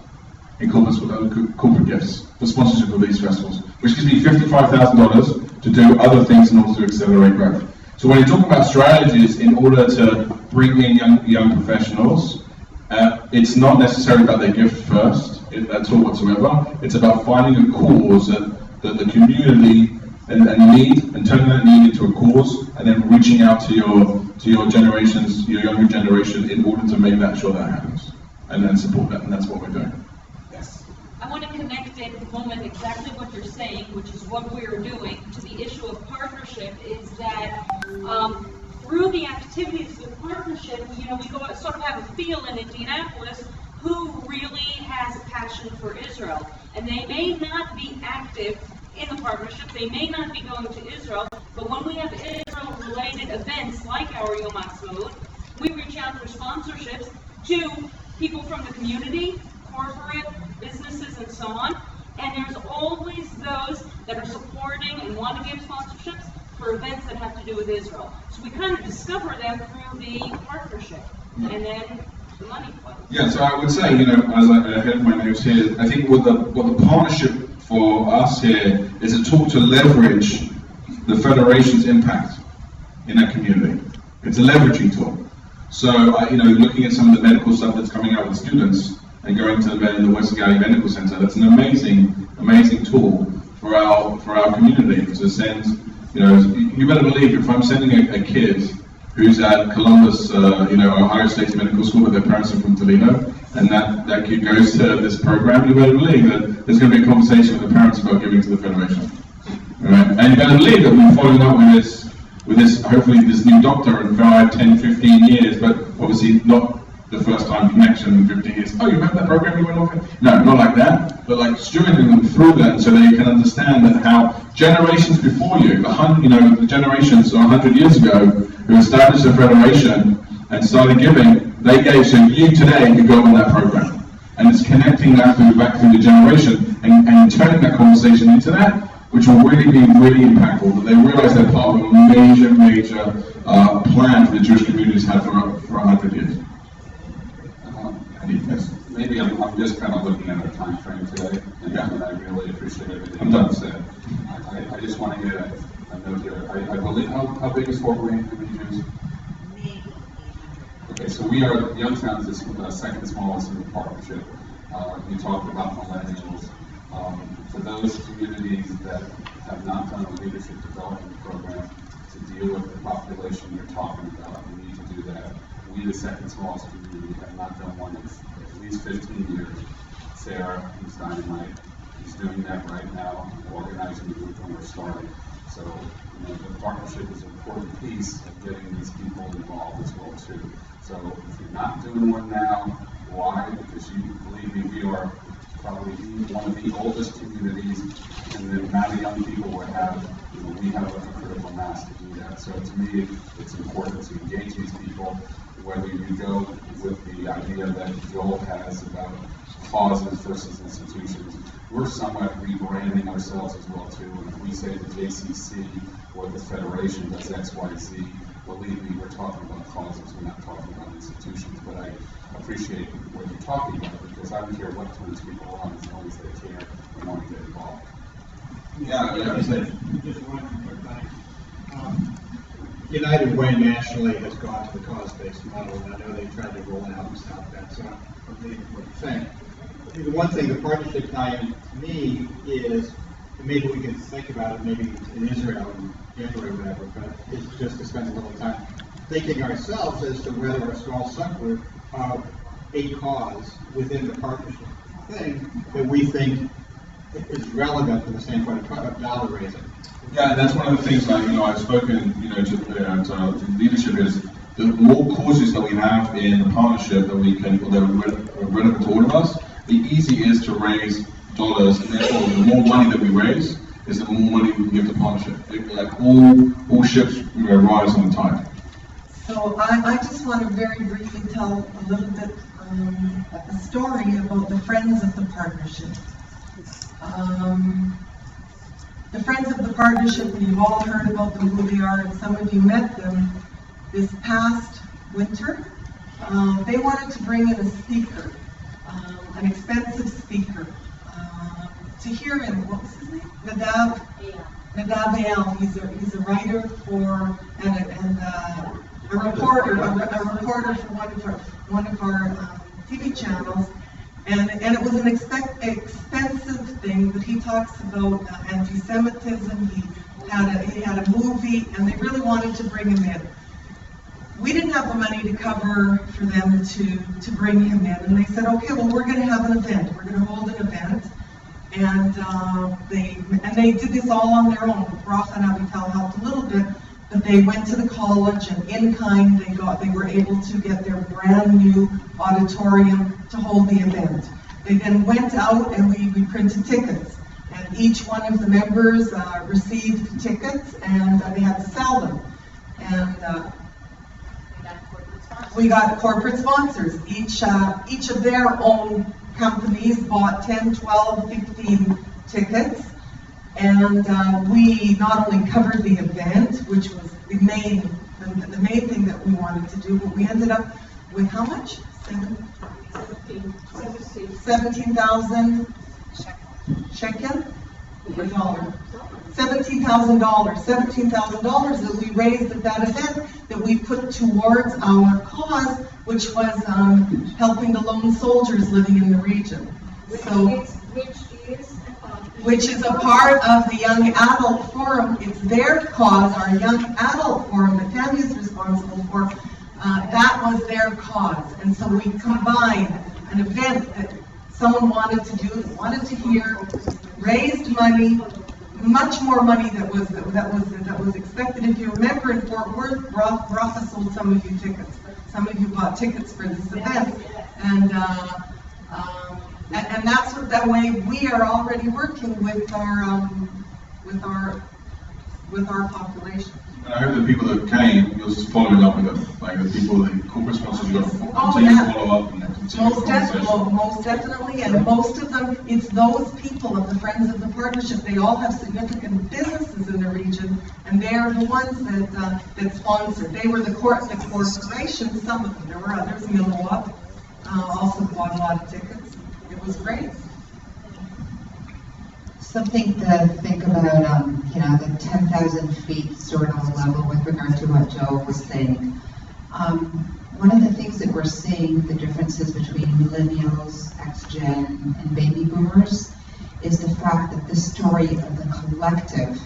in corporate gifts for sponsorship of these festivals, which gives me $55,000 to do other things in order to accelerate growth. So when you talk about strategies in order to bring in young professionals, it's not necessarily about their gift first, at all whatsoever. It's about finding a cause that the community and need, and turning that need into a cause, and then reaching out to your generations, your younger generation, in order to make that sure that happens, and then support that, and that's what we're doing. I want to connect at the moment exactly what you're saying, which is what we're doing, to the issue of partnership, is that through the activities of partnership, we go sort of have a feel in Indianapolis who really has a passion for Israel. And they may not be active in the partnership, they may not be going to Israel, but when we have Israel-related events like our Yom HaTzmaut, we reach out for sponsorships to people from the community, corporate, businesses, and so on. And there's always those that are supporting and want to give sponsorships for events that have to do with Israel. So we kind of discover them through the partnership, and then the money flows. Yeah, so I would say, as I have my notes here, I think what the partnership for us here is a tool to leverage the Federation's impact in that community. It's a leveraging tool. So, looking at some of the medical stuff that's coming out with students and going to the Western Valley Medical Center, that's an amazing tool for our community to send. You better believe if I'm sending a kid who's at Columbus, Ohio State Medical School, but their parents are from Toledo, and that kid goes to this program, you better believe that there's going to be a conversation with the parents about giving to the Federation. All right? And you better believe that we're following up with this, hopefully this new doctor in 5, 10, 15 years, but obviously not the first time connection in 15 years. Oh, you remember that program you went off in? No, not like that, but like stewarding them through that so they can understand that how generations before you, the generations 100 years ago who established the Federation and started giving, they gave, so you today could go on that program. And it's connecting that back through the generation and turning that conversation into that, which will really be really impactful, that they realize they're part of a major plan for the Jewish communities had for 100 years. Maybe I'm just kind of looking at our time frame today, and I really appreciate everything you said. I just want to get a note here. I believe, how big is Fort Wayne community Jews? Okay, so we are, Youngstown is the second smallest in the partnership. You talked about millennials. For those communities that have not done a leadership development program to deal with the population you're talking about, we need to do that. We, the second smallest community, have not done one in at least 15 years. Sarah, who's dynamite, is doing that right now, organizing the group when we're starting. So, the partnership is an important piece of getting these people involved as well too. So, if you're not doing one now, why? Because believe me, we are probably one of the oldest communities, and the amount of young people we have a critical mass to do that. So to me, it's important to engage these people, whether you go with the idea that Joel has about causes versus institutions. We're somewhat rebranding ourselves as well too. And if we say the JCC or the Federation does X, Y, Z, believe me, we're talking about causes, we're not talking about institutions. But I appreciate what you're talking about, because I don't care what turns people on as long as they care and want to get involved. Just one quick thing. United Way nationally has gone to the cause-based model, and I know they tried to roll it out in South Bend, so I'm reading what you're saying. The one thing the partnership tie-in to me is, and maybe we can think about it maybe in Israel and January or whatever, but it's just to spend a little time thinking ourselves as to whether a small subgroup of a cause within the partnership thing that we think is relevant from the standpoint of dollar raising. Yeah, and that's one of the things I've spoken to leadership is the more causes that we have in the partnership that are relevant to all of us, the easier it is to raise dollars, and therefore the more money that we raise is the more money we can give to partnership. Like all ships rise on the tide. So I just want to very briefly tell a little bit a story about the Friends of the Partnership. The Friends of the Partnership, you've all heard about them, who they are, and some of you met them this past winter. They wanted to bring in a speaker, an expensive speaker, to hear him. What was his name? Nadav Eyal. He's a writer for and a reporter for one of our TV channels. And it was an expensive thing, but he talks about anti-Semitism. He had a movie, and they really wanted to bring him in. We didn't have the money to cover for them to bring him in, and they said, okay, well, we're going to have an event. We're going to hold an event, and they did this all on their own. Bracha and Avital helped a little bit, but they went to the college, and in kind they were able to get their brand new auditorium to hold the event. They then went out and we printed tickets, and each one of the members received tickets, and they had to sell them. And we got corporate sponsors. Each of their own companies bought 10, 12, 15 tickets. And we not only covered the event, which was the main thing that we wanted to do, but we ended up with how much? 17,000 shekel. $17,000 that we raised at that event that we put towards our cause, which was helping the lone soldiers living in the region. So, which is a part of the Young Adult Forum. It's their cause, our Young Adult Forum that Tammy is responsible for. That was their cause. And so we combined an event that someone wanted to do, wanted to hear, raised money, much more money that was expected. If you remember, in Fort Worth, Rafa sold some of you tickets. Some of you bought tickets for this event, and that's that way we are already working with our population. And I hope the people that came, you'll just follow it up with them, like the people, the corporate sponsors, you're going to continue to follow up and continue the conversation. Most definitely, and most of them, it's those people of the Friends of the Partnership. They all have significant businesses in the region, and they are the ones that sponsored. They were the corporations, some of them. There were others. Milwaukee also bought a lot of tickets. It was great. Something to think about, the 10,000 feet sort of level with regard to what Joe was saying. One of the things that we're seeing, the differences between millennials, X-Gen, and baby boomers, is the fact that the story of the collective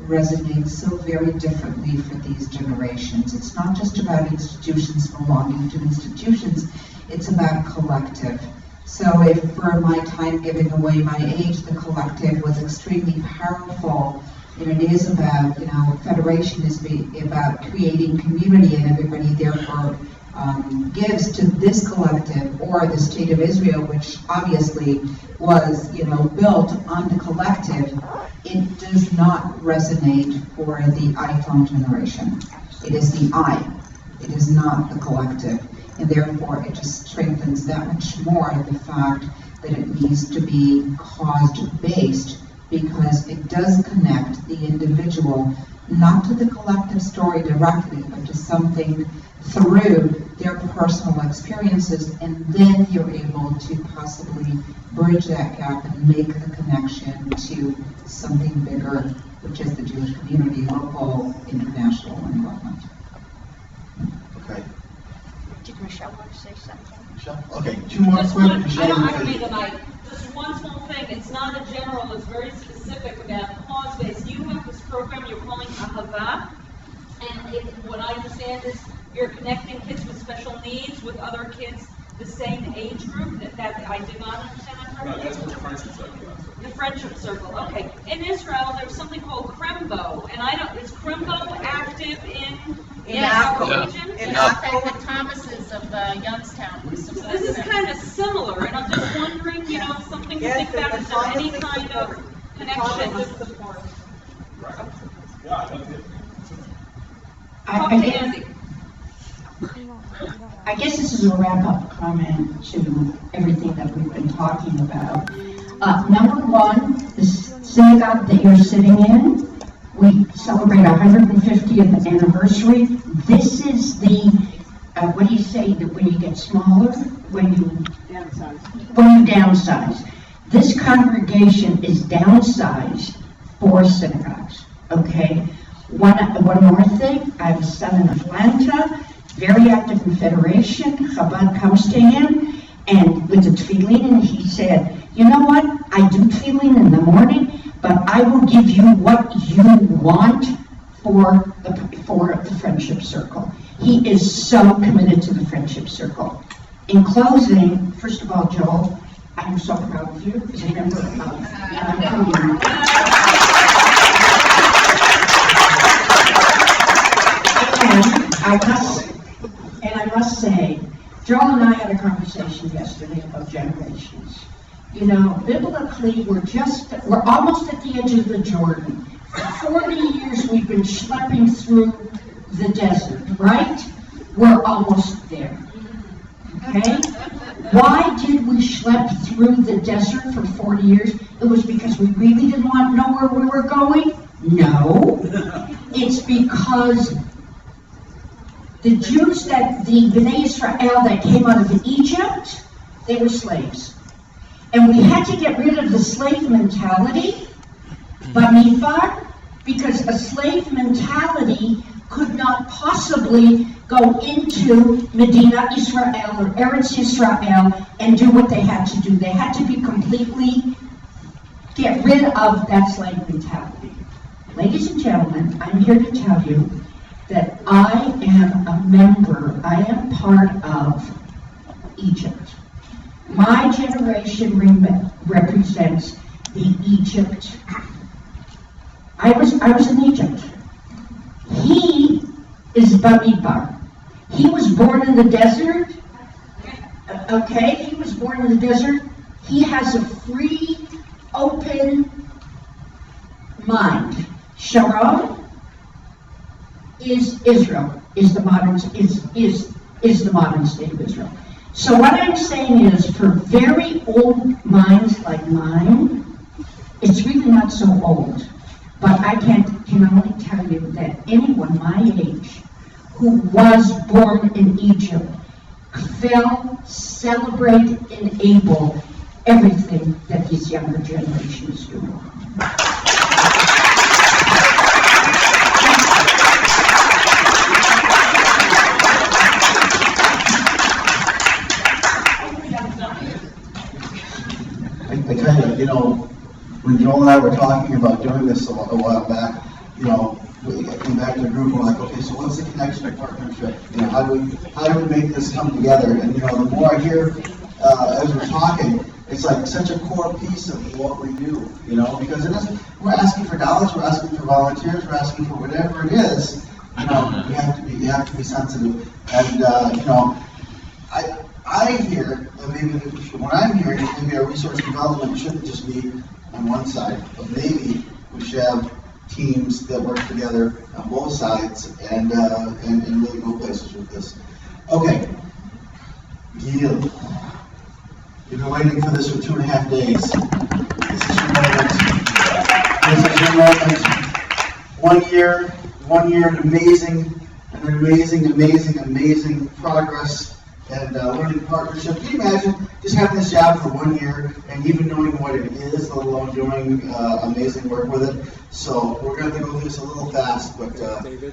resonates so very differently for these generations. It's not just about institutions belonging to institutions, it's about collective. So if for my time giving away my age, the collective was extremely powerful, and it is about, federation is about creating community, and everybody therefore gives to this collective, or the State of Israel, which obviously was, built on the collective. It does not resonate for the iPhone generation. It is the I. It is not the collective. And therefore, it just strengthens that much more the fact that it needs to be cause-based, because it does connect the individual, not to the collective story directly, but to something through their personal experiences, and then you're able to possibly bridge that gap and make the connection to something bigger, which is the Jewish community, local, international, and whatnot. Okay. Did Michelle want to say something? Michelle? Okay, two more Just quick. one, Michelle, I don't you have to finish. be tonight. Just one small thing. It's not a general, it's very specific about cause-based. You have this program you're calling Ahava, and what I understand is you're connecting kids with special needs with other kids the same age group. That I did not understand that correctly. No, that's what the friendship circle is. The friendship circle. Okay. In Israel, there's something called Krembo, and is Krembo active in our region? It's like the Thomases of Youngstown. So this is kind of similar, and I'm just wondering, something to think about. Is there any kind of connection? I guess this is a wrap-up comment to everything that we've been talking about. Number one, the synagogue that you're sitting in, we celebrate our 150th anniversary. This is the, what do you say, that when you get smaller, when you downsize. This congregation is downsized for synagogues, okay? One more thing, I have a son in Atlanta, very active in Federation. Chabad comes to him and with the tefillin, and he said, you know what, I do tefillin in the morning, but I will give you what you want for the friendship circle. He is so committed to the friendship circle. In closing, first of all, Joel, I'm so proud of you as a member of community. And I must say, Joel and I had a conversation yesterday about generations. Biblically, we're almost at the edge of the Jordan. For 40 years we've been schlepping through the desert, right? We're almost there. Okay? Why did we schlep through the desert for 40 years? It was because we really didn't want to know where we were going? No. It's because the Jews the Bnei Israel that came out of Egypt, they were slaves. And we had to get rid of the slave mentality Bamifar, because a slave mentality could not possibly go into Medina Israel or Eretz Israel and do what they had to do. They had to be completely, get rid of that slave mentality. Ladies and gentlemen, I'm here to tell you that I am a member, I am part of Egypt. My generation represents the Egypt. I was in Egypt. He is Bamidbar. He was born in the desert. Okay, he was born in the desert. He has a free, open mind. Sharon is Israel, is the modern state of Israel. So what I'm saying is, for very old minds like mine, it's really not so old. But I can only tell you that anyone my age who was born in Egypt felt, celebrate, enable everything that these younger generations do. I kind of, when Joel and I were talking about doing this a while back, we came back to the group and we're like, okay, so what's the connection or partnership? How do we make this come together? And the more I hear as we're talking, it's like such a core piece of what we do, because it is, we're asking for dollars, we're asking for volunteers, we're asking for whatever it is. You have to be sensitive. And I hear that maybe what I'm hearing is maybe our resource development shouldn't just be on one side, but maybe we should have teams that work together on both sides and really go places with this. Okay, Gil, you've been waiting for this for 2.5 days. This is your moment. This is your moment. 1 year of amazing progress and learning partnership. Can you imagine just having this job for 1 year and even knowing what it is, let alone doing amazing work with it? So we're going to go through this a little fast, but David,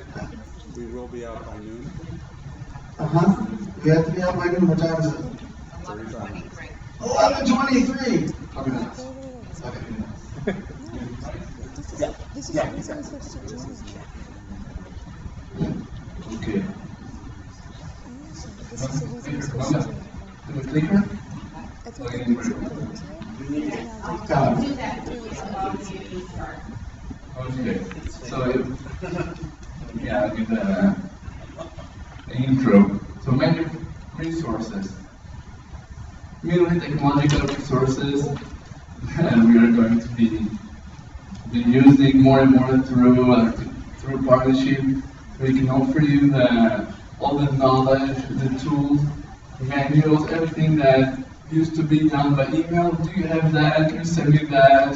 we will be out by noon. We have to be out by noon. What time is it? 11:23. Okay. Okay. Do a clicker? Okay. So, yeah, I'll give an intro. So, many resources. Mainly technological resources, and we are going to be using more and more through partnership. We can offer you all the knowledge, the tools, manuals, everything that used to be done by email. Do you have that? Can you send me that?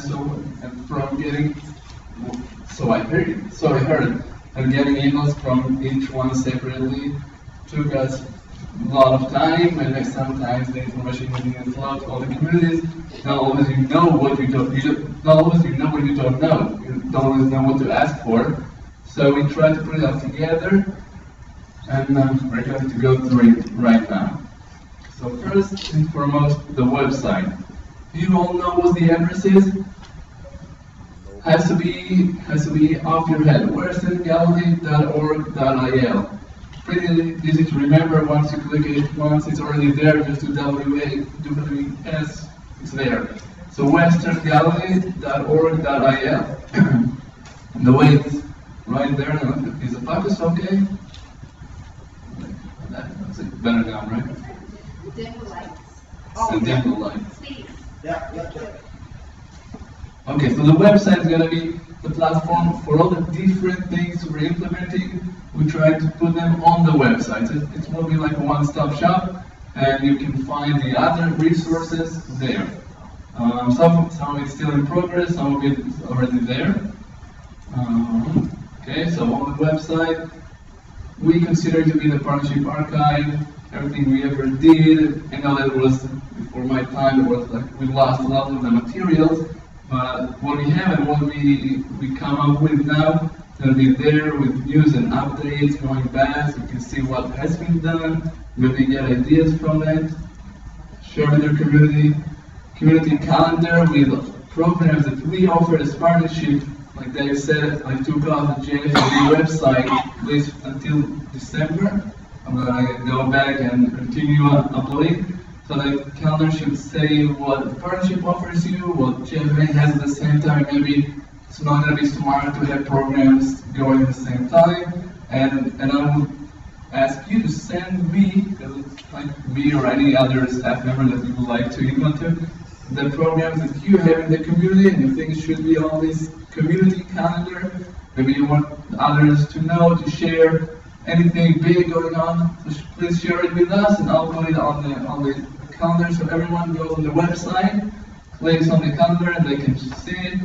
So I heard, and getting emails from each one separately took us a lot of time, and sometimes the information didn't flow to all the communities. Not always you know what you don't know. You don't always know what to ask for. So we try to put it all together, and we're going to go through it right now. So first and foremost, the website. You all know what the address is? Has to be off your head. westerngallery.org.il. Pretty easy to remember. Once you click it, once it's already there, just do WS, it's there. So westerngallery.org.il. And the way it's right there, is the focus okay? That's better now, right? Dim the lights. And dim the lights. Please. Yeah. Okay, so the website is going to be the platform for all the different things we're implementing. We try to put them on the website. It will be like a one-stop shop, and you can find the other resources there. Some of it's still in progress, some of it is already there. Okay, so on the website, we consider it to be the partnership archive, everything we ever did. I know that was before my time, we lost a lot of the materials, But what we have and what we come up with now, gonna be there with news and updates going back, so you can see what has been done, maybe get ideas from it, share with your community calendar with programs that we offer as partnership. Like Dave said, I took off the JFD website at least until December. I'm gonna go back and continue uploading. So the calendar should say what the partnership offers you, what JFA has at the same time. Maybe it's not gonna be smart to have programs going at the same time. And I would ask you to send me, like me or any other staff member that you would like to email to, the programs that you have in the community and you think should be on this community calendar. Maybe you want others to know, to share anything big going on. So please share it with us, and I'll put it on the calendar so everyone goes on the website, clicks on the calendar, and they can see it.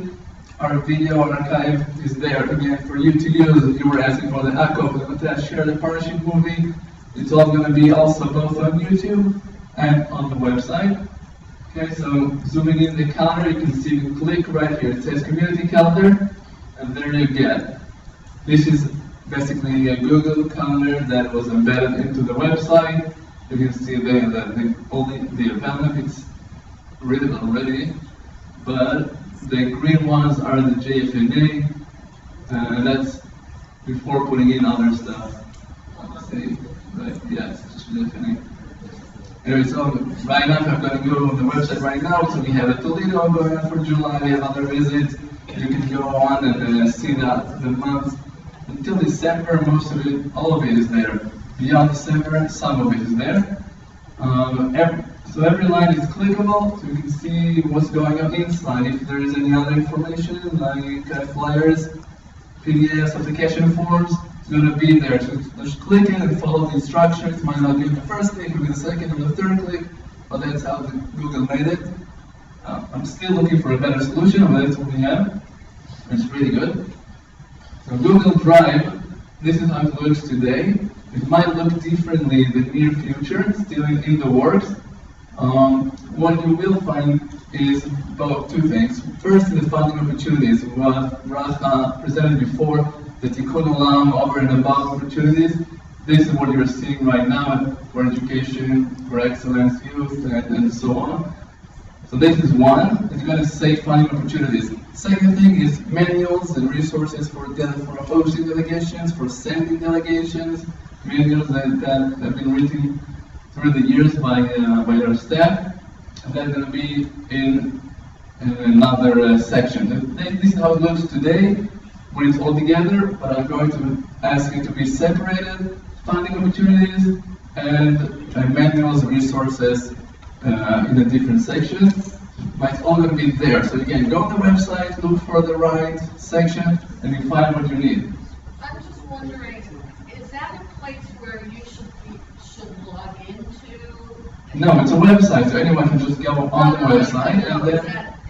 Our video archive is there again for you to use. If you were asking for the ACO, but share the partnership movie. It's all going to be also both on YouTube and on the website. Okay, so zooming in the calendar, you can see, you click right here. It says community calendar, and there you get. This is basically a Google calendar that was embedded into the website. You can see only the event it's written already, but the green ones are the JFNA, and that's before putting in other stuff. Let's see, right? Yes, just JFNA. Anyway, so right now, I'm going to go on the website right now. So we have a Toledo going on for July. We have other visits. You can go on and see that the month until December. Most of it, all of it is there. Beyond December, some of it is there. So every line is clickable, so you can see what's going on inside. If there is any other information, like flyers, PDFs, application forms, it's going to be there. So just click it and follow the instructions. It might not be the first click, maybe the second or the third click, but that's how Google made it. I'm still looking for a better solution, but that's what we have. It's really good. So Google Drive, this is how it looks today. It might look differently in the near future, still in the works. What you will find is about two things. First, the funding opportunities. What Rafa presented before, the Tikkun Olam over and above opportunities. This is what you're seeing right now for education, for excellence, youth, and so on. So this is one. It's going to say funding opportunities. Second thing is manuals and resources for hosting delegations, for sending delegations, manuals that have been written through the years by our staff. And that's going to be in another section. This is how it looks today when it's all together, but I'm going to ask it to be separated, funding opportunities and manuals and resources in a different section. But it's all going to be there. So you can go on the website, look for the right section, and you find what you need. I'm just wondering, is that a place where you should log into? No, it's a website, so anyone can just go on the website and then.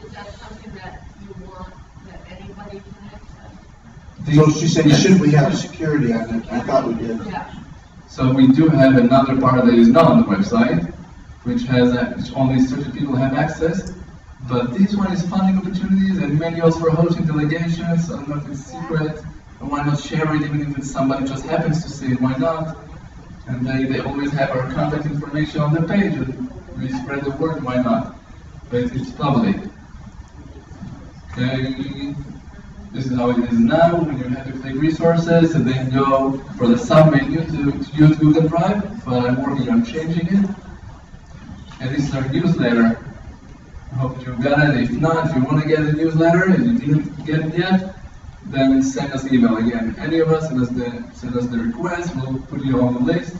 Is that something that you want that anybody can access? So she said, we have security on it? I thought we did. Yeah. So we do have another part that is not on the website, which only certain people have access. But this one is funding opportunities and manuals for hosting delegations. I don't know if it's secret, and why not share it, even if it's somebody just happens to see it, why not? And they always have our contact information on the page, and we spread the word, why not? But it's public. Okay, this is how it is now. When you have to click resources and then go for the sub-menu to use Google Drive, but I'm working on changing it. And this is our newsletter. I hope you got it. If not, if you want to get a newsletter and you didn't get it yet, then send us email again. Any of us, send us the request. We'll put you on the list.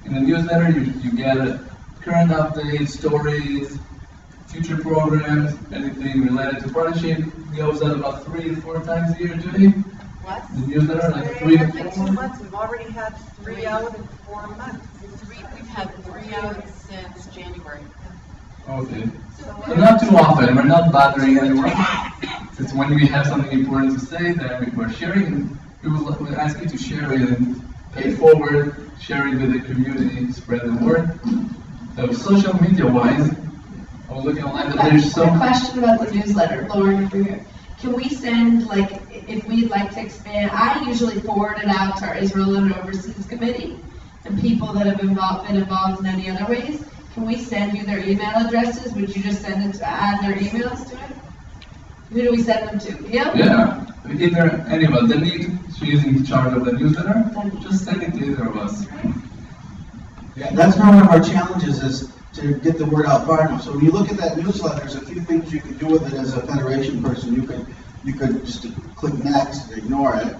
In the newsletter, you get current updates, stories, future programs, anything related to partnership. It goes out about 3 to 4 times a year, Judy. What? The newsletter, like 3 to 4. 2 months. We've already had 3 out in 4 months. We've had 3 out since January. Okay. So not too often. We're not bothering anyone. Since when we have something important to say, then we're sharing, and we will ask you to share it and pay forward, share it with the community, spread the word. So social media-wise, I was looking online, but there's so A question about the newsletter, Lauren, over here. Can we send, like, if we'd like to expand, I usually forward it out to our Israel and Overseas Committee and people that have been involved in any other ways. Can we send you their email addresses? Would you just send it to, add their emails to it? Who do we send them to? You? Yeah, either anyone, Denise, she's in charge of the newsletter, just send it to either of us. Yeah, that's one of our challenges is to get the word out far enough. So when you look at that newsletter, there's a few things you can do with it as a federation person. You could just click next, ignore it,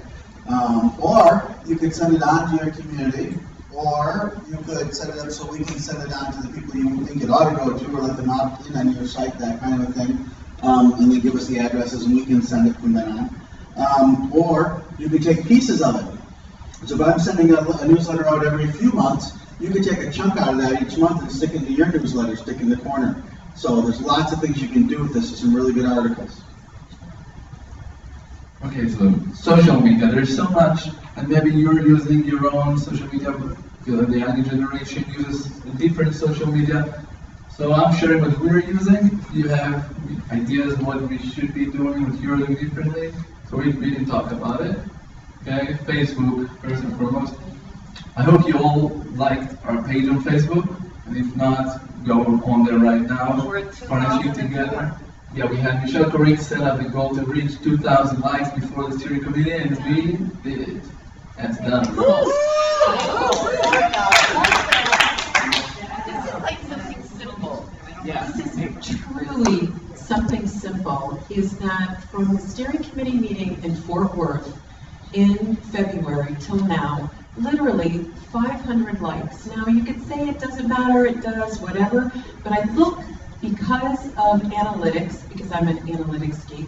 or you could send it on to your community, or you could set it up so we can send it on to the people you think it ought to go to, or let them opt in on your site, that kind of thing, and they give us the addresses and we can send it from then on. Or you could take pieces of it. So if I'm sending a newsletter out every few months, you could take a chunk out of that each month and stick it into your newsletter, stick in the corner. So there's lots of things you can do with this. There's some really good articles. Okay, so social media, there's so much, and maybe you're using your own social media, the younger generation uses different social media. So I'm sharing what we're using. If you have ideas of what we should be doing, what you're doing differently, so we can talk about it. Okay, Facebook, first and foremost. I hope you all liked our page on Facebook, and if not, go on there right now. Partnership together. Yeah, we had Michelle Corrick set up the goal to reach 2,000 likes before the steering committee, and we did it. That's done. This is like something simple. Yeah. This is truly something simple, is that from the steering committee meeting in Fort Worth in February till now, literally 500 likes. Now, you could say it doesn't matter, it does, whatever, but I look, because of analytics, because I'm an analytics geek,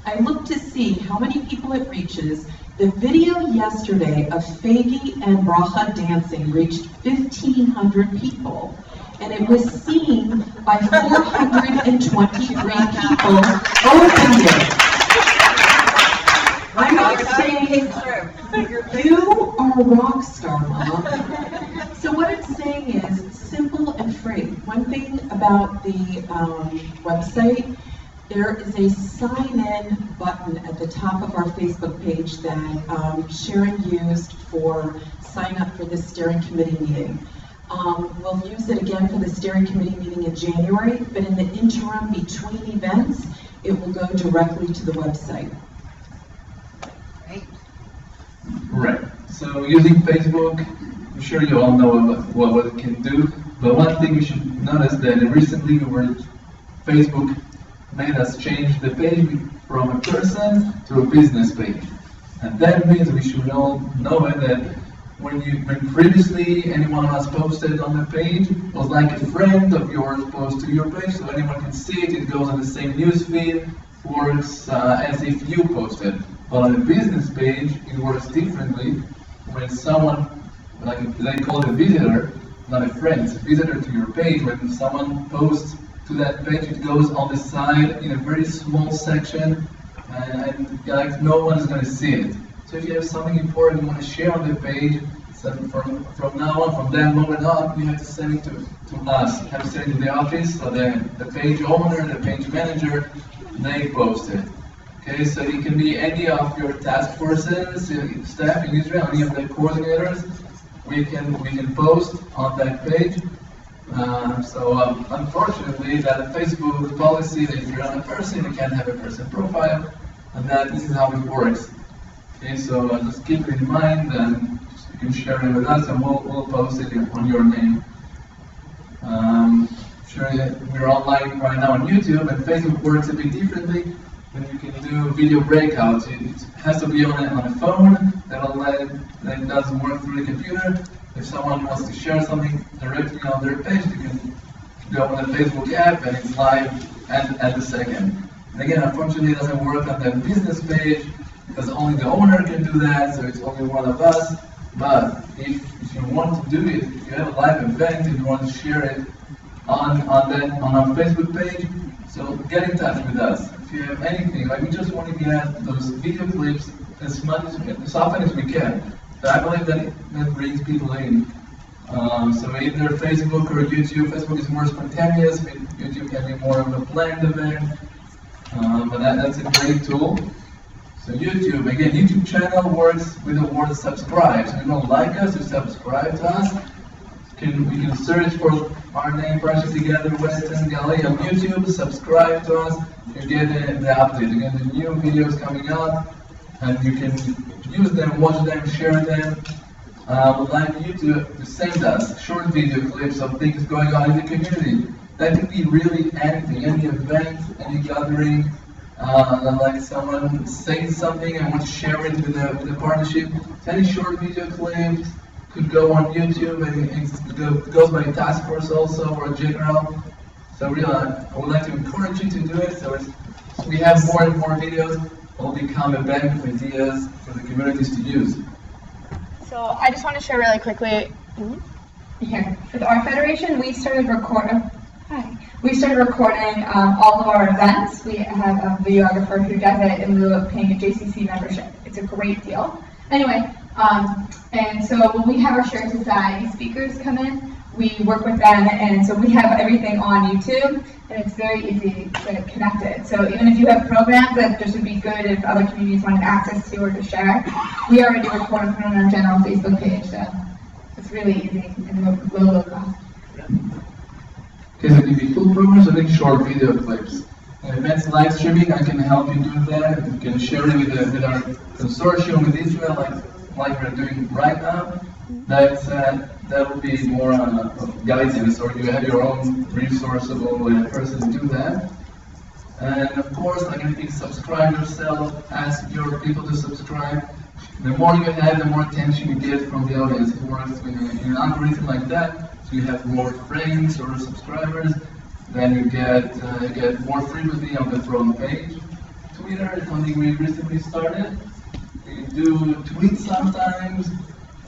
I look to see how many people it reaches. The video yesterday of Fagi and Bracha dancing reached 1,500 people, and it was seen by 423 people openly. I'm not saying you are a rock star, Mom. So what I'm saying is simple and free. One thing about the website, there is a sign-in button at the top of our Facebook page that Sharon used for sign up for the steering committee meeting. We'll use it again for the steering committee meeting in January, but in the interim between events, it will go directly to the website. Right. So using Facebook, I'm sure you all know what it can do, but one thing you should notice that recently Facebook made us change the page from a person to a business page. And that means we should all know it that when previously anyone has posted on the page was like a friend of yours post to your page, so anyone can see it, it goes on the same news feed, works as if you posted. But on a business page, it works differently. When someone, like they call it a visitor, not a friend, it's a visitor to your page. When someone posts to that page, it goes on the side in a very small section, and like no one is going to see it. So if you have something important you want to share on the page, so from now on, from that moment on, you have to send it to us. You have to send it to the office, so the page owner, the page manager, they post it. Okay, so it can be any of your task forces, staff in Israel, any of the coordinators. We can post on that page. Unfortunately, that Facebook policy that if you're not a person, you can't have a person profile, and that this is how it works. Okay, so just keep it in mind, and you can share it with us, and we'll post it on your name. Sure, we're online right now on YouTube, and Facebook works a bit differently. Then you can do video breakouts. It has to be on a phone. That doesn't work through the computer. If someone wants to share something directly on their page, you can go on the Facebook app and it's live at the second. And again, unfortunately, it doesn't work on the business page because only the owner can do that, so it's only one of us. But if you want to do it, if you have a live event and you want to share it on our Facebook page, so get in touch with us. If you have anything, like we just want to get those video clips as often as we can. But I believe that brings people in. So either Facebook or YouTube. Facebook is more spontaneous, but YouTube can be more of a planned event. But that's a great tool. So YouTube, again, YouTube channel works with the word subscribe. So you don't like us, you subscribe to us. We can search for our name, Partnership Together, Western Gallery on YouTube, subscribe to us, you get the update, you get the new videos coming up, and you can use them, watch them, share them. We'd like you to send us short video clips of things going on in the community. That could be really anything, any event, any gathering, like someone saying something and want to share it with the partnership. Any short video clips could go on YouTube, and it goes by task force also, or general. So really, I would like to encourage you to do it. So we have more and more videos, will become event ideas for the communities to use. So I just want to share really quickly. Here, with our federation, we started recording. We started recording all of our events. We have a videographer who does it in lieu of paying a JCC membership. It's a great deal. Anyway, and so when we have our Shared Society speakers come in, we work with them, and so we have everything on YouTube, and it's very easy to connect it. So even if you have programs that just would be good if other communities wanted access to or to share, we already record and put it on our general Facebook page, so it's really easy and low cost. Okay, so if you full programs, I think short video clips. Events live streaming, I can help you do that. You can share it with our consortium with Israel, like we're doing right now. That would be more of guidance, or you have your own resourceable person to do that. And of course, like anything, subscribe yourself, ask your people to subscribe. The more you have, the more attention you get from the audience. It works in an algorithm like that, so you have more friends or subscribers, then you get more frequently on the front page. Twitter is something we recently started. We do tweets sometimes.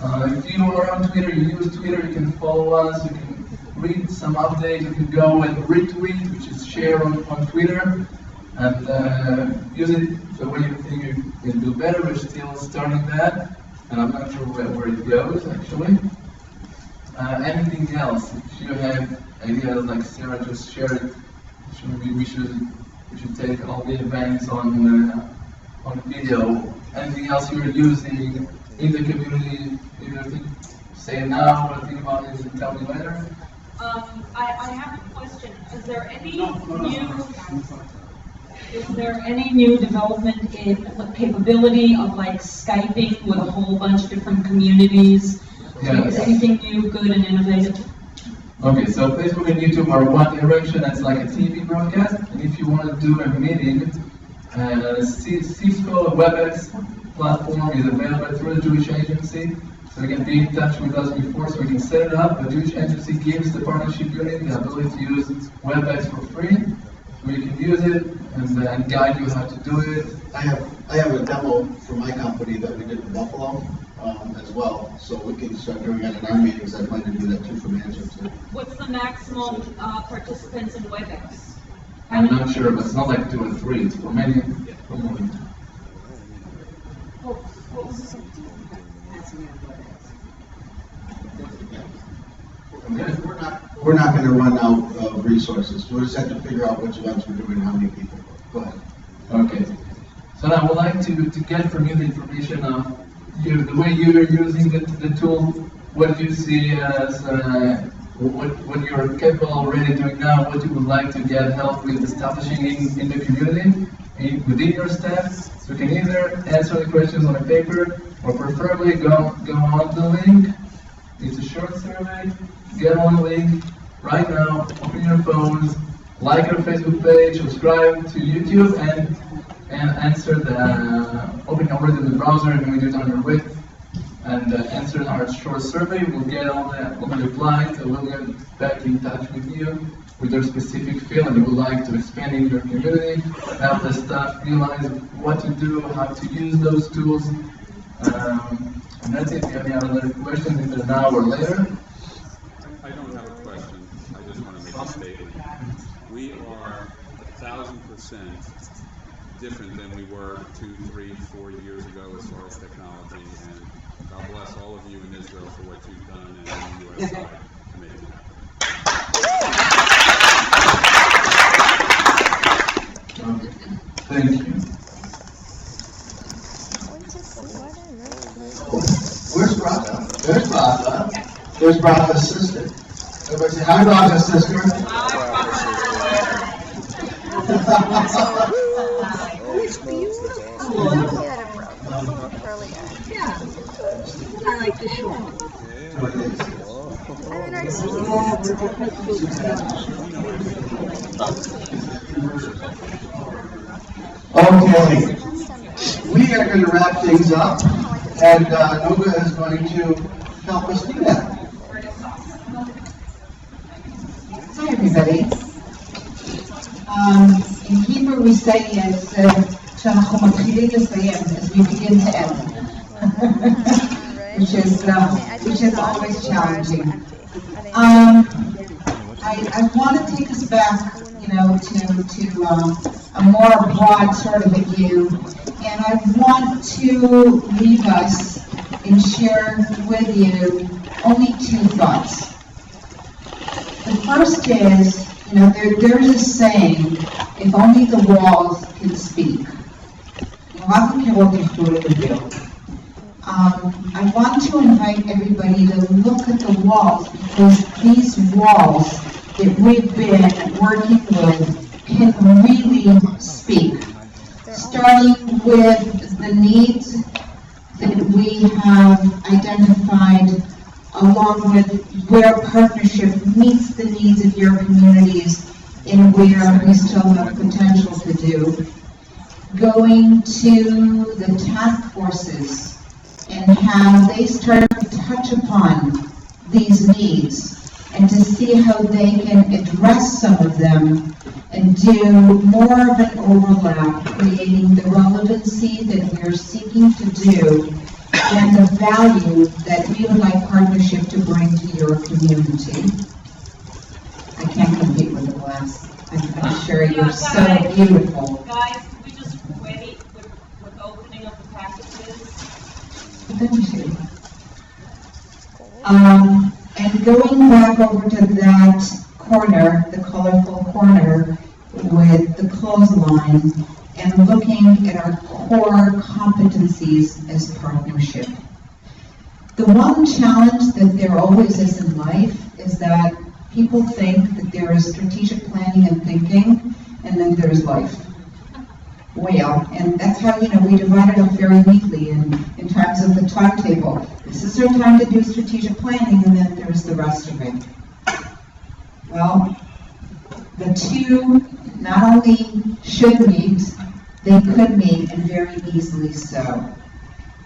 If you are on Twitter, you use Twitter, you can follow us, you can read some updates, you can go and retweet, which is share on Twitter, and use it the way you think you can do better. We're still starting that, and I'm not sure where it goes actually. Anything else? If you have ideas like Sarah just shared, we should take all the events on video. Anything else you're using in the community? Either say it now or think about it and tell me later. I have a question. Is there any new development in the capability of like Skyping with a whole bunch of different communities? Yes. Is anything new, good, and innovative? Okay, so Facebook and YouTube are one direction. That's like a TV broadcast. And if you want to do a meeting, Cisco WebEx platform is available through the Jewish Agency. So you can be in touch with us before, so we can set it up. The Jewish Agency gives the partnership unit the ability to use WebEx for free. So you can use it and guide you how to do it. I have a demo for my company that we did in Buffalo as well, so we can start doing it in our meetings. I plan to do that too for management too. What's the maximum participants in WebEx? I'm not sure, but it's not like 2 or 3. It's for many. What was this? We're not going to run out of resources. We'll just have to figure out which events we're doing and how many people. Go ahead. Okay. So now I would like to get from you the information of the way you're using the tool. What do you see as what you're capable already doing now? What you would like to get help with establishing in the community, within your staff? So you can either answer the questions on a paper, or preferably go on the link. It's a short survey. Get on the link right now. Open your phones, like our Facebook page, subscribe to YouTube, and answer open already the browser and we do it on your web, and answer our short survey. We'll get all the replies, and we'll get back in touch with you with your specific field and you would like to expand in your community, help the staff realize what to do, how to use those tools. And that's it. If you have any other questions, either now or later. I don't have a question. I just want to make a statement. We are 1,000% different than we were 2, 3, 4 years ago as far as technology, and God bless all of you in Israel for what you've done and in the U.S. side to make it happen. Thank you. Where's Rafa? There's Rafa. There's Rafa's sister. Everybody say hi, Rafa's sister. It's beautiful. Yeah. I like the shawl. I'm an Okay. We are going to wrap things up, and Noga is going to help us do that. Hi, everybody. In Hebrew, we say it's שאנחנו מתחילים לסיים, as we begin to end, which is always challenging. I want to take us back, to a more broad sort of a view, and I want to leave us and share with you only two thoughts. The first is, there's a saying, if only the walls can speak. I want to invite everybody to look at the walls, because these walls that we've been working with can really speak. Starting with the needs that we have identified, along with where partnership meets the needs of your communities and where we still have potential to do. Going to the task forces and how they start to touch upon these needs and to see how they can address some of them and do more of an overlap, creating the relevancy that we're seeking to do and the value that we would like partnership to bring to your community. I can't compete with the glass. I'm sure you're so beautiful. Guys, can we just wait with opening of the packages? And going back over to that corner, the colorful corner with the clothesline, and looking at our core competencies as partnership. The one challenge that there always is in life is that people think that there is strategic planning and thinking, and then there's life. Well, and that's how, we divide it up very neatly in terms of the timetable. This is our time to do strategic planning, and then there's the rest of it. Well, the two not only should meet, they could meet, and very easily so.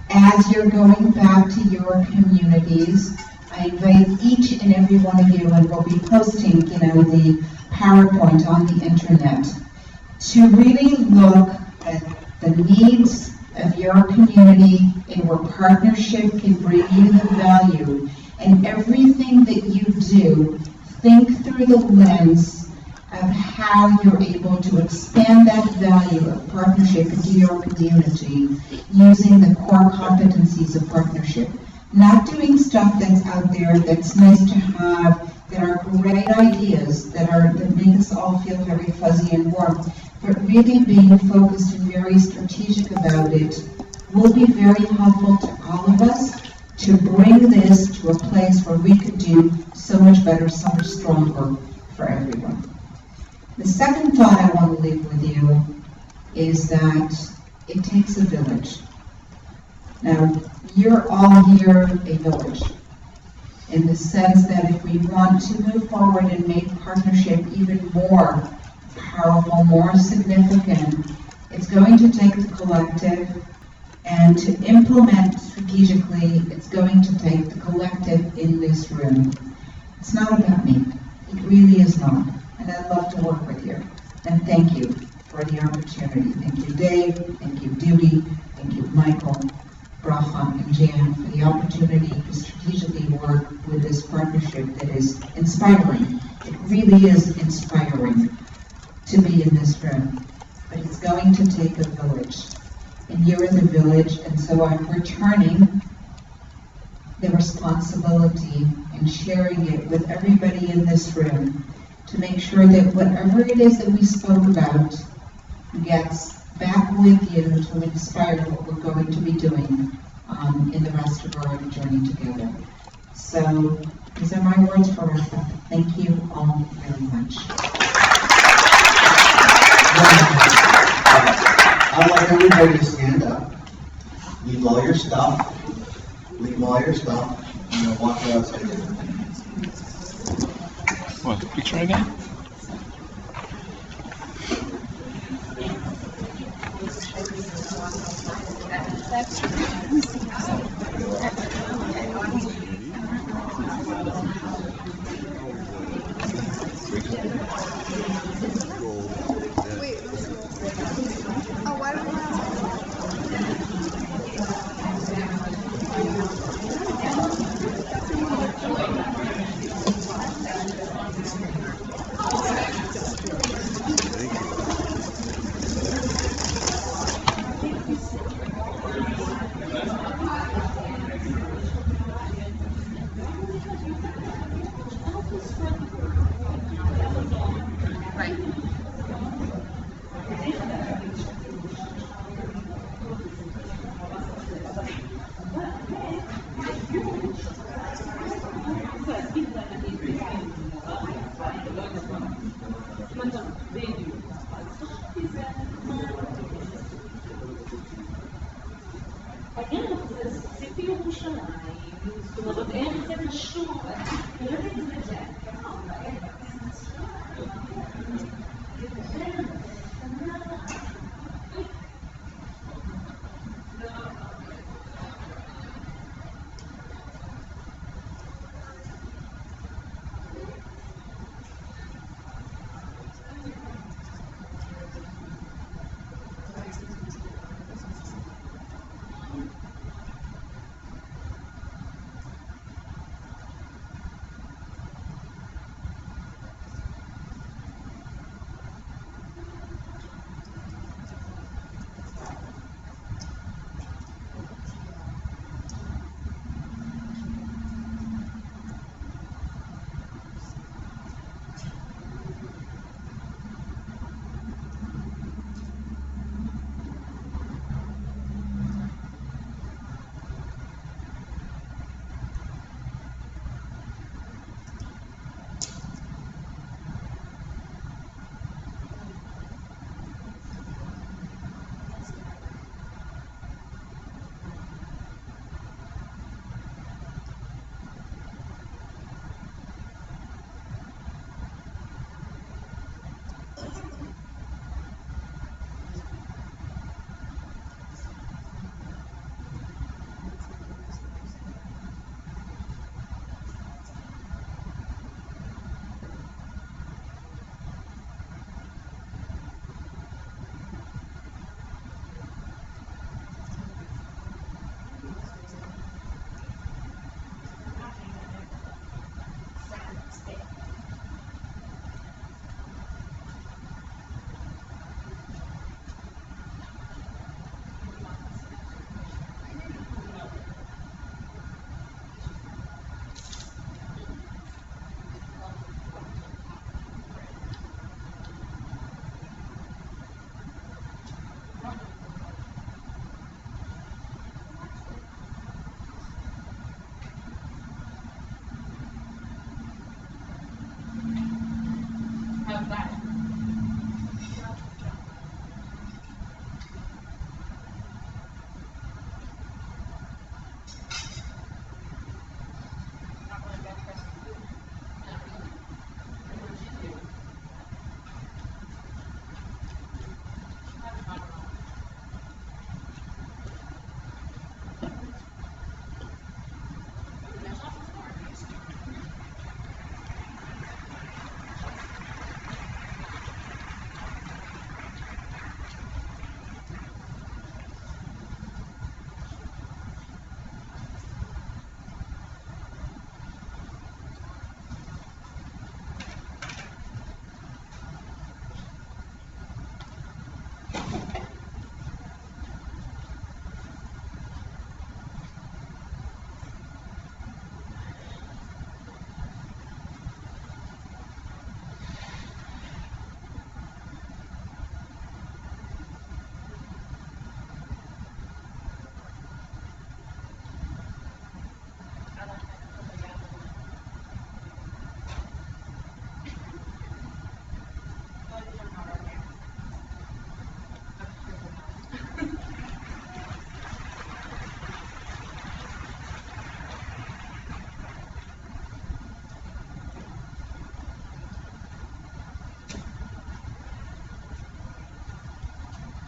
As you're going back to your communities, I invite each and every one of you, and we'll be posting, the PowerPoint on the internet, to really look at the needs of your community and where partnership can bring you the value. And everything that you do, think through the lens of how you're able to expand that value of partnership into your community using the core competencies of partnership. Not doing stuff that's out there that's nice to have, that are great ideas, that make us all feel very fuzzy and warm, but really being focused and very strategic about it will be very helpful to all of us to bring this to a place where we could do so much better, so much stronger for everyone. The second thought I want to leave with you is that it takes a village. Now, you're all here a village, in the sense that if we want to move forward and make partnership even more powerful, more significant, it's going to take the collective, and to implement strategically, it's going to take the collective in this room. It's not about me. It really is not. And I'd love to work with you. And thank you for the opportunity. Thank you, Dave. Thank you, Judy. Thank you, Michael, Bracha, and Jan, for the opportunity to strategically work with this partnership that is inspiring. It really is inspiring to be in this room. But it's going to take a village. And you're in the village, and so I'm returning the responsibility in sharing it with everybody in this room to make sure that whatever it is that we spoke about gets back with you to inspire what we're going to be doing in the rest of our journey together. So these are my words for wrap up. Thank you all very much. I'd like everybody to stand up, leave all your stuff, and walk outside. What, the picture again? Wait, oh, why do we have?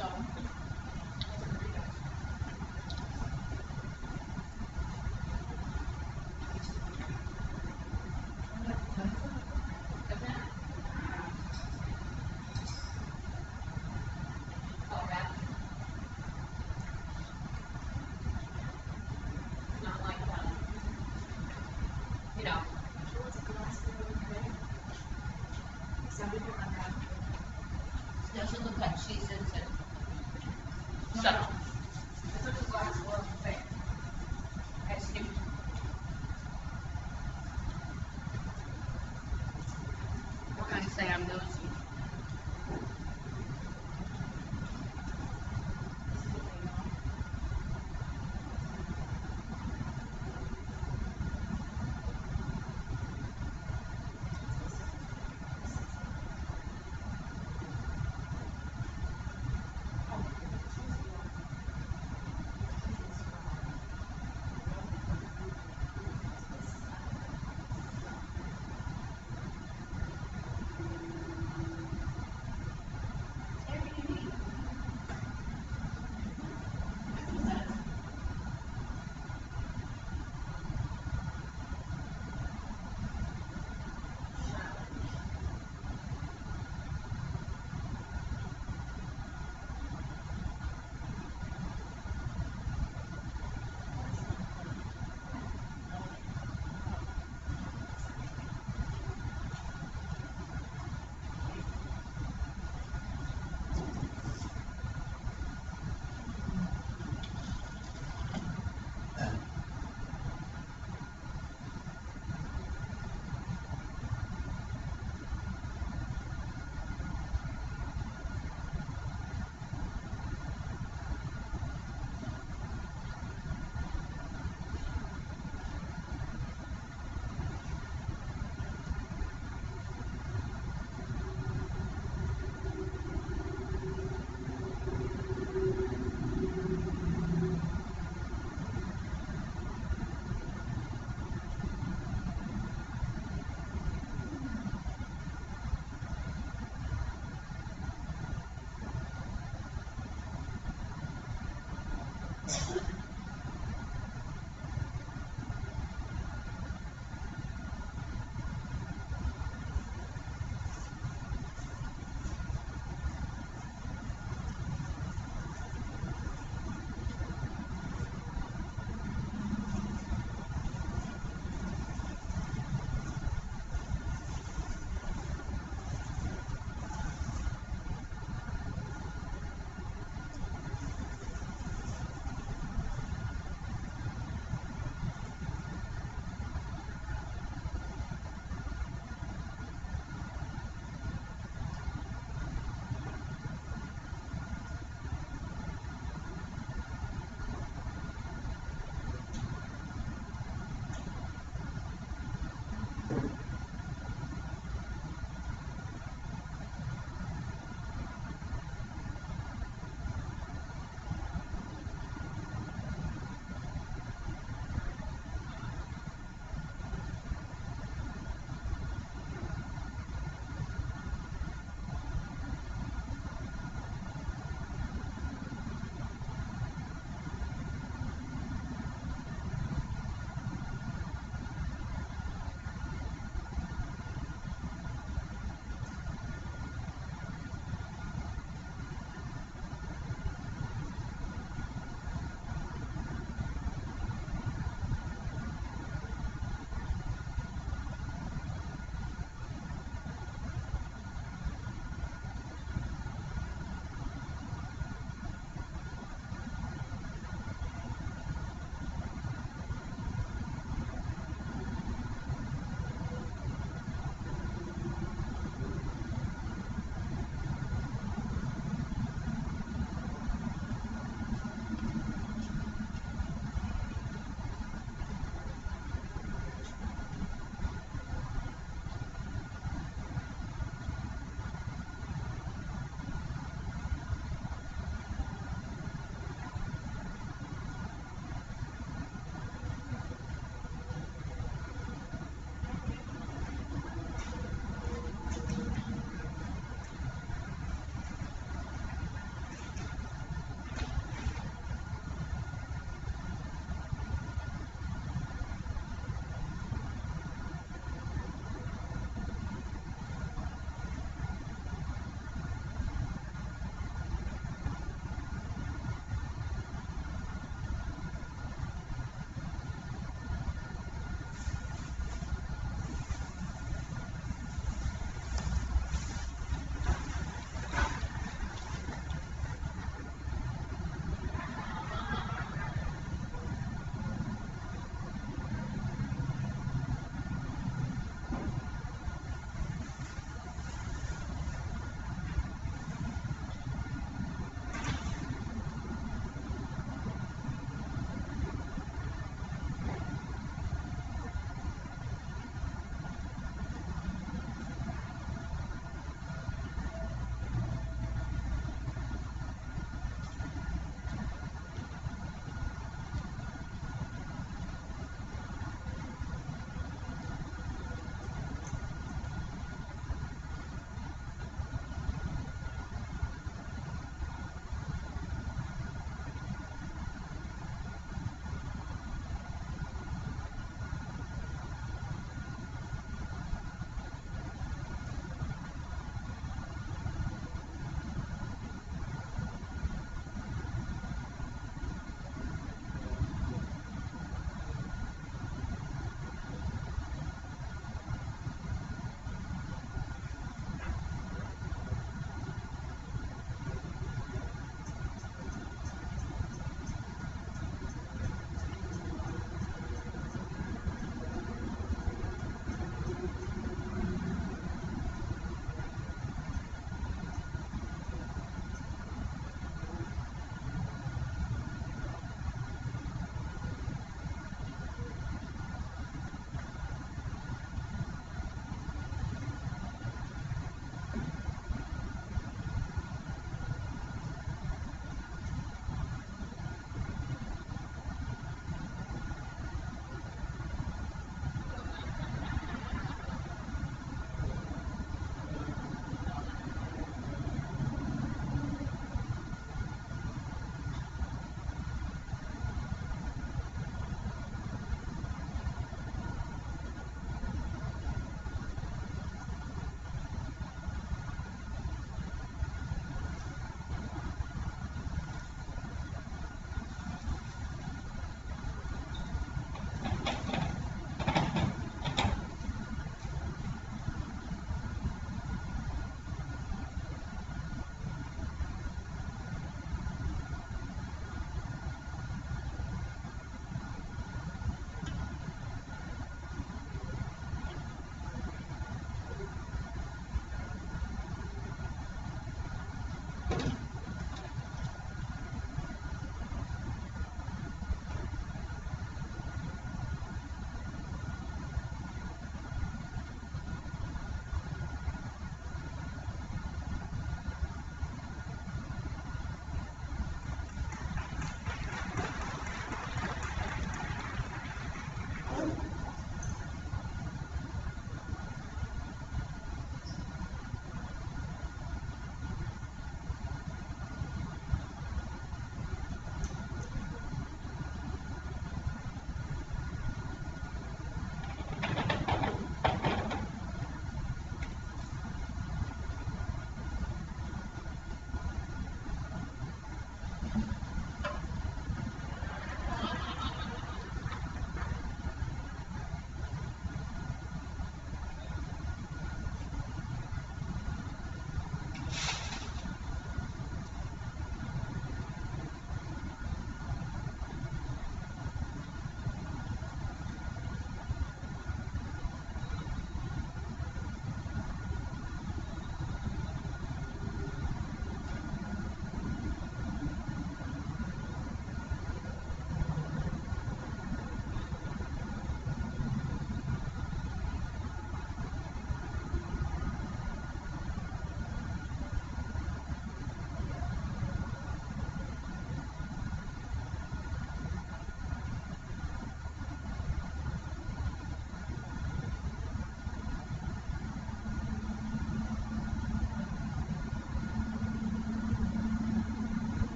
So. Not like that. You know. Doesn't look like she's into. So. I took the glass world thing. I skipped. We're going to say I'm nosy.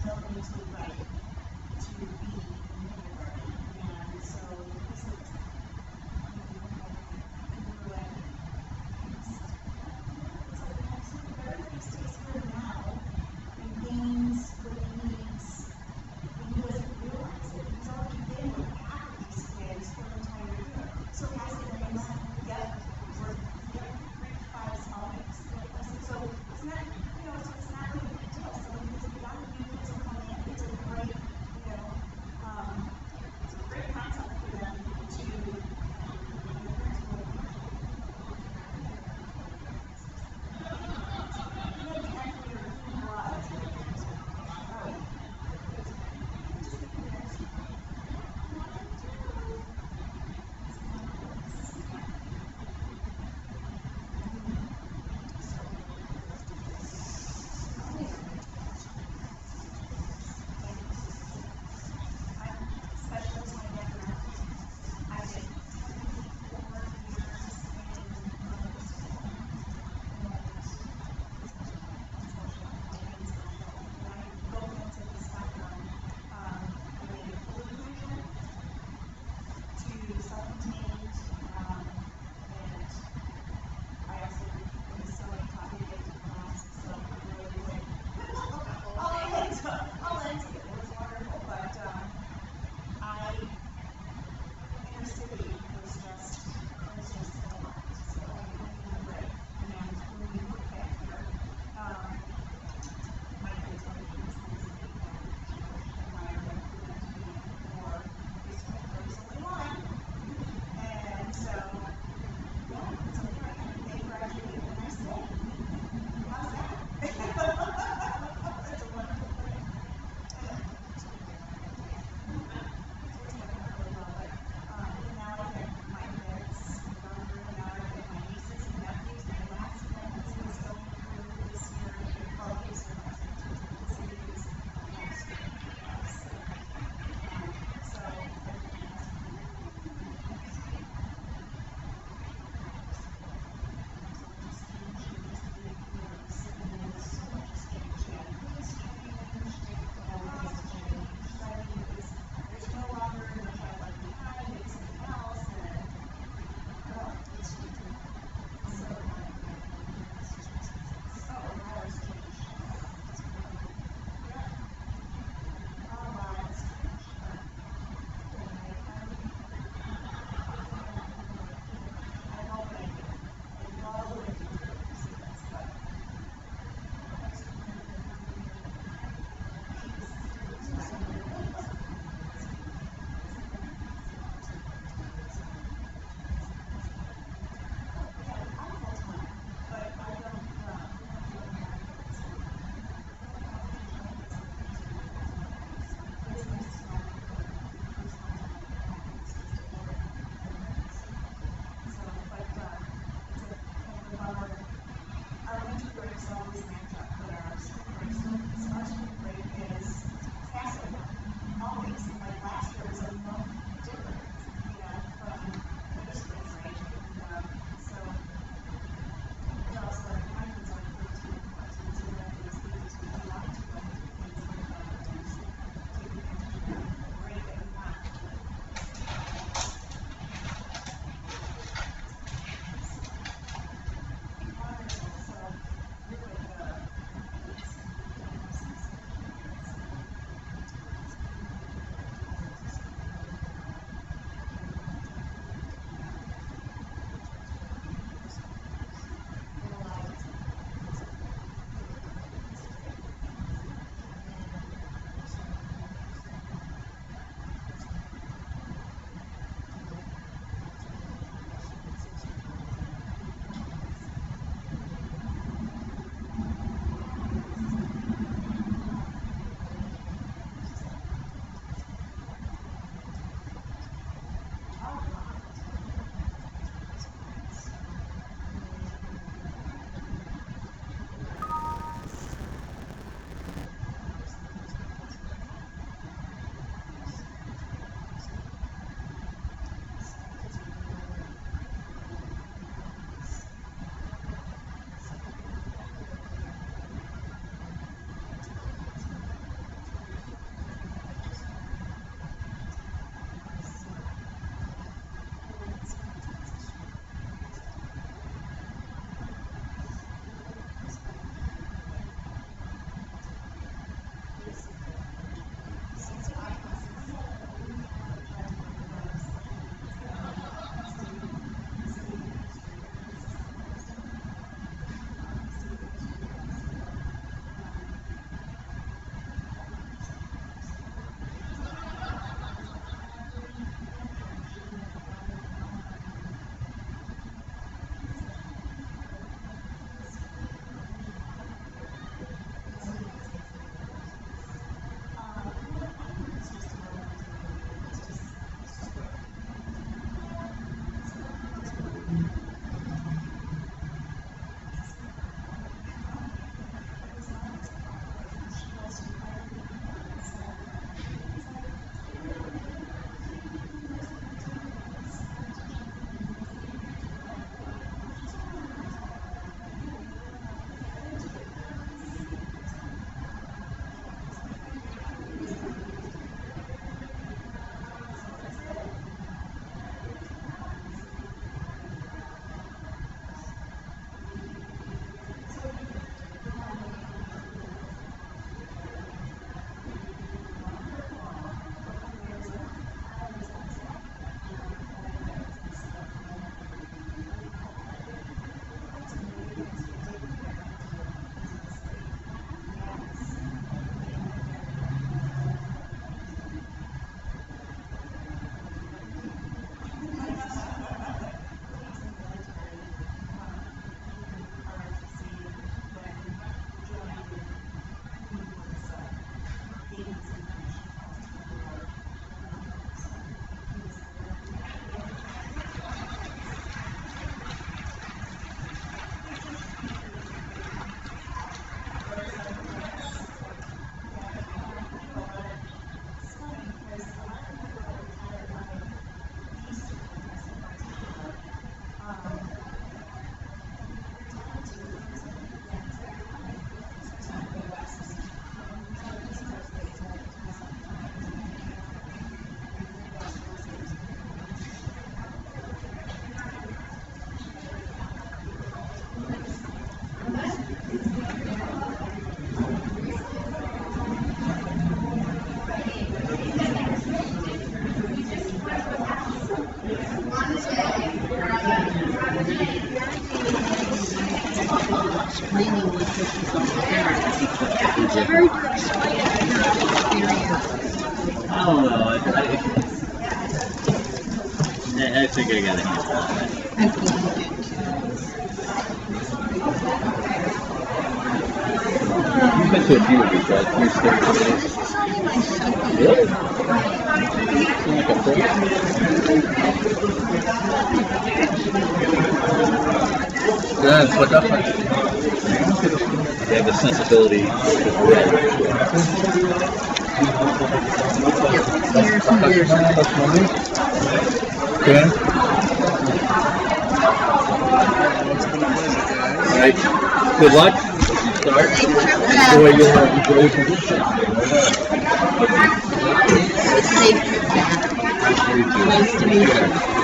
developmentally right to be in kindergarten. And so because of everybody stays here now and gains what he needs, and he doesn't realize it. He's already been at these kids for an entire year. So guys that are in together, we're 3 to 5 small weeks. So it's not, so it's not really a big deal. So when these young kids are coming in, it's a great, I don't know. I think I got a handle on it. You've been to a few of these, right? Few steering committees? Really? Like a pro? Yeah, it's what happened. They have the sensibility to red. Okay. All right. Good luck. Start. Enjoy your position.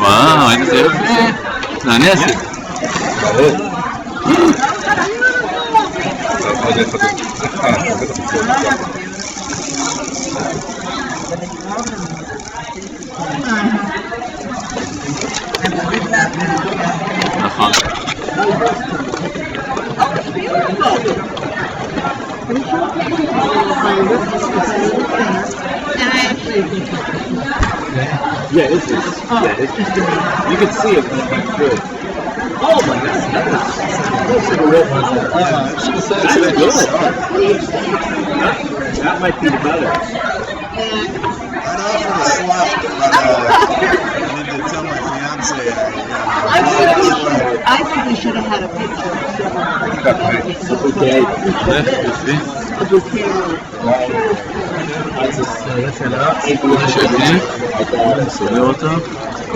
Wow, I did it. אני אעשה. נכון. Yeah, it's just, you can see it when it's good. Oh my God, that's like a red one. That's good. That might be the better. I'd offer to swap, but I need to tell my fiance. I think we should have had a picture of Okay. שלי, סוגר אותו.